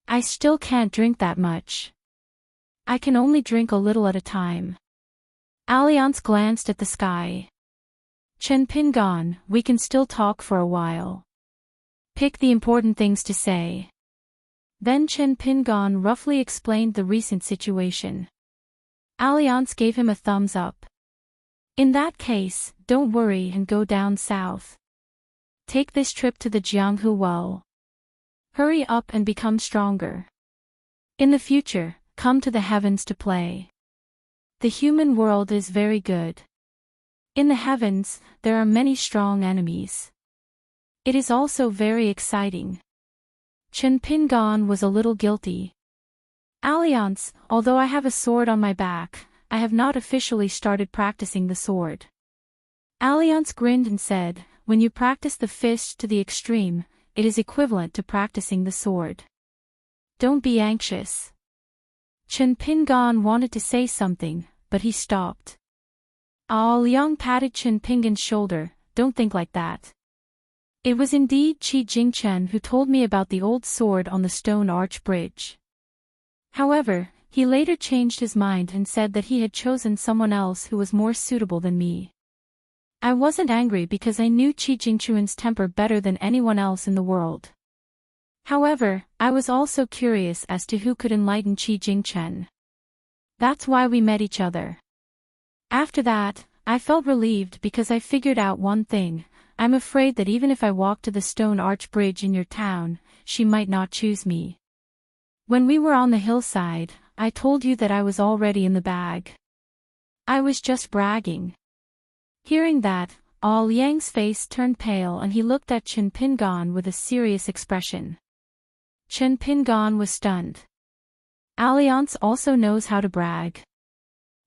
"I still can't drink that much. I can only drink a little at a time." Alliance glanced at the sky. "Chen Pingan, we can still talk for a while. Pick the important things to say." Then Chen Pingan roughly explained the recent situation. Alliance gave him a thumbs up. "In that case, don't worry and go down south. Take this trip to the Jianghu well. Hurry up and become stronger. In the future, come to the heavens to play. The human world is very good. In the heavens, there are many strong enemies. It is also very exciting." Chen Pingan was a little guilty. "Alliance, although I have a sword on my back, I have not officially started practicing the sword." Alliance grinned and said, "When you practice the fist to the extreme, it is equivalent to practicing the sword. Don't be anxious." Chen Pingan wanted to say something, but he stopped. Liang patted Chen Pingan's shoulder, "Don't think like that. It was indeed Qi Jingchen who told me about the old sword on the stone arch bridge. However, he later changed his mind and said that he had chosen someone else who was more suitable than me. I wasn't angry because I knew Qi Jingchuan's temper better than anyone else in the world. However, I was also curious as to who could enlighten Qi Jingchen. That's why we met each other. After that, I felt relieved because I figured out one thing. I'm afraid that even if I walk to the stone arch bridge in your town, she might not choose me. When we were on the hillside, I told you that I was already in the bag. I was just bragging." Hearing that, Liang's face turned pale and he looked at Chen Pingan with a serious expression. Chen Pingan was stunned. Alliance also knows how to brag.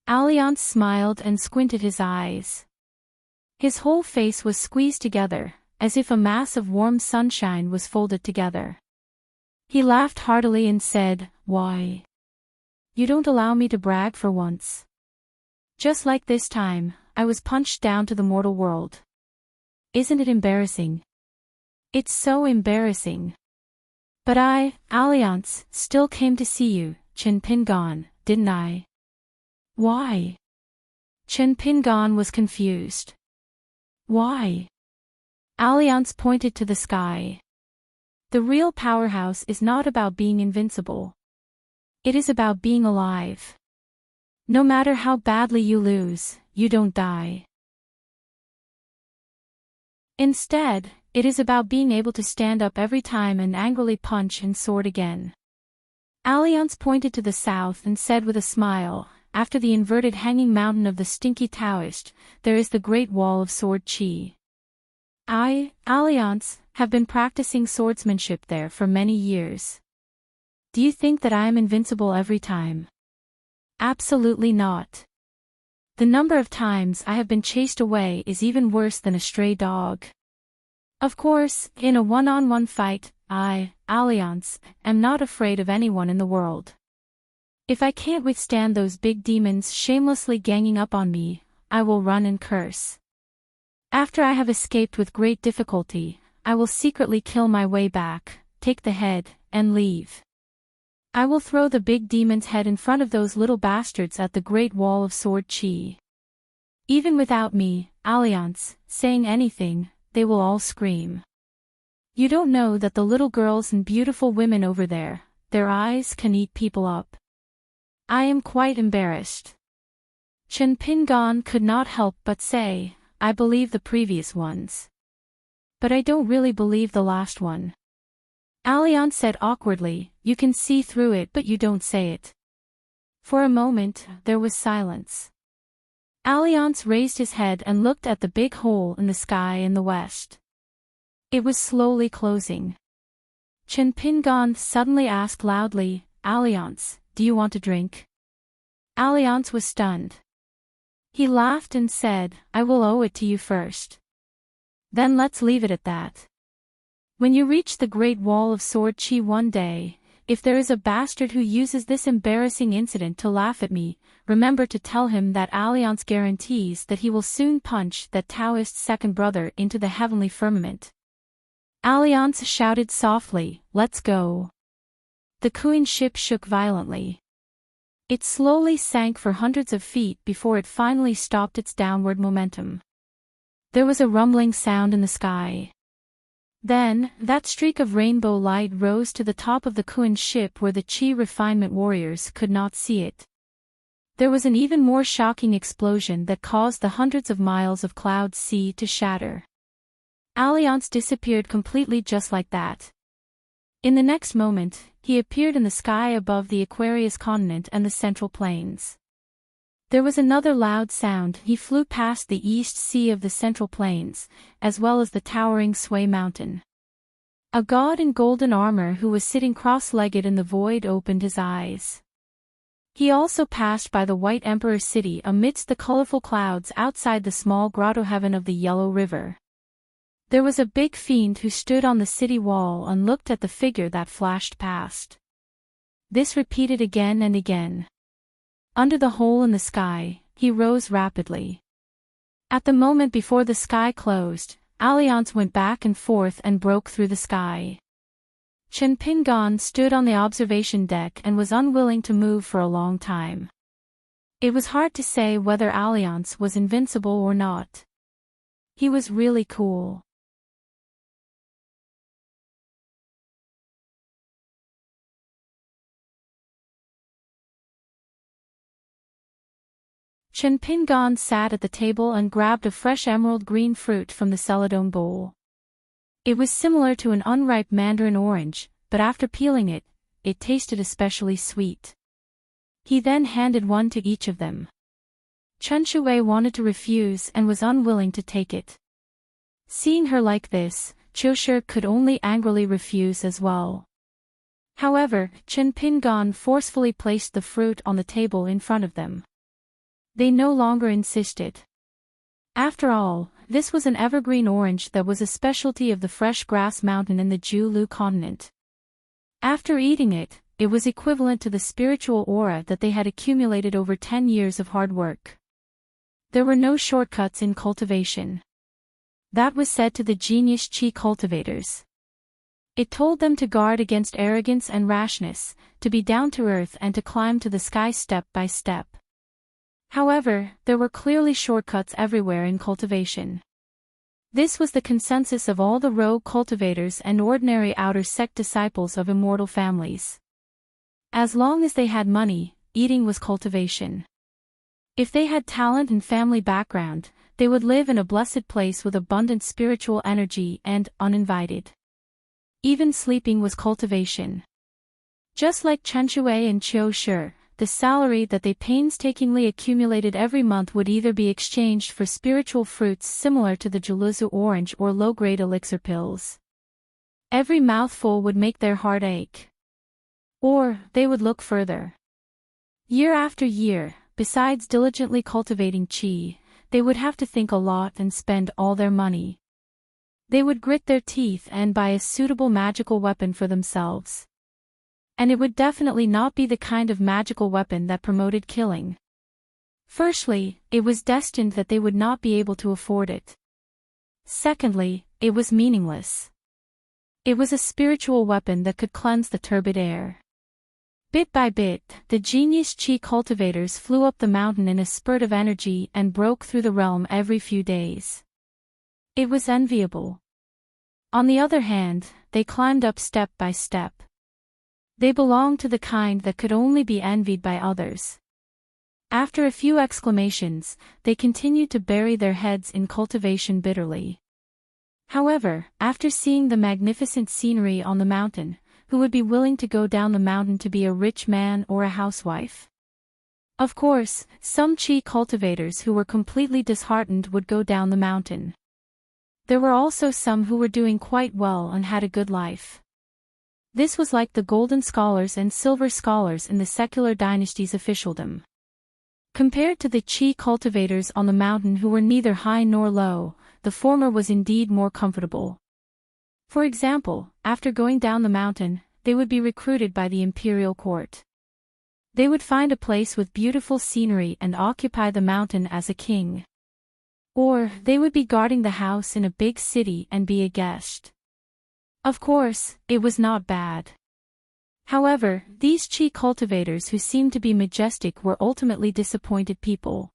Alliance smiled and squinted his eyes. His whole face was squeezed together, as if a mass of warm sunshine was folded together. He laughed heartily and said, "Why? You don't allow me to brag for once. Just like this time, I was punched down to the mortal world. Isn't it embarrassing? It's so embarrassing. But I, Alliance, still came to see you, Chen Pingon, didn't I?" "Why?" Chen Pingon was confused. "Why?" Alliance pointed to the sky. "The real powerhouse is not about being invincible. It is about being alive. No matter how badly you lose, you don't die. Instead, it is about being able to stand up every time and angrily punch and sword again." Alliance pointed to the south and said with a smile, "After the inverted hanging mountain of the stinky Taoist, there is the Great Wall of Sword Chi. I, Alliance, have been practicing swordsmanship there for many years. Do you think that I am invincible every time? Absolutely not. The number of times I have been chased away is even worse than a stray dog. Of course, in a one-on-one fight, I, Alliance, am not afraid of anyone in the world. If I can't withstand those big demons shamelessly ganging up on me, I will run and curse. After I have escaped with great difficulty, I will secretly kill my way back, take the head, and leave. I will throw the big demon's head in front of those little bastards at the Great Wall of Sword Chi. Even without me, Alliance, saying anything, they will all scream. You don't know that the little girls and beautiful women over there, their eyes can eat people up. I am quite embarrassed." Chen Pingon could not help but say, "I believe the previous ones. But I don't really believe the last one." Alliance said awkwardly, "You can see through it but you don't say it." For a moment, there was silence. Alliance raised his head and looked at the big hole in the sky in the west. It was slowly closing. Chen Pingon suddenly asked loudly, "Alliance, do you want a drink?" Alliance was stunned. He laughed and said, "I will owe it to you first. Then let's leave it at that. When you reach the Great Wall of Sword Chi one day, if there is a bastard who uses this embarrassing incident to laugh at me, remember to tell him that Alliance guarantees that he will soon punch that Taoist's second brother into the heavenly firmament." Alliance shouted softly, "Let's go." The Kuan ship shook violently. It slowly sank for hundreds of feet before it finally stopped its downward momentum. There was a rumbling sound in the sky. Then, that streak of rainbow light rose to the top of the Kuan ship where the Chi refinement warriors could not see it. There was an even more shocking explosion that caused the hundreds of miles of cloud sea to shatter. Alliance disappeared completely just like that. In the next moment, he appeared in the sky above the Aquarius continent and the Central Plains. There was another loud sound. He flew past the East Sea of the Central Plains, as well as the towering Sway Mountain. A god in golden armor who was sitting cross-legged in the void opened his eyes. He also passed by the White Emperor City amidst the colorful clouds outside the small grotto heaven of the Yellow River. There was a big fiend who stood on the city wall and looked at the figure that flashed past. This repeated again and again. Under the hole in the sky, he rose rapidly. At the moment before the sky closed, Alliance went back and forth and broke through the sky. Chen Pingon stood on the observation deck and was unwilling to move for a long time. It was hard to say whether Alliance was invincible or not. He was really cool. Chen Pingon sat at the table and grabbed a fresh emerald green fruit from the celadone bowl. It was similar to an unripe mandarin orange, but after peeling it, it tasted especially sweet. He then handed one to each of them. Chen Shui wanted to refuse and was unwilling to take it. Seeing her like this, Qiushi could only angrily refuse as well. However, Chen Pingon forcefully placed the fruit on the table in front of them. They no longer insisted. After all, this was an evergreen orange that was a specialty of the fresh grass mountain in the Julu continent. After eating it, it was equivalent to the spiritual aura that they had accumulated over 10 years of hard work. There were no shortcuts in cultivation. That was said to the genius chi cultivators. It told them to guard against arrogance and rashness, to be down to earth and to climb to the sky step by step. However, there were clearly shortcuts everywhere in cultivation. This was the consensus of all the rogue cultivators and ordinary outer sect disciples of immortal families. As long as they had money, eating was cultivation. If they had talent and family background, they would live in a blessed place with abundant spiritual energy and uninvited. Even sleeping was cultivation. Just like Chen Shui and Qiu Shi, the salary that they painstakingly accumulated every month would either be exchanged for spiritual fruits similar to the Jiluzu orange or low-grade elixir pills. Every mouthful would make their heart ache. Or, they would look further. Year after year, besides diligently cultivating qi, they would have to think a lot and spend all their money. They would grit their teeth and buy a suitable magical weapon for themselves. And it would definitely not be the kind of magical weapon that promoted killing. Firstly, it was destined that they would not be able to afford it. Secondly, it was meaningless. It was a spiritual weapon that could cleanse the turbid air. Bit by bit, the genius chi cultivators flew up the mountain in a spurt of energy and broke through the realm every few days. It was enviable. On the other hand, they climbed up step by step. They belonged to the kind that could only be envied by others. After a few exclamations, they continued to bury their heads in cultivation bitterly. However, after seeing the magnificent scenery on the mountain, who would be willing to go down the mountain to be a rich man or a housewife? Of course, some chi cultivators who were completely disheartened would go down the mountain. There were also some who were doing quite well and had a good life. This was like the golden scholars and silver scholars in the secular dynasty's officialdom. Compared to the chi cultivators on the mountain who were neither high nor low, the former was indeed more comfortable. For example, after going down the mountain, they would be recruited by the imperial court. They would find a place with beautiful scenery and occupy the mountain as a king. Or, they would be guarding the house in a big city and be a guest. Of course, it was not bad. However, these chi cultivators who seemed to be majestic were ultimately disappointed people.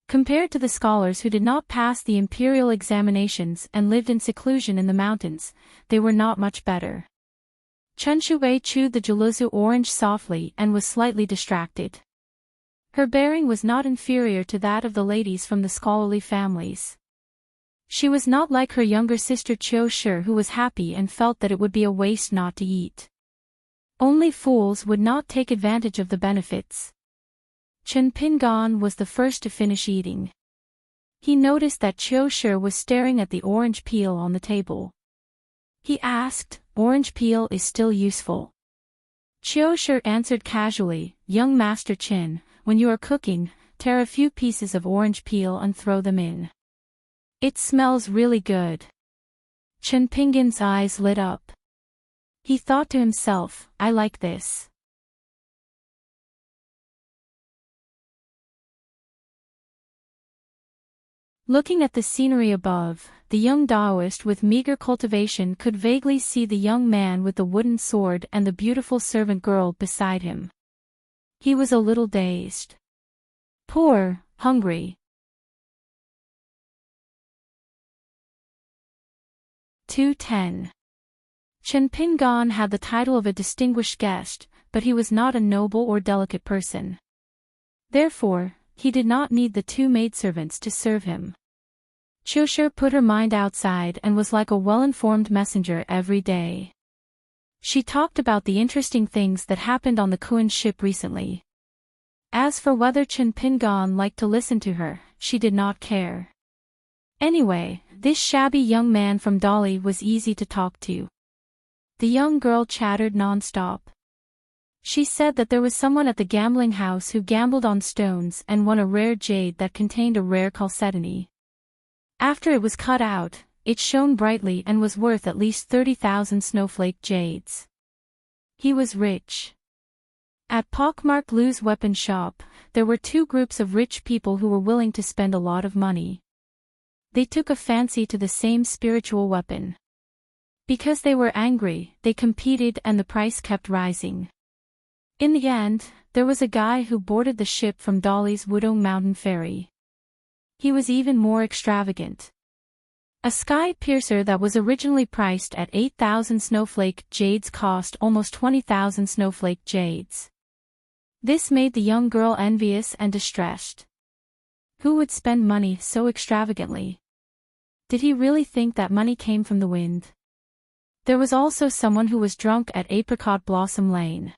Compared to the scholars who did not pass the imperial examinations and lived in seclusion in the mountains, they were not much better. Chen Shui chewed the Jiluzu orange softly and was slightly distracted. Her bearing was not inferior to that of the ladies from the scholarly families. She was not like her younger sister Qiu Shi, who was happy and felt that it would be a waste not to eat. Only fools would not take advantage of the benefits. Chen Pingan was the first to finish eating. He noticed that Qiu Shi was staring at the orange peel on the table. He asked, "Orange peel is still useful?" Qiu Shi answered casually, "Young Master Qin, when you are cooking, tear a few pieces of orange peel and throw them in. It smells really good." Chen Pingan's eyes lit up. He thought to himself, "I like this." Looking at the scenery above, the young Taoist with meager cultivation could vaguely see the young man with the wooden sword and the beautiful servant girl beside him. He was a little dazed. Poor, hungry. 210. Chen Pingan had the title of a distinguished guest, but he was not a noble or delicate person. Therefore, he did not need the two maidservants to serve him. Qiu Shi put her mind outside and was like a well-informed messenger every day. She talked about the interesting things that happened on the Kuan ship recently. As for whether Chen Pingan liked to listen to her, she did not care. Anyway, this shabby young man from Dali was easy to talk to. The young girl chattered non-stop. She said that there was someone at the gambling house who gambled on stones and won a rare jade that contained a rare chalcedony. After it was cut out, it shone brightly and was worth at least 30,000 snowflake jades. He was rich. At pockmarked Lou's weapon shop, there were two groups of rich people who were willing to spend a lot of money. They took a fancy to the same spiritual weapon. Because they were angry, they competed and the price kept rising. In the end, there was a guy who boarded the ship from Dolly's Wudong Mountain Ferry. He was even more extravagant. A sky piercer that was originally priced at 8,000 snowflake jades cost almost 20,000 snowflake jades. This made the young girl envious and distressed. Who would spend money so extravagantly? Did he really think that money came from the wind? There was also someone who was drunk at Apricot Blossom Lane.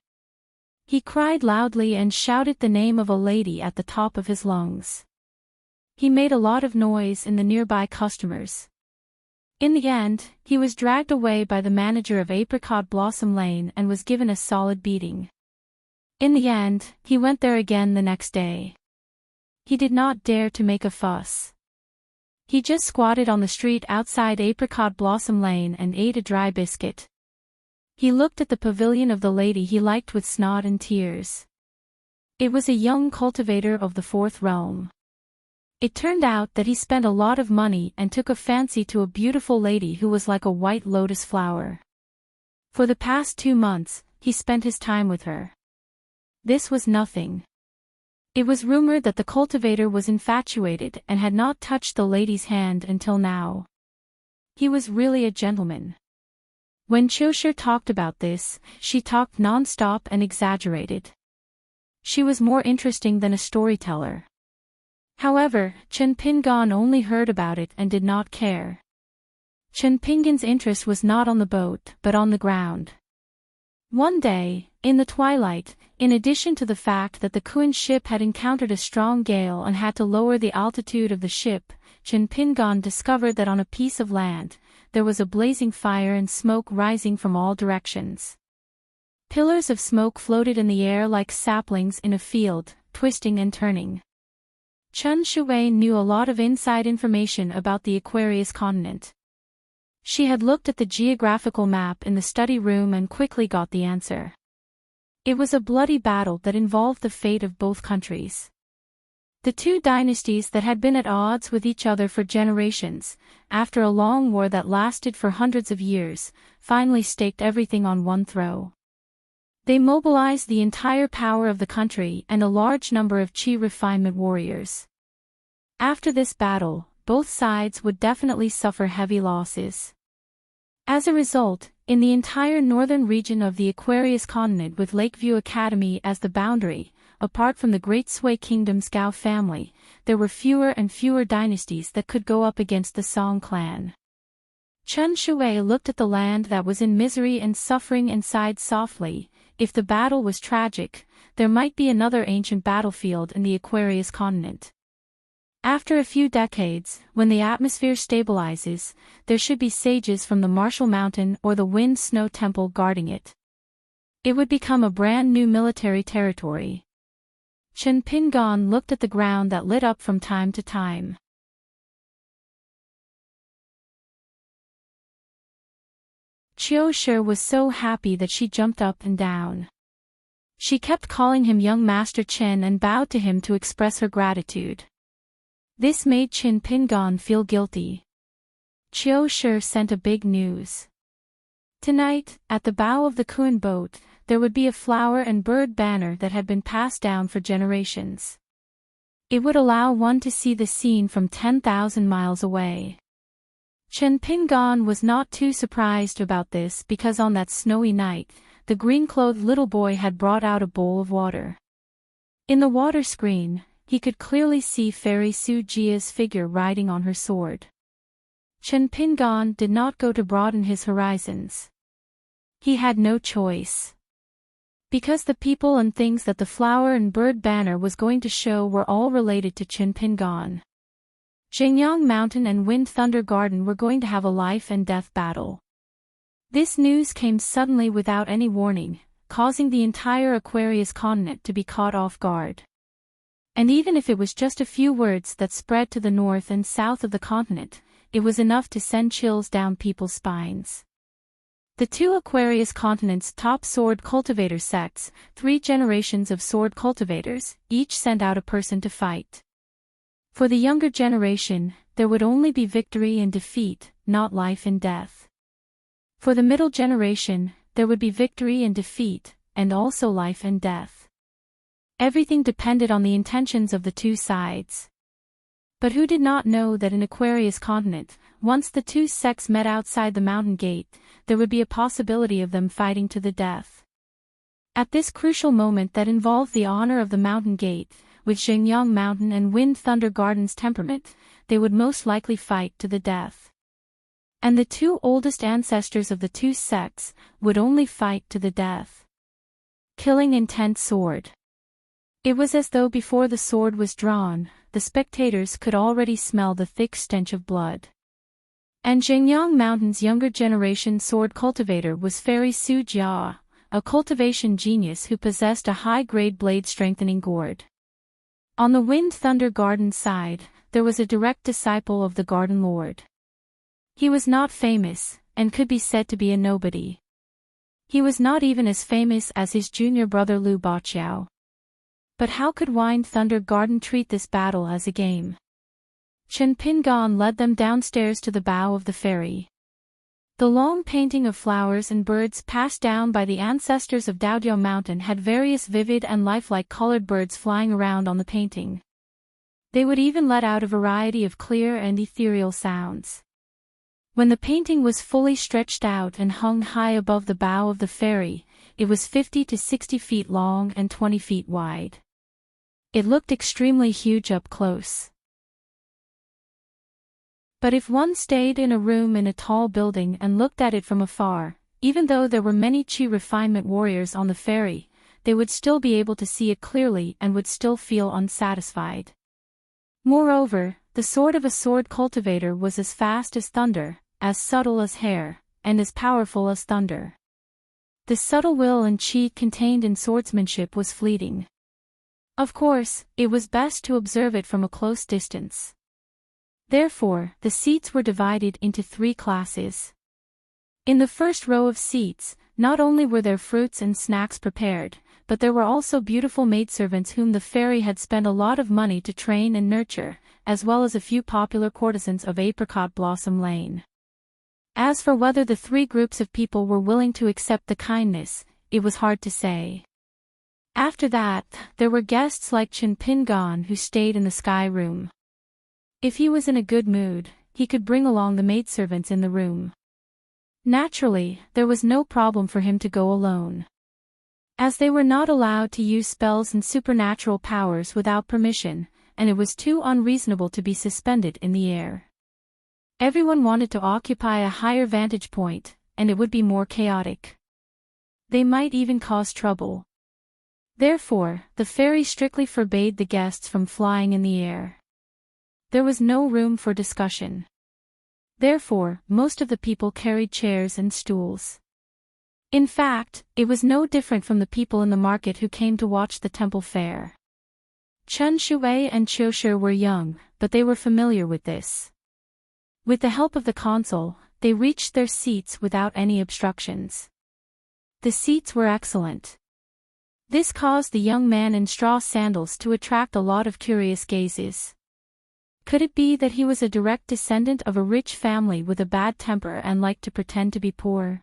He cried loudly and shouted the name of a lady at the top of his lungs. He made a lot of noise in the nearby customers. In the end, he was dragged away by the manager of Apricot Blossom Lane and was given a solid beating. In the end, he went there again the next day. He did not dare to make a fuss. He just squatted on the street outside Apricot Blossom Lane and ate a dry biscuit. He looked at the pavilion of the lady he liked with snot and tears. It was a young cultivator of the fourth realm. It turned out that he spent a lot of money and took a fancy to a beautiful lady who was like a white lotus flower. For the past 2 months, he spent his time with her. This was nothing. It was rumored that the cultivator was infatuated and had not touched the lady's hand until now. He was really a gentleman. When Qiushi talked about this, she talked non-stop and exaggerated. She was more interesting than a storyteller. However, Chen Pingan only heard about it and did not care. Chen Pingan's interest was not on the boat but on the ground. One day, in the twilight, in addition to the fact that the Kuan ship had encountered a strong gale and had to lower the altitude of the ship, Chen Pingan discovered that on a piece of land, there was a blazing fire and smoke rising from all directions. Pillars of smoke floated in the air like saplings in a field, twisting and turning. Chen Shui knew a lot of inside information about the Aquarius continent. She had looked at the geographical map in the study room and quickly got the answer. It was a bloody battle that involved the fate of both countries. The two dynasties that had been at odds with each other for generations, after a long war that lasted for hundreds of years, finally staked everything on one throw. They mobilized the entire power of the country and a large number of Qi refinement warriors. After this battle, both sides would definitely suffer heavy losses. As a result, in the entire northern region of the Aquarius continent with Lakeview Academy as the boundary, apart from the Great Sui Kingdom's Gao family, there were fewer and fewer dynasties that could go up against the Song clan. Chen Shui looked at the land that was in misery and suffering and sighed softly. If the battle was tragic, there might be another ancient battlefield in the Aquarius continent. After a few decades, when the atmosphere stabilizes, there should be sages from the Martial Mountain or the Wind Snow Temple guarding it. It would become a brand new military territory. Chen Pingan looked at the ground that lit up from time to time. Qiushi was so happy that she jumped up and down. She kept calling him young Master Chen and bowed to him to express her gratitude. This made Chen Pingan feel guilty. Qiushi sent a big news. Tonight, at the bow of the Kuan boat, there would be a flower and bird banner that had been passed down for generations. It would allow one to see the scene from 10,000 miles away. Chen Pingan was not too surprised about this because on that snowy night, the green-clothed little boy had brought out a bowl of water. In the water screen, he could clearly see Fairy Su Jia's figure riding on her sword. Chen Pingan did not go to broaden his horizons. He had no choice. Because the people and things that the flower and bird banner was going to show were all related to Chen Pingan. Jingyang Mountain and Wind Thunder Garden were going to have a life and death battle. This news came suddenly without any warning, causing the entire Aquarius continent to be caught off guard. And even if it was just a few words that spread to the north and south of the continent, it was enough to send chills down people's spines. The two Aquarius continents' top sword cultivator sects, 3 generations of sword cultivators, each sent out a person to fight. For the younger generation, there would only be victory and defeat, not life and death. For the middle generation, there would be victory and defeat, and also life and death. Everything depended on the intentions of the two sides. But who did not know that in Aquarius continent, once the two sects met outside the mountain gate, there would be a possibility of them fighting to the death. At this crucial moment that involved the honor of the mountain gate, with Xingyang Mountain and Wind Thunder Garden's temperament, they would most likely fight to the death. And the two oldest ancestors of the two sects would only fight to the death. Killing intent sword. It was as though before the sword was drawn, the spectators could already smell the thick stench of blood. And Xingyang Mountain's younger generation sword cultivator was Fairy Su Jia, a cultivation genius who possessed a high-grade blade-strengthening gourd. On the Wind Thunder Garden side, there was a direct disciple of the Garden Lord. He was not famous, and could be said to be a nobody. He was not even as famous as his junior brother Liu Baqiao. But how could Wind Thunder Garden treat this battle as a game? Chen Pingan led them downstairs to the bow of the ferry. The long painting of flowers and birds passed down by the ancestors of Daojiao Mountain had various vivid and lifelike colored birds flying around on the painting. They would even let out a variety of clear and ethereal sounds. When the painting was fully stretched out and hung high above the bow of the ferry, it was 50 to 60 feet long and 20 feet wide. It looked extremely huge up close. But if one stayed in a room in a tall building and looked at it from afar, even though there were many Qi refinement warriors on the ferry, they would still be able to see it clearly and would still feel unsatisfied. Moreover, the sword of a sword cultivator was as fast as thunder, as subtle as hair, and as powerful as thunder. The subtle will and qi contained in swordsmanship was fleeting. Of course, it was best to observe it from a close distance. Therefore, the seats were divided into 3 classes. In the first row of seats, not only were there fruits and snacks prepared, but there were also beautiful maidservants whom the fairy had spent a lot of money to train and nurture, as well as a few popular courtesans of Apricot Blossom Lane. As for whether the 3 groups of people were willing to accept the kindness, it was hard to say. After that, there were guests like Chen Pingan who stayed in the sky room. If he was in a good mood, he could bring along the maidservants in the room. Naturally, there was no problem for him to go alone. As they were not allowed to use spells and supernatural powers without permission, and it was too unreasonable to be suspended in the air. Everyone wanted to occupy a higher vantage point, and it would be more chaotic. They might even cause trouble. Therefore, the fairy strictly forbade the guests from flying in the air. There was no room for discussion. Therefore, most of the people carried chairs and stools. In fact, it was no different from the people in the market who came to watch the temple fair. Chen Shui and Qiu Shi were young, but they were familiar with this. With the help of the consul, they reached their seats without any obstructions. The seats were excellent. This caused the young man in straw sandals to attract a lot of curious gazes. Could it be that he was a direct descendant of a rich family with a bad temper and liked to pretend to be poor?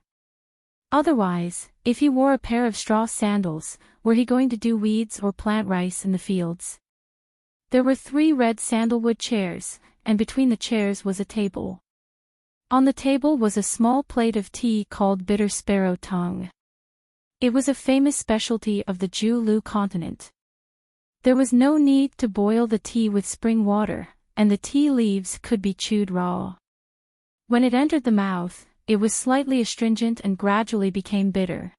Otherwise, if he wore a pair of straw sandals, were he going to do weeds or plant rice in the fields? There were 3 red sandalwood chairs, and between the chairs was a table. On the table was a small plate of tea called bitter sparrow tongue. It was a famous specialty of the Jiulu continent. There was no need to boil the tea with spring water, and the tea leaves could be chewed raw. When it entered the mouth, it was slightly astringent and gradually became bitter.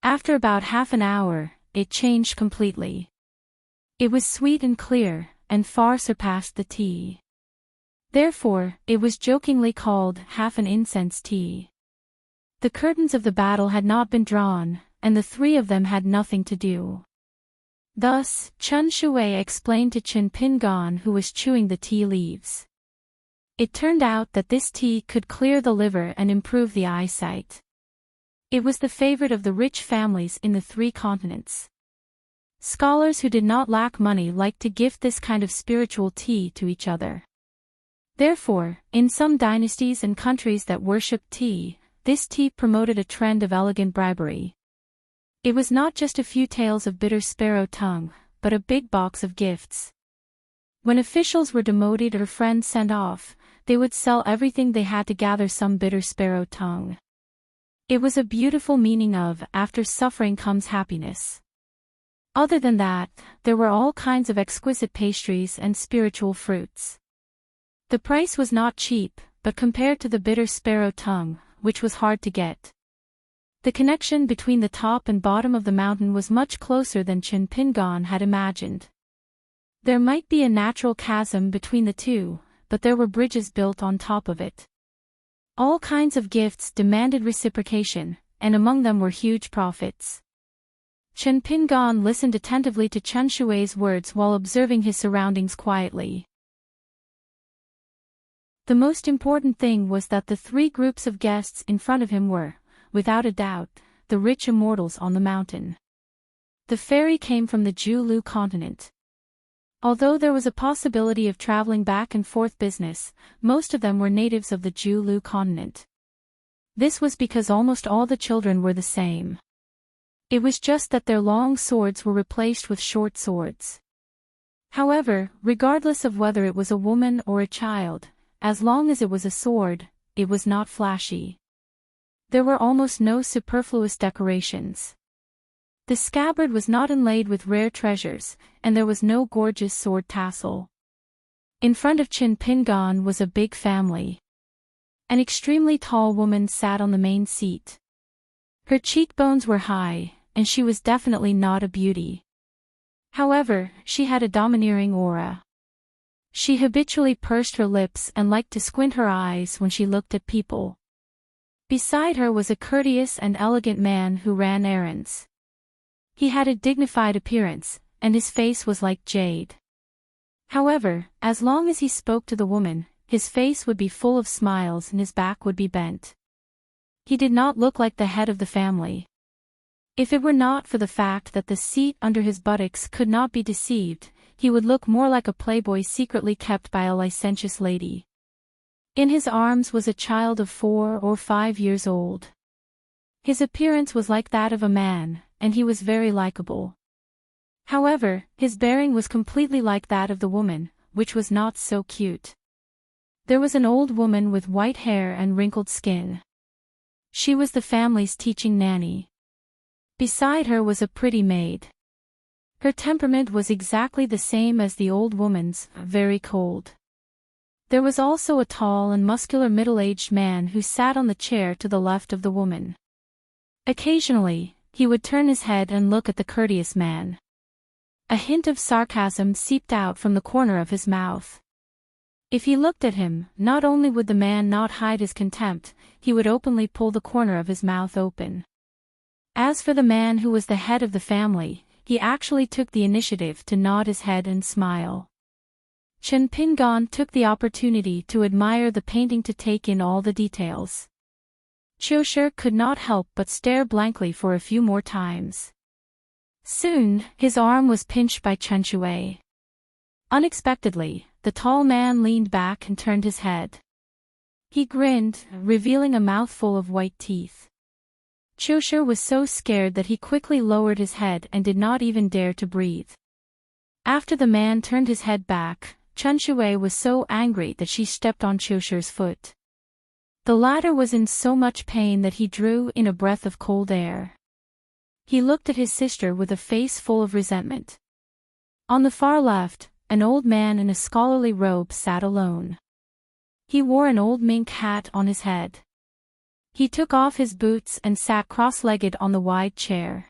After about half an hour, it changed completely. It was sweet and clear, and far surpassed the tea. Therefore, it was jokingly called half an incense tea. The curtains of the battle had not been drawn, and the 3 of them had nothing to do. Thus, Chen Shui explained to Qin Pingan, who was chewing the tea leaves. It turned out that this tea could clear the liver and improve the eyesight. It was the favorite of the rich families in the 3 continents. Scholars who did not lack money liked to gift this kind of spiritual tea to each other. Therefore, in some dynasties and countries that worshipped tea, this tea promoted a trend of elegant bribery. It was not just a few tales of bitter sparrow tongue, but a big box of gifts. When officials were demoted or friends sent off, they would sell everything they had to gather some bitter sparrow tongue. It was a beautiful meaning of, after suffering comes happiness. Other than that, there were all kinds of exquisite pastries and spiritual fruits. The price was not cheap, but compared to the bitter sparrow tongue, which was hard to get. The connection between the top and bottom of the mountain was much closer than Qin Pingan had imagined. There might be a natural chasm between the two, but there were bridges built on top of it. All kinds of gifts demanded reciprocation, and among them were huge profits. Qin Pingan listened attentively to Chen Shui's words while observing his surroundings quietly. The most important thing was that the 3 groups of guests in front of him were, without a doubt, the rich immortals on the mountain. The ferry came from the Julu continent. Although there was a possibility of traveling back and forth business, most of them were natives of the Julu continent. This was because almost all the children were the same. It was just that their long swords were replaced with short swords. However, regardless of whether it was a woman or a child, as long as it was a sword, it was not flashy. There were almost no superfluous decorations. The scabbard was not inlaid with rare treasures, and there was no gorgeous sword tassel. In front of Qin Pingan was a big family. An extremely tall woman sat on the main seat. Her cheekbones were high, and she was definitely not a beauty. However, she had a domineering aura. She habitually pursed her lips and liked to squint her eyes when she looked at people. Beside her was a courteous and elegant man who ran errands. He had a dignified appearance, and his face was like jade. However, as long as he spoke to the woman, his face would be full of smiles and his back would be bent. He did not look like the head of the family. If it were not for the fact that the seat under his buttocks could not be deceived, he would look more like a playboy secretly kept by a licentious lady. In his arms was a child of 4 or 5 years old. His appearance was like that of a man, and he was very likable. However, his bearing was completely like that of the woman, which was not so cute. There was an old woman with white hair and wrinkled skin. She was the family's teaching nanny. Beside her was a pretty maid. Her temperament was exactly the same as the old woman's, very cold. There was also a tall and muscular middle-aged man who sat on the chair to the left of the woman. Occasionally, he would turn his head and look at the courteous man. A hint of sarcasm seeped out from the corner of his mouth. If he looked at him, not only would the man not hide his contempt, he would openly pull the corner of his mouth open. As for the man who was the head of the family, he actually took the initiative to nod his head and smile. Qin Pingan took the opportunity to admire the painting to take in all the details. Qiushi could not help but stare blankly for a few more times. Soon, his arm was pinched by Chen Shui. Unexpectedly, the tall man leaned back and turned his head. He grinned, revealing a mouthful of white teeth. Qiushi was so scared that he quickly lowered his head and did not even dare to breathe. After the man turned his head back, Chen Shui was so angry that she stepped on Qiushi's foot. The latter was in so much pain that he drew in a breath of cold air. He looked at his sister with a face full of resentment. On the far left, an old man in a scholarly robe sat alone. He wore an old mink hat on his head. He took off his boots and sat cross-legged on the wide chair.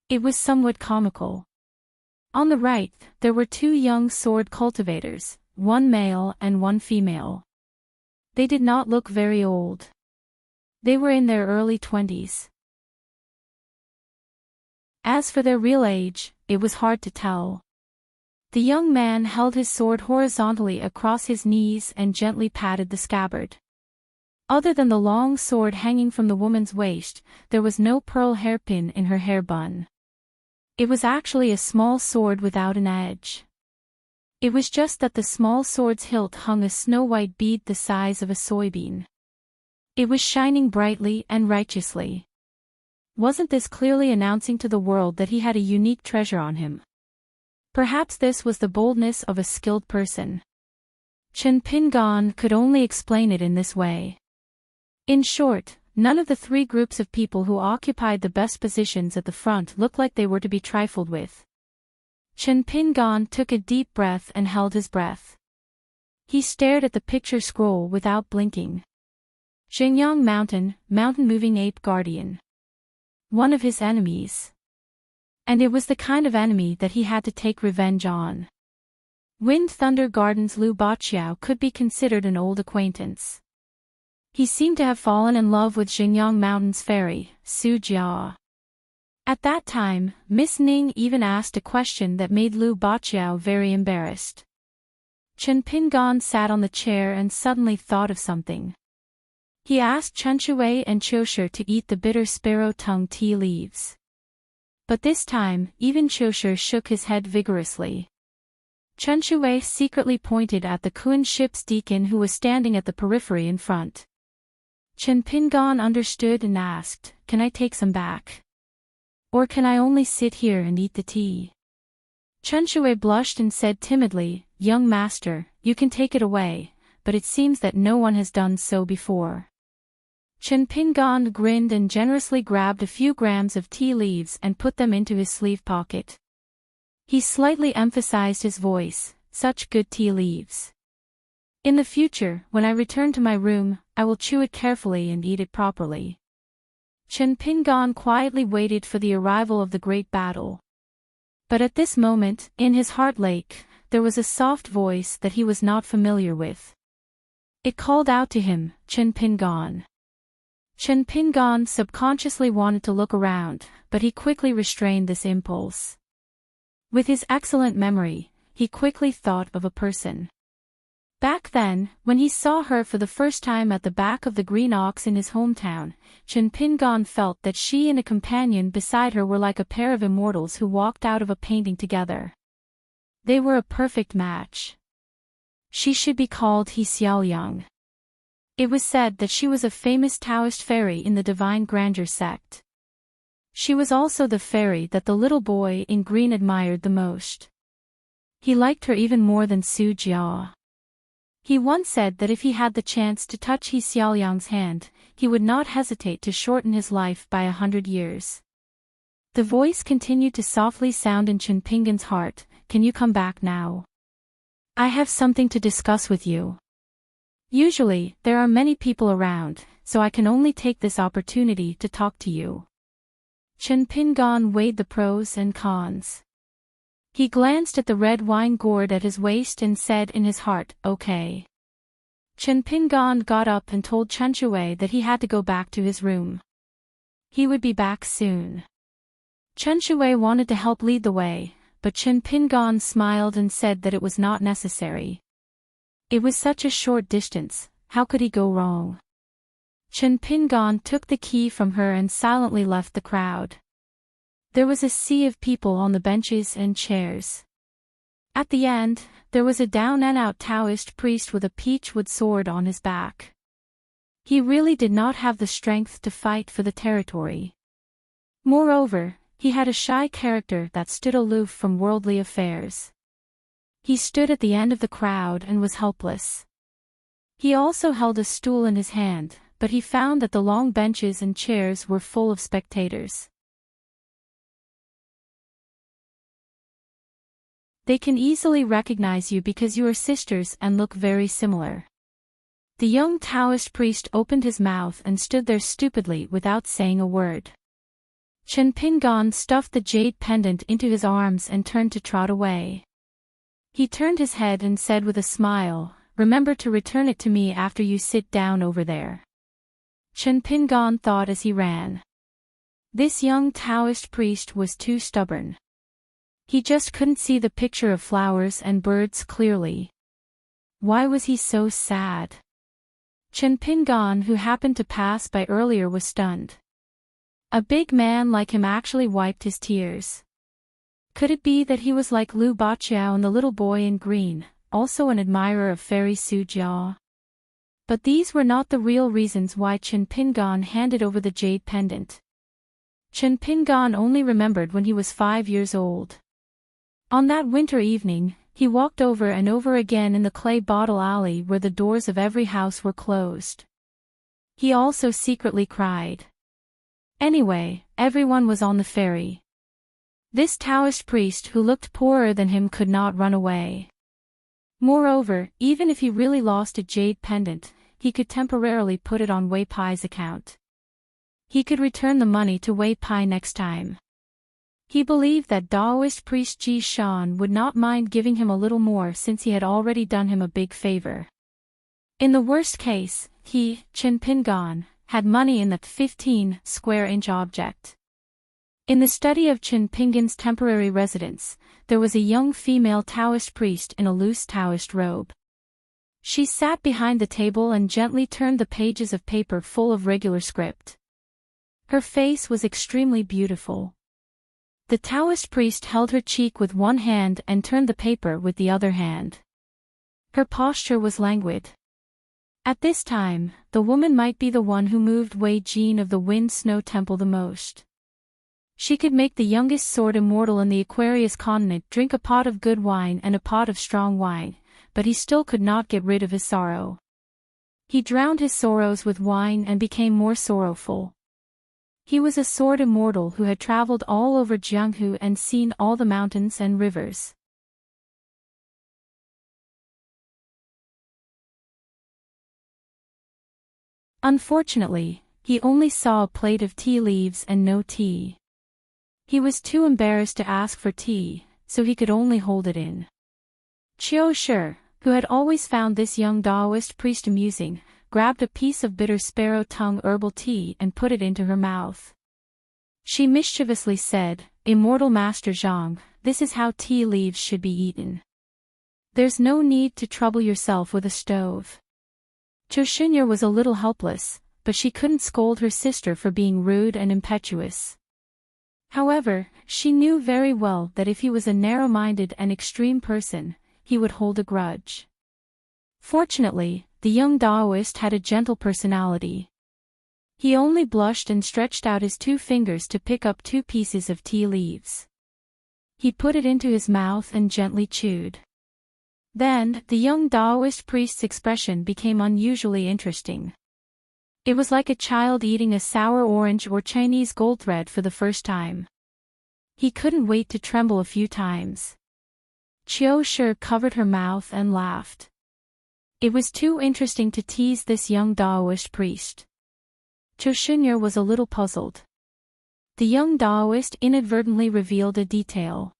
It was somewhat comical. On the right, there were 2 young sword cultivators, one male and one female. They did not look very old. They were in their early 20s. As for their real age, it was hard to tell. The young man held his sword horizontally across his knees and gently patted the scabbard. Other than the long sword hanging from the woman's waist, there was no pearl hairpin in her hair bun. It was actually a small sword without an edge. It was just that the small sword's hilt hung a snow-white bead the size of a soybean. It was shining brightly and righteously. Wasn't this clearly announcing to the world that he had a unique treasure on him? Perhaps this was the boldness of a skilled person. Chen Pingan could only explain it in this way. In short, none of the three groups of people who occupied the best positions at the front looked like they were to be trifled with. Chen Pingan took a deep breath and held his breath. He stared at the picture scroll without blinking. Xingyang Mountain, mountain-moving ape guardian. One of his enemies. And it was the kind of enemy that he had to take revenge on. Wind Thunder Garden's Lu Baqiao could be considered an old acquaintance. He seemed to have fallen in love with Xingyang Mountain's fairy, Su Jia. At that time, Miss Ning even asked a question that made Lu Baqiao very embarrassed. Chen Pingan sat on the chair and suddenly thought of something. He asked Chen Shui and Qiushi to eat the bitter sparrow-tongue tea leaves. But this time, even Qiushi shook his head vigorously. Chen Shui secretly pointed at the Kun ship's deacon who was standing at the periphery in front. Chen Pingan understood and asked, "Can I take some back? Or can I only sit here and eat the tea?" Chen Shui blushed and said timidly, "Young master, you can take it away, but it seems that no one has done so before." Chen Pingan grinned and generously grabbed a few grams of tea leaves and put them into his sleeve pocket. He slightly emphasized his voice, "Such good tea leaves. In the future, when I return to my room, I will chew it carefully and eat it properly." Chen Pingan quietly waited for the arrival of the great battle. But at this moment, in his heart lake, there was a soft voice that he was not familiar with. It called out to him, "Chen Pingan." Chen Pingan subconsciously wanted to look around, but he quickly restrained this impulse. With his excellent memory, he quickly thought of a person. Back then, when he saw her for the first time at the back of the green ox in his hometown, Chen Pingan felt that she and a companion beside her were like a pair of immortals who walked out of a painting together. They were a perfect match. She should be called He Xiaoliang. It was said that she was a famous Taoist fairy in the Divine Grandeur sect. She was also the fairy that the little boy in green admired the most. He liked her even more than Su Jia. He once said that if he had the chance to touch He Xiaoliang's hand, he would not hesitate to shorten his life by 100 years. The voice continued to softly sound in Chen Pingan's heart, "Can you come back now? I have something to discuss with you. Usually, there are many people around, so I can only take this opportunity to talk to you." Chen Pingan weighed the pros and cons. He glanced at the red wine gourd at his waist and said in his heart, "Okay." Chen Pingan got up and told Chen Shui that he had to go back to his room. He would be back soon. Chen Shui wanted to help lead the way, but Chen Pingan smiled and said that it was not necessary. It was such a short distance, how could he go wrong? Chen Pingan took the key from her and silently left the crowd. There was a sea of people on the benches and chairs. At the end, there was a down-and-out Taoist priest with a peach-wood sword on his back. He really did not have the strength to fight for the territory. Moreover, he had a shy character that stood aloof from worldly affairs. He stood at the end of the crowd and was helpless. He also held a stool in his hand, but he found that the long benches and chairs were full of spectators. They can easily recognize you because you are sisters and look very similar. The young Taoist priest opened his mouth and stood there stupidly without saying a word. Chen Pingan stuffed the jade pendant into his arms and turned to trot away. He turned his head and said with a smile, "Remember to return it to me after you sit down over there." Chen Pingan thought as he ran. This young Taoist priest was too stubborn. He just couldn't see the picture of flowers and birds clearly. Why was he so sad? Chen Pingan, who happened to pass by earlier, was stunned. A big man like him actually wiped his tears. Could it be that he was like Lu Baqiao and the little boy in green, also an admirer of Fairy Su Jia? But these were not the real reasons why Chen Pingan handed over the jade pendant. Chen Pingan only remembered when he was 5 years old. On that winter evening, he walked over and over again in the clay bottle alley where the doors of every house were closed. He also secretly cried. Anyway, everyone was on the ferry. This Taoist priest who looked poorer than him could not run away. Moreover, even if he really lost a jade pendant, he could temporarily put it on Wei Pai's account. He could return the money to Wei Pai next time. He believed that Taoist priest Ji Shan would not mind giving him a little more since he had already done him a big favor. In the worst case, he, Chen Pingan, had money in that 15 square inch object. In the study of Chen Pingan's temporary residence, there was a young female Taoist priest in a loose Taoist robe. She sat behind the table and gently turned the pages of paper full of regular script. Her face was extremely beautiful. The Taoist priest held her cheek with one hand and turned the paper with the other hand. Her posture was languid. At this time, the woman might be the one who moved Wei Jin of the Wind Snow Temple the most. She could make the youngest sword immortal in the Aquarius continent drink a pot of good wine and a pot of strong wine, but he still could not get rid of his sorrow. He drowned his sorrows with wine and became more sorrowful. He was a sword immortal who had traveled all over Jianghu and seen all the mountains and rivers. Unfortunately, he only saw a plate of tea leaves and no tea. He was too embarrassed to ask for tea, so he could only hold it in. Qiu Shi, who had always found this young Taoist priest amusing, grabbed a piece of bitter sparrow tongue herbal tea and put it into her mouth. She mischievously said, "Immortal Master Zhang, this is how tea leaves should be eaten. There's no need to trouble yourself with a stove." Zhou Xunyur was a little helpless, but she couldn't scold her sister for being rude and impetuous. However, she knew very well that if he was a narrow-minded and extreme person, he would hold a grudge. Fortunately, the young Taoist had a gentle personality. He only blushed and stretched out his 2 fingers to pick up 2 pieces of tea leaves. He put it into his mouth and gently chewed. Then, the young Taoist priest's expression became unusually interesting. It was like a child eating a sour orange or Chinese gold thread for the first time. He couldn't wait to tremble a few times. Qiu Shi covered her mouth and laughed. It was too interesting to tease this young Taoist priest. Zhou Xunyur was a little puzzled. The young Taoist inadvertently revealed a detail.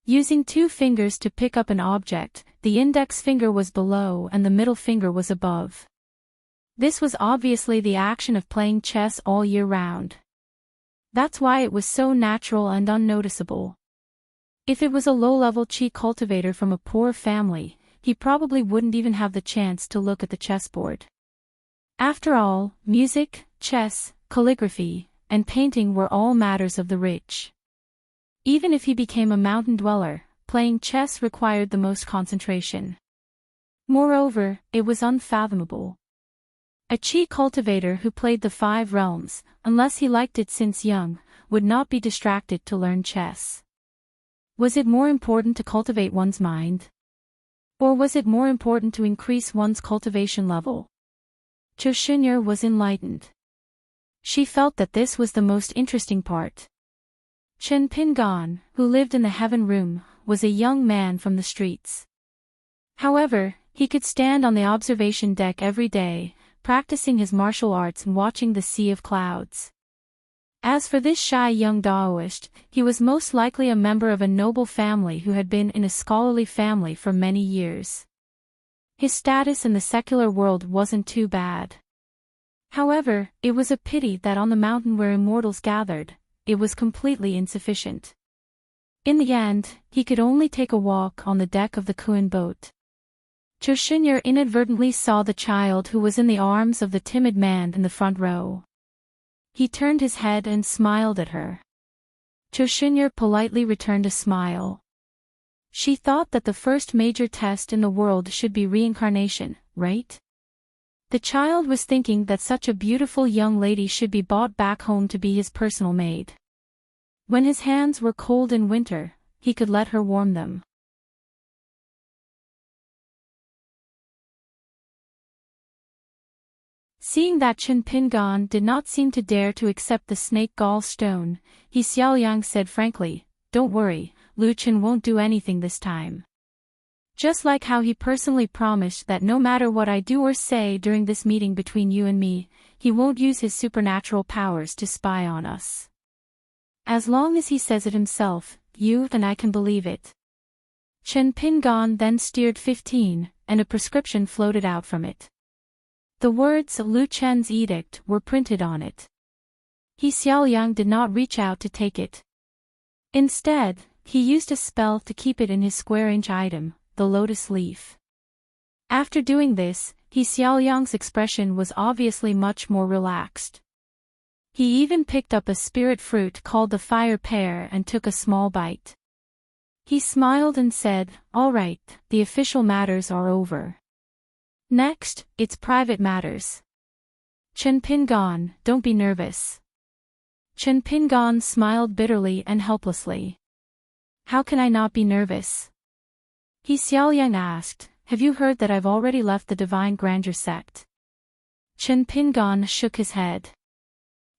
Using 2 fingers to pick up an object, the index finger was below and the middle finger was above. This was obviously the action of playing chess all year round. That's why it was so natural and unnoticeable. If it was a low-level qi cultivator from a poor family, he probably wouldn't even have the chance to look at the chessboard. After all, music, chess, calligraphy, and painting were all matters of the rich. Even if he became a mountain dweller, playing chess required the most concentration. Moreover, it was unfathomable. A qi cultivator who played the 5 realms, unless he liked it since young, would not be distracted to learn chess. Was it more important to cultivate one's mind? Or was it more important to increase one's cultivation level? Zhou Xunyur was enlightened. She felt that this was the most interesting part. Chen Pingan, who lived in the heaven room, was a young man from the streets. However, he could stand on the observation deck every day, practicing his martial arts and watching the sea of clouds. As for this shy young Taoist, he was most likely a member of a noble family who had been in a scholarly family for many years. His status in the secular world wasn't too bad. However, it was a pity that on the mountain where immortals gathered, it was completely insufficient. In the end, he could only take a walk on the deck of the Kuan boat. Cho Shunyur inadvertently saw the child who was in the arms of the timid man in the front row. He turned his head and smiled at her. Cho Shunyur politely returned a smile. She thought that the first major test in the world should be reincarnation, right? The child was thinking that such a beautiful young lady should be brought back home to be his personal maid. When his hands were cold in winter, he could let her warm them. Seeing that Chen Pingan did not seem to dare to accept the snake gallstone, He Xiaoliang said frankly, "Don't worry, Lu Chen won't do anything this time. Just like how he personally promised that no matter what I do or say during this meeting between you and me, he won't use his supernatural powers to spy on us. As long as he says it himself, you and I can believe it." Chen Pingan then steered 15, and a prescription floated out from it. The words Lu Chen's edict were printed on it. He Xiaoliang did not reach out to take it. Instead, he used a spell to keep it in his square-inch item, the lotus leaf. After doing this, He Xiaoliang's expression was obviously much more relaxed. He even picked up a spirit fruit called the fire pear and took a small bite. He smiled and said, "All right, the official matters are over. Next, it's private matters. Chen Pingan, don't be nervous." Chen Pingan smiled bitterly and helplessly. "How can I not be nervous?" He Xiaoliang asked, "Have you heard that I've already left the Divine Grandeur sect?" Chen Pingan shook his head.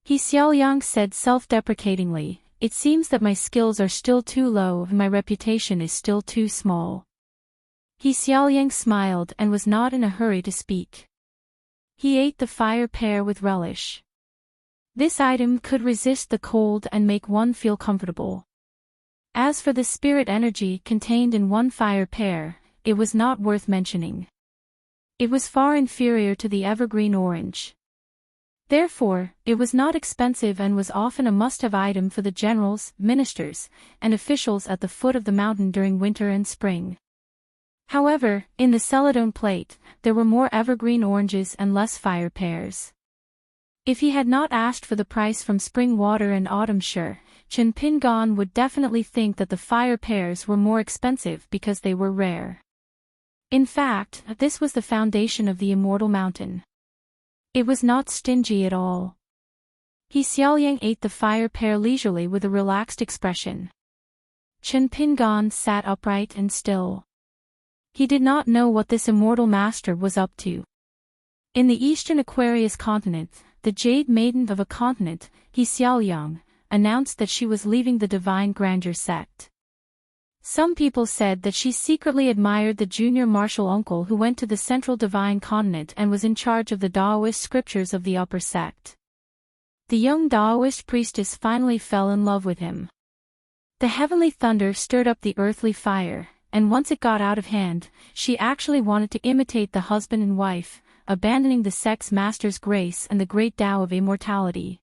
He Xiaoliang said self-deprecatingly, "It seems that my skills are still too low and my reputation is still too small." He Xiaoliang smiled and was not in a hurry to speak. He ate the fire pear with relish. This item could resist the cold and make one feel comfortable. As for the spirit energy contained in one fire pear, it was not worth mentioning. It was far inferior to the evergreen orange. Therefore, it was not expensive and was often a must-have item for the generals, ministers, and officials at the foot of the mountain during winter and spring. However, in the Celadon plate, there were more evergreen oranges and less fire pears. If he had not asked for the price from spring water and autumn sugar, Chen Pingan would definitely think that the fire pears were more expensive because they were rare. In fact, this was the foundation of the immortal mountain. It was not stingy at all. He Xiaoliang ate the fire pear leisurely with a relaxed expression. Chen Pingan sat upright and still. He did not know what this immortal master was up to. In the eastern Aquarius continent, the Jade Maiden of a continent, He Xiaoliang, announced that she was leaving the Divine Grandeur sect. Some people said that she secretly admired the junior martial uncle who went to the central divine continent and was in charge of the Taoist scriptures of the upper sect. The young Taoist priestess finally fell in love with him. The heavenly thunder stirred up the earthly fire, and once it got out of hand, she actually wanted to imitate the husband and wife, abandoning the sect's master's grace and the great Tao of immortality.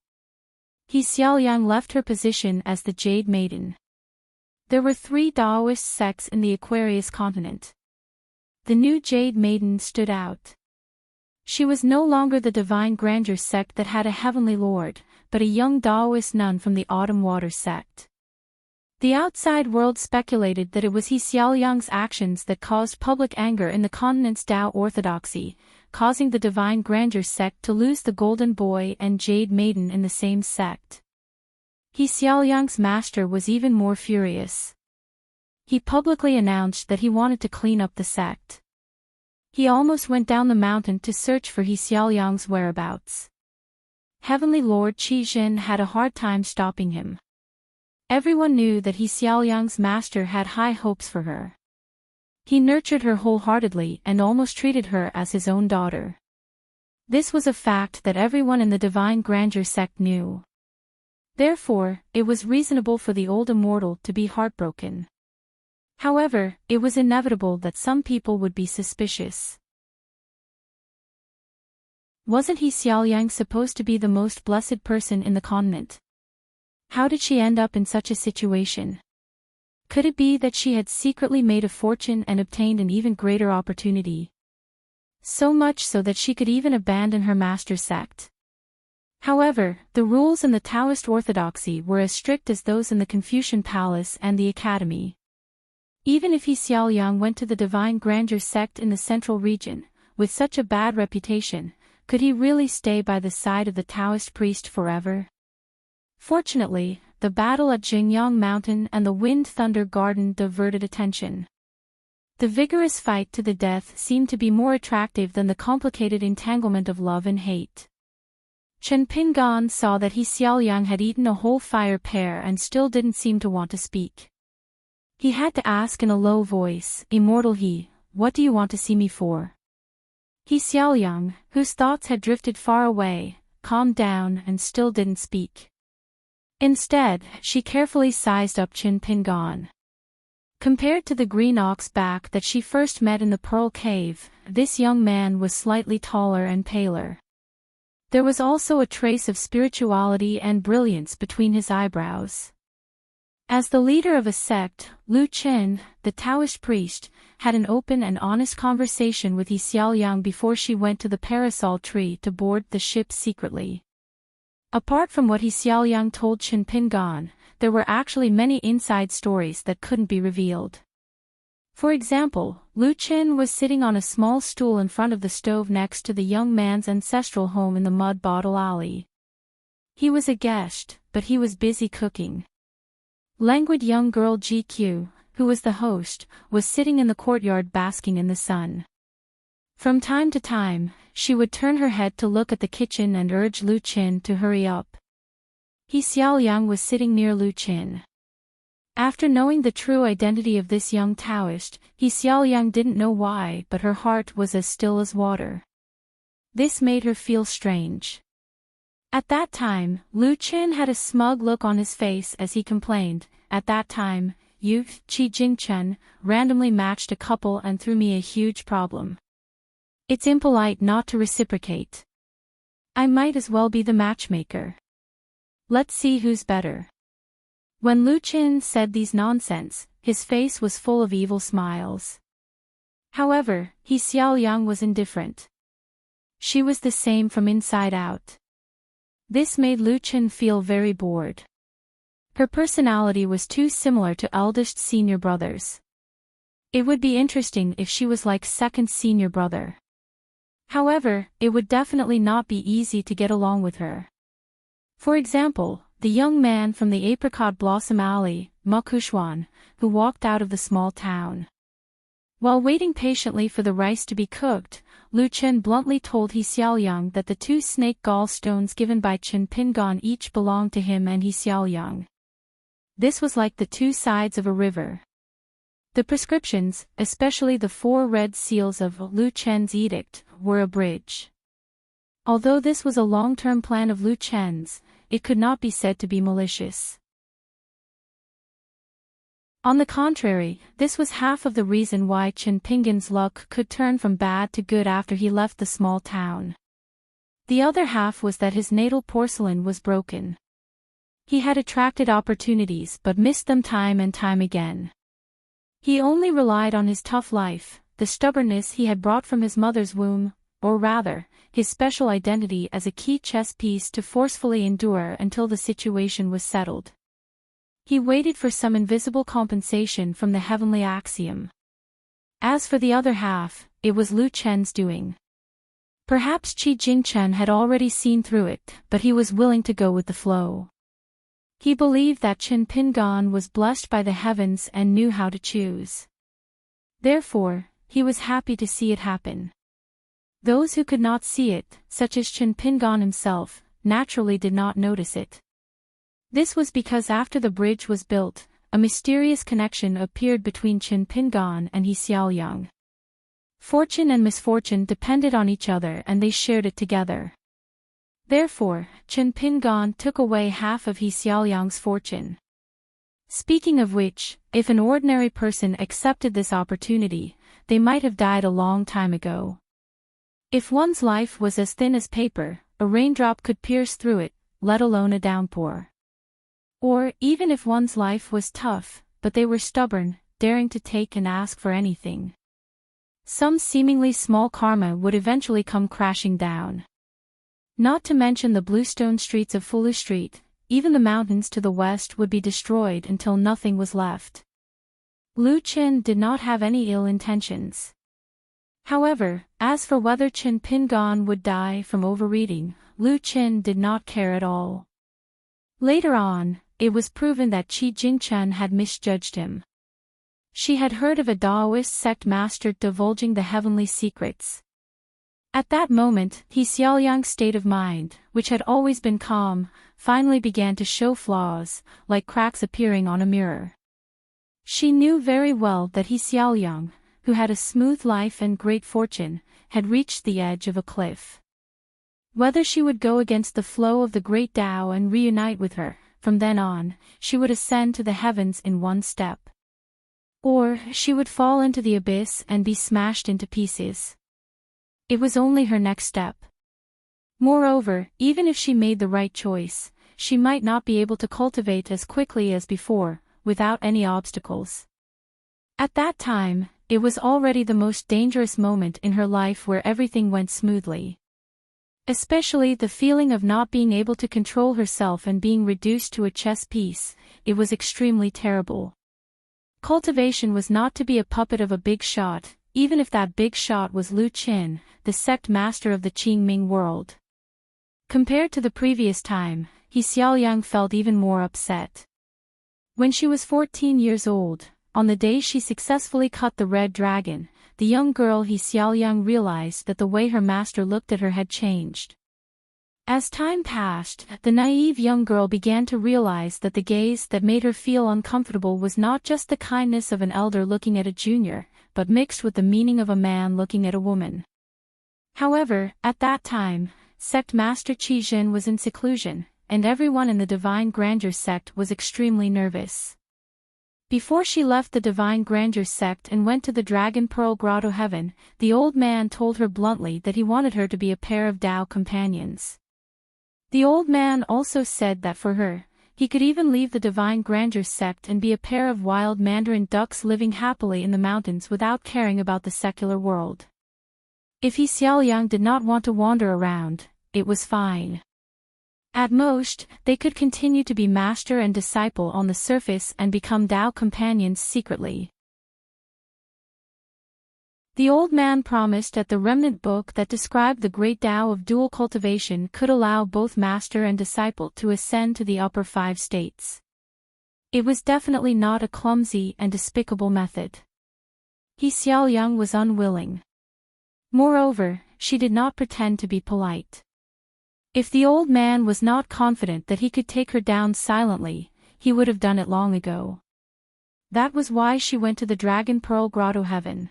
He Xiaoliang left her position as the Jade Maiden. There were 3 Taoist sects in the Aquarius continent. The new Jade Maiden stood out. She was no longer the Divine Grandeur sect that had a heavenly lord, but a young Taoist nun from the Autumn Water sect. The outside world speculated that it was He Xiaoliang's actions that caused public anger in the continent's Tao orthodoxy, causing the Divine Grandeur sect to lose the Golden Boy and Jade Maiden in the same sect. He Xiaoliang's master was even more furious. He publicly announced that he wanted to clean up the sect. He almost went down the mountain to search for He Xiaoliang's whereabouts. Heavenly Lord Qi Jin had a hard time stopping him. Everyone knew that He Xiaoliang's master had high hopes for her. He nurtured her wholeheartedly and almost treated her as his own daughter. This was a fact that everyone in the Divine Grandeur sect knew. Therefore, it was reasonable for the old immortal to be heartbroken. However, it was inevitable that some people would be suspicious. Wasn't He Xiaoliang supposed to be the most blessed person in the continent? How did she end up in such a situation? Could it be that she had secretly made a fortune and obtained an even greater opportunity? So much so that she could even abandon her master's sect. However, the rules in the Taoist orthodoxy were as strict as those in the Confucian palace and the academy. Even if He Xiaoliang went to the divine grandeur sect in the central region, with such a bad reputation, could he really stay by the side of the Taoist priest forever? Fortunately, the battle at Jingyang Mountain and the Wind-Thunder Garden diverted attention. The vigorous fight to the death seemed to be more attractive than the complicated entanglement of love and hate. Chen Pingan saw that He Xiaoliang had eaten a whole fire pear and still didn't seem to want to speak. He had to ask in a low voice, "Immortal He, what do you want to see me for?" He Xiaoliang, whose thoughts had drifted far away, calmed down and still didn't speak. Instead, she carefully sized up Chen Pingan. Compared to the green ox back that she first met in the Pearl Cave, this young man was slightly taller and paler. There was also a trace of spirituality and brilliance between his eyebrows. As the leader of a sect, Lu Chen, the Taoist priest, had an open and honest conversation with He Xiaoliang before she went to the parasol tree to board the ship secretly. Apart from what He Xiaoliang told Chen Pingan, there were actually many inside stories that couldn't be revealed. For example, Lu Chen was sitting on a small stool in front of the stove next to the young man's ancestral home in the Mud Bottle Alley. He was a guest, but he was busy cooking. Languid young girl GQ, who was the host, was sitting in the courtyard basking in the sun. From time to time, she would turn her head to look at the kitchen and urge Lu Chen to hurry up. He Xiaoliang was sitting near Lu Chen. After knowing the true identity of this young Taoist, He Xiaoliang didn't know why, but her heart was as still as water. This made her feel strange. At that time, Lu Chen had a smug look on his face as he complained, "At that time, you, Qi Jingchen, randomly matched a couple and threw me a huge problem. It's impolite not to reciprocate. I might as well be the matchmaker. Let's see who's better." When Lu Chen said these nonsense, his face was full of evil smiles. However, He Xiaoliang was indifferent. She was the same from inside out. This made Lu Chen feel very bored. Her personality was too similar to eldest senior brothers. It would be interesting if she was like second senior brother. However, it would definitely not be easy to get along with her. For example, the young man from the Apricot Blossom Alley, Ma Kuxuan, who walked out of the small town. While waiting patiently for the rice to be cooked, Lu Chen bluntly told He Xiaoliang that the 2 snake gallstones given by Chen Pingan each belonged to him and He Xiaoliang. This was like the 2 sides of a river. The prescriptions, especially the 4 red seals of Lu Chen's edict, were a bridge. Although this was a long-term plan of Lu Chen's, it could not be said to be malicious. On the contrary, this was half of the reason why Chen Pingan's luck could turn from bad to good after he left the small town. The other half was that his natal porcelain was broken. He had attracted opportunities but missed them time and time again. He only relied on his tough life, the stubbornness he had brought from his mother's womb, or rather, his special identity as a key chess piece to forcefully endure until the situation was settled. He waited for some invisible compensation from the heavenly axiom. As for the other half, it was Lu Chen's doing. Perhaps Qi Jingchen had already seen through it, but he was willing to go with the flow. He believed that Chen Pingan was blessed by the heavens and knew how to choose. Therefore, he was happy to see it happen. Those who could not see it, such as Chen Pingan himself, naturally did not notice it. This was because after the bridge was built, a mysterious connection appeared between Chen Pingan and He Xiaoliang. Fortune and misfortune depended on each other and they shared it together. Therefore, Chen Pingan took away half of He Xiaoliang's fortune. Speaking of which, if an ordinary person accepted this opportunity, they might have died a long time ago. If one's life was as thin as paper, a raindrop could pierce through it, let alone a downpour. Or, even if one's life was tough, but they were stubborn, daring to take and ask for anything. Some seemingly small karma would eventually come crashing down. Not to mention the bluestone streets of Fulu Street, even the mountains to the west would be destroyed until nothing was left. Lu Qin did not have any ill intentions. However, as for whether Qin Pingan would die from overeating, Lu Qin did not care at all. Later on, it was proven that Qi Jingchen had misjudged him. She had heard of a Taoist sect master divulging the heavenly secrets. At that moment, He Xiaoyang's state of mind, which had always been calm, finally began to show flaws, like cracks appearing on a mirror. She knew very well that He Xiaoyang, who had a smooth life and great fortune, had reached the edge of a cliff. Whether she would go against the flow of the great Tao and reunite with her, from then on, she would ascend to the heavens in one step. Or, she would fall into the abyss and be smashed into pieces. It was only her next step. Moreover, even if she made the right choice, she might not be able to cultivate as quickly as before, without any obstacles. At that time, it was already the most dangerous moment in her life where everything went smoothly. Especially the feeling of not being able to control herself and being reduced to a chess piece, it was extremely terrible. Cultivation was not to be a puppet of a big shot, even if that big shot was Lu Qin, the sect master of the Qingming world. Compared to the previous time, He Xiaoyang felt even more upset. When she was 14 years old, on the day she successfully cut the red dragon, the young girl He Xiaoyang realized that the way her master looked at her had changed. As time passed, the naive young girl began to realize that the gaze that made her feel uncomfortable was not just the kindness of an elder looking at a junior, but mixed with the meaning of a man looking at a woman. However, at that time, sect master Qi Jin was in seclusion, and everyone in the Divine Grandeur sect was extremely nervous. Before she left the Divine Grandeur sect and went to the Dragon Pearl Grotto Heaven, the old man told her bluntly that he wanted her to be a pair of Tao companions. The old man also said that for her, he could even leave the Divine Grandeur sect and be a pair of wild mandarin ducks living happily in the mountains without caring about the secular world. If He Xiaoyang did not want to wander around, it was fine. At most, they could continue to be master and disciple on the surface and become Tao companions secretly. The old man promised that the remnant book that described the great Tao of dual cultivation could allow both master and disciple to ascend to the upper 5 states. It was definitely not a clumsy and despicable method. He Xiaoyang was unwilling. Moreover, she did not pretend to be polite. If the old man was not confident that he could take her down silently, he would have done it long ago. That was why she went to the Dragon Pearl Grotto Heaven.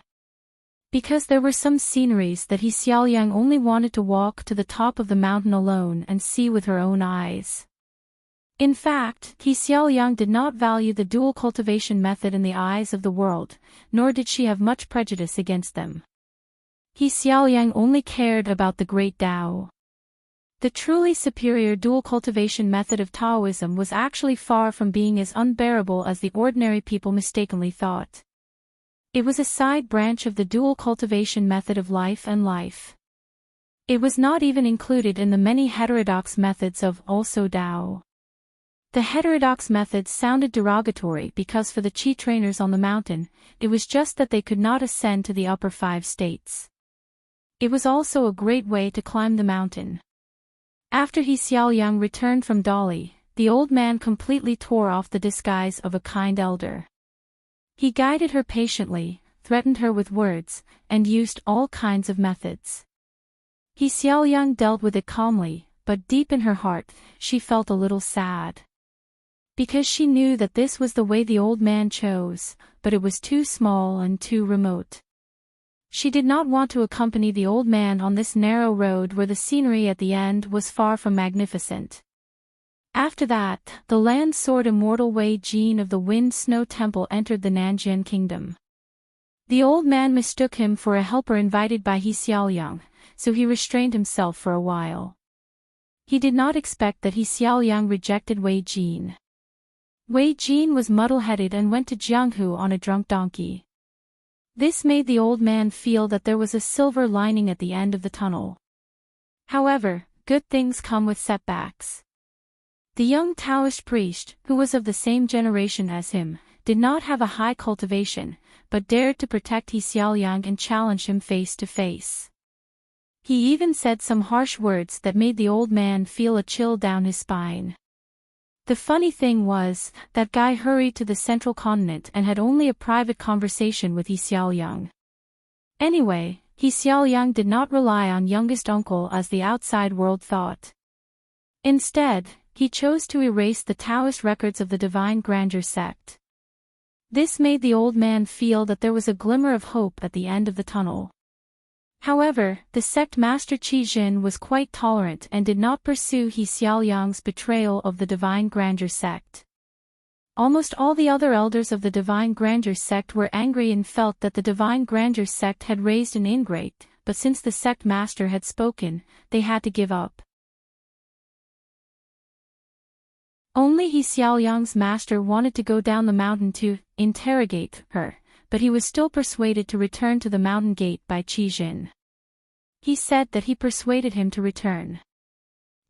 Because there were some sceneries that He Xiaoyang only wanted to walk to the top of the mountain alone and see with her own eyes. In fact, He Xiaoyang did not value the dual cultivation method in the eyes of the world, nor did she have much prejudice against them. He Xiaoyang only cared about the great Tao. The truly superior dual cultivation method of Taoism was actually far from being as unbearable as the ordinary people mistakenly thought. It was a side branch of the dual cultivation method of life and life. It was not even included in the many heterodox methods of also Tao. The heterodox methods sounded derogatory because for the Qi trainers on the mountain, it was just that they could not ascend to the upper 5 states. It was also a great way to climb the mountain. After He Xiaoyang returned from Dali, the old man completely tore off the disguise of a kind elder. He guided her patiently, threatened her with words, and used all kinds of methods. He Xiaoyang dealt with it calmly, but deep in her heart, she felt a little sad. Because she knew that this was the way the old man chose, but it was too small and too remote. She did not want to accompany the old man on this narrow road where the scenery at the end was far from magnificent. After that, the land sword immortal Wei Jin of the Wind Snow Temple entered the Nanjian kingdom. The old man mistook him for a helper invited by He Xiaoyang, so he restrained himself for a while. He did not expect that He Xiaoyang rejected Wei Jin. Wei Jin was muddle-headed and went to Jianghu on a drunk donkey. This made the old man feel that there was a silver lining at the end of the tunnel. However, good things come with setbacks. The young Taoist priest, who was of the same generation as him, did not have a high cultivation, but dared to protect He Xiaoliang and challenge him face to face. He even said some harsh words that made the old man feel a chill down his spine. The funny thing was, that guy hurried to the central continent and had only a private conversation with He Xiaoliang. Anyway, He Xiaoliang did not rely on youngest uncle as the outside world thought. Instead, he chose to erase the Taoist records of the Divine Grandeur sect. This made the old man feel that there was a glimmer of hope at the end of the tunnel. However, the sect master Qi Jin was quite tolerant and did not pursue He Xiaoliang's betrayal of the Divine Grandeur sect. Almost all the other elders of the Divine Grandeur sect were angry and felt that the Divine Grandeur sect had raised an ingrate, but since the sect master had spoken, they had to give up. Only He Xiaoliang's master wanted to go down the mountain to interrogate her, but he was still persuaded to return to the mountain gate by Qi Jin. He said that he persuaded him to return.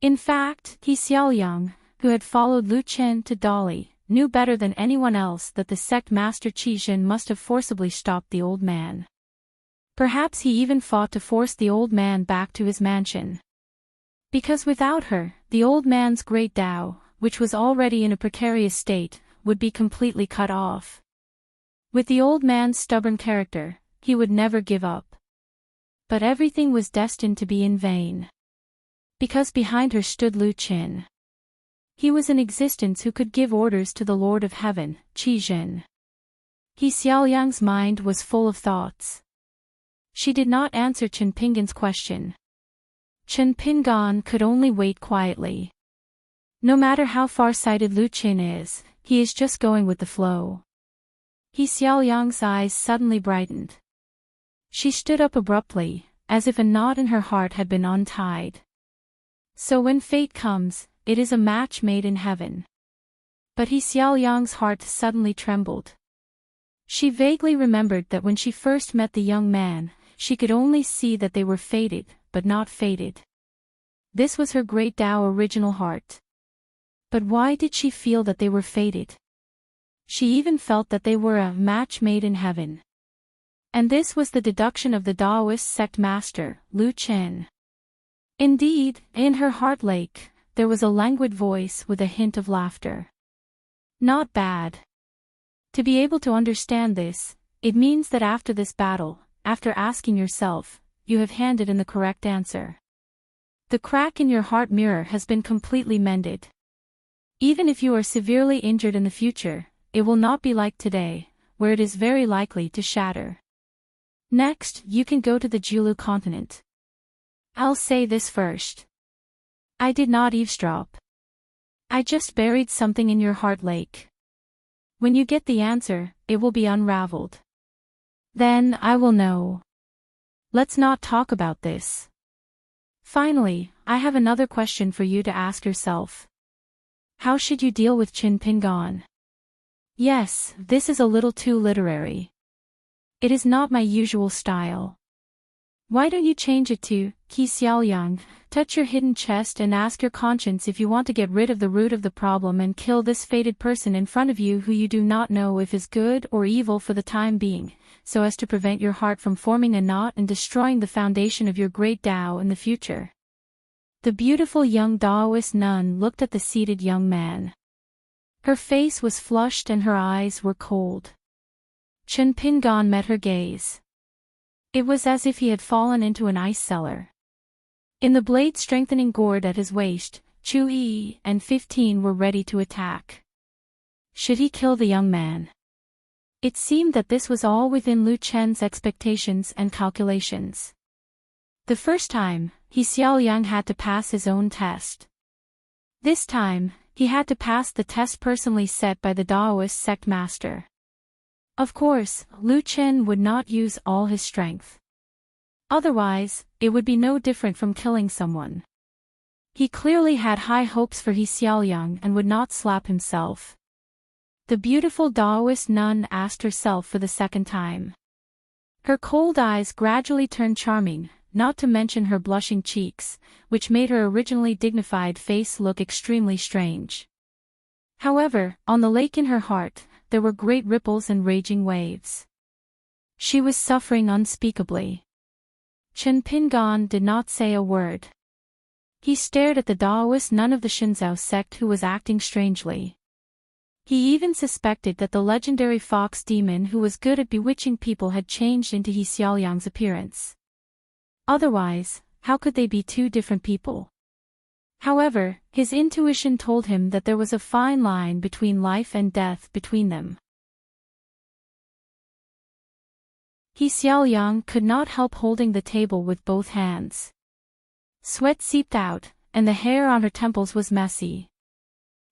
In fact, He Xiaoliang, who had followed Lu Chen to Dali, knew better than anyone else that the sect master Qi Jin must have forcibly stopped the old man. Perhaps he even fought to force the old man back to his mansion. Because without her, the old man's great Tao, which was already in a precarious state, would be completely cut off. With the old man's stubborn character, he would never give up. But everything was destined to be in vain. Because behind her stood Lu Qin. He was an existence who could give orders to the Lord of Heaven, Qi Jin. He Xiaoliang's mind was full of thoughts. She did not answer Chen Pingan's question. Chen Pingan could only wait quietly. No matter how far-sighted Lu Qin is, he is just going with the flow. He Xiaoliang's eyes suddenly brightened. She stood up abruptly, as if a knot in her heart had been untied. So when fate comes, it is a match made in heaven. But He Xiaoliang's heart suddenly trembled. She vaguely remembered that when she first met the young man, she could only see that they were fated, but not fated. This was her great Tao original heart. But why did she feel that they were fated? She even felt that they were a match made in heaven. And this was the deduction of the Taoist sect master, Lu Chen. Indeed, in her heart lake, there was a languid voice with a hint of laughter. Not bad. To be able to understand this, it means that after this battle, after asking yourself, you have handed in the correct answer. The crack in your heart mirror has been completely mended. Even if you are severely injured in the future, it will not be like today, where it is very likely to shatter. Next, you can go to the Julu continent. I'll say this first. I did not eavesdrop. I just buried something in your heart lake. When you get the answer, it will be unraveled. Then I will know. Let's not talk about this. Finally, I have another question for you to ask yourself. How should you deal with Qin Pingan? Yes, this is a little too literary. It is not my usual style. Why don't you change it to, Qi Xiaoliang, touch your hidden chest and ask your conscience if you want to get rid of the root of the problem and kill this fated person in front of you who you do not know if is good or evil for the time being, so as to prevent your heart from forming a knot and destroying the foundation of your great Tao in the future. The beautiful young Taoist nun looked at the seated young man. Her face was flushed and her eyes were cold. Chen Pingan met her gaze. It was as if he had fallen into an ice cellar. In the blade-strengthening gourd at his waist, Chu Yi and 15 were ready to attack. Should he kill the young man? It seemed that this was all within Lu Chen's expectations and calculations. The first time, He Xiaoliang had to pass his own test. This time, he had to pass the test personally set by the Taoist sect master. Of course, Lu Chen would not use all his strength. Otherwise, it would be no different from killing someone. He clearly had high hopes for He Xiaoliang and would not slap himself. The beautiful Taoist nun asked herself for the second time. Her cold eyes gradually turned charming, not to mention her blushing cheeks, which made her originally dignified face look extremely strange. However, on the lake in her heart, there were great ripples and raging waves. She was suffering unspeakably. Chen Pingan did not say a word. He stared at the Taoist nun of the Shinzhou sect who was acting strangely. He even suspected that the legendary fox demon who was good at bewitching people had changed into He Xiaoliang's appearance. Otherwise, how could they be two different people? However, his intuition told him that there was a fine line between life and death between them. He Xiaoliang could not help holding the table with both hands. Sweat seeped out, and the hair on her temples was messy.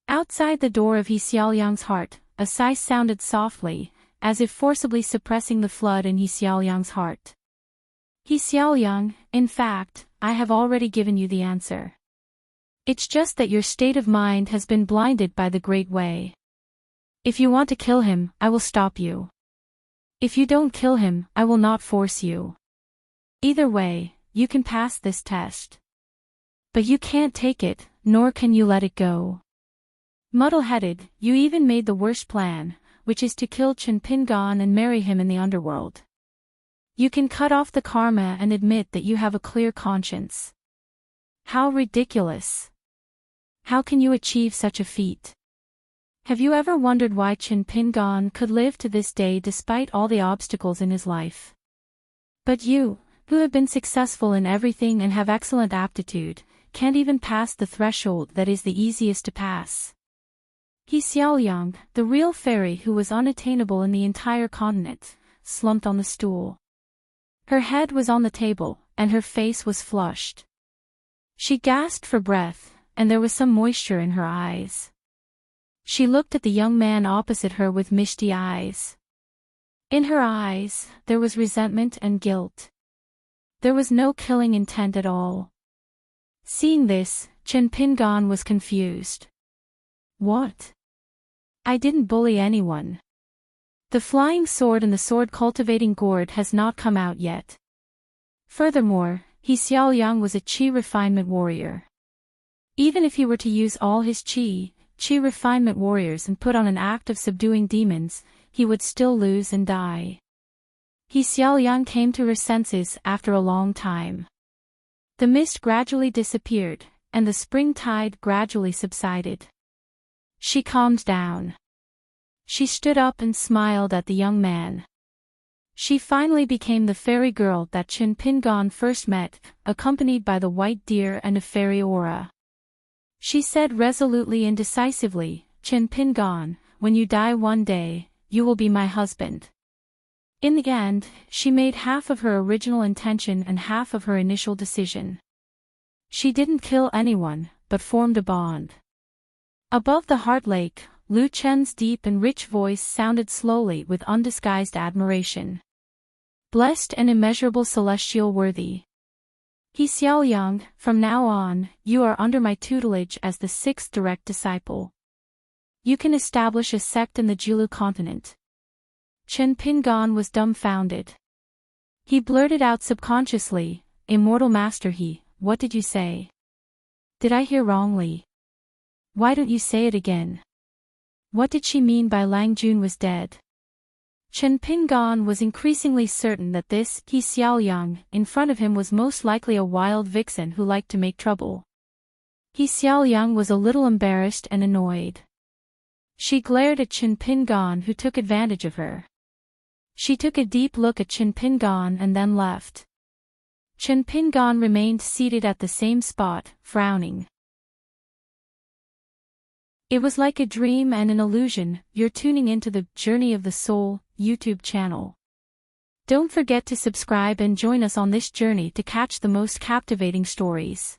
Outside the door of He Xiaoliang's heart, a sigh sounded softly, as if forcibly suppressing the flood in He Xiaoliang's heart. He Xiaoliang, in fact, I have already given you the answer. It's just that your state of mind has been blinded by the Great Way. If you want to kill him, I will stop you. If you don't kill him, I will not force you. Either way, you can pass this test. But you can't take it, nor can you let it go. Muddle-headed, you even made the worst plan, which is to kill Chen Pingan and marry him in the underworld. You can cut off the karma and admit that you have a clear conscience. How ridiculous! How can you achieve such a feat? Have you ever wondered why Chen Pingan could live to this day despite all the obstacles in his life? But you, who have been successful in everything and have excellent aptitude, can't even pass the threshold that is the easiest to pass. He Xiaoliang, the real fairy who was unattainable in the entire continent, slumped on the stool. Her head was on the table, and her face was flushed. She gasped for breath, and there was some moisture in her eyes. She looked at the young man opposite her with misty eyes. In her eyes, there was resentment and guilt. There was no killing intent at all. Seeing this, Chen Pingan was confused. What? I didn't bully anyone. The flying sword and the sword-cultivating gourd has not come out yet. Furthermore, He Xiaoliang was a qi refinement warrior. Even if he were to use all his qi refinement warriors and put on an act of subduing demons, he would still lose and die. He Xiaoliang came to her senses after a long time. The mist gradually disappeared, and the spring tide gradually subsided. She calmed down. She stood up and smiled at the young man. She finally became the fairy girl that Chen Pingan first met, accompanied by the white deer and a fairy aura. She said resolutely and decisively, Chen Pingan, when you die one day, you will be my husband. In the end, she made half of her original intention and half of her initial decision. She didn't kill anyone, but formed a bond. Above the heart lake, Lu Chen's deep and rich voice sounded slowly with undisguised admiration. Blessed and immeasurable celestial worthy. He Xiaoliang, from now on, you are under my tutelage as the sixth direct disciple. You can establish a sect in the Jilu continent. Chen Pingan was dumbfounded. He blurted out subconsciously, Immortal Master He, what did you say? Did I hear wrongly? Why don't you say it again? What did she mean by Lang Jun was dead? Chen Pingan was increasingly certain that this He Xiaoliang in front of him was most likely a wild vixen who liked to make trouble. He Xiaoliang was a little embarrassed and annoyed. She glared at Chen Pingan who took advantage of her. She took a deep look at Chen Pingan and then left. Chen Pingan remained seated at the same spot, frowning. It was like a dream and an illusion. You're tuning into the Journey of the Soul YouTube channel. Don't forget to subscribe and join us on this journey to catch the most captivating stories.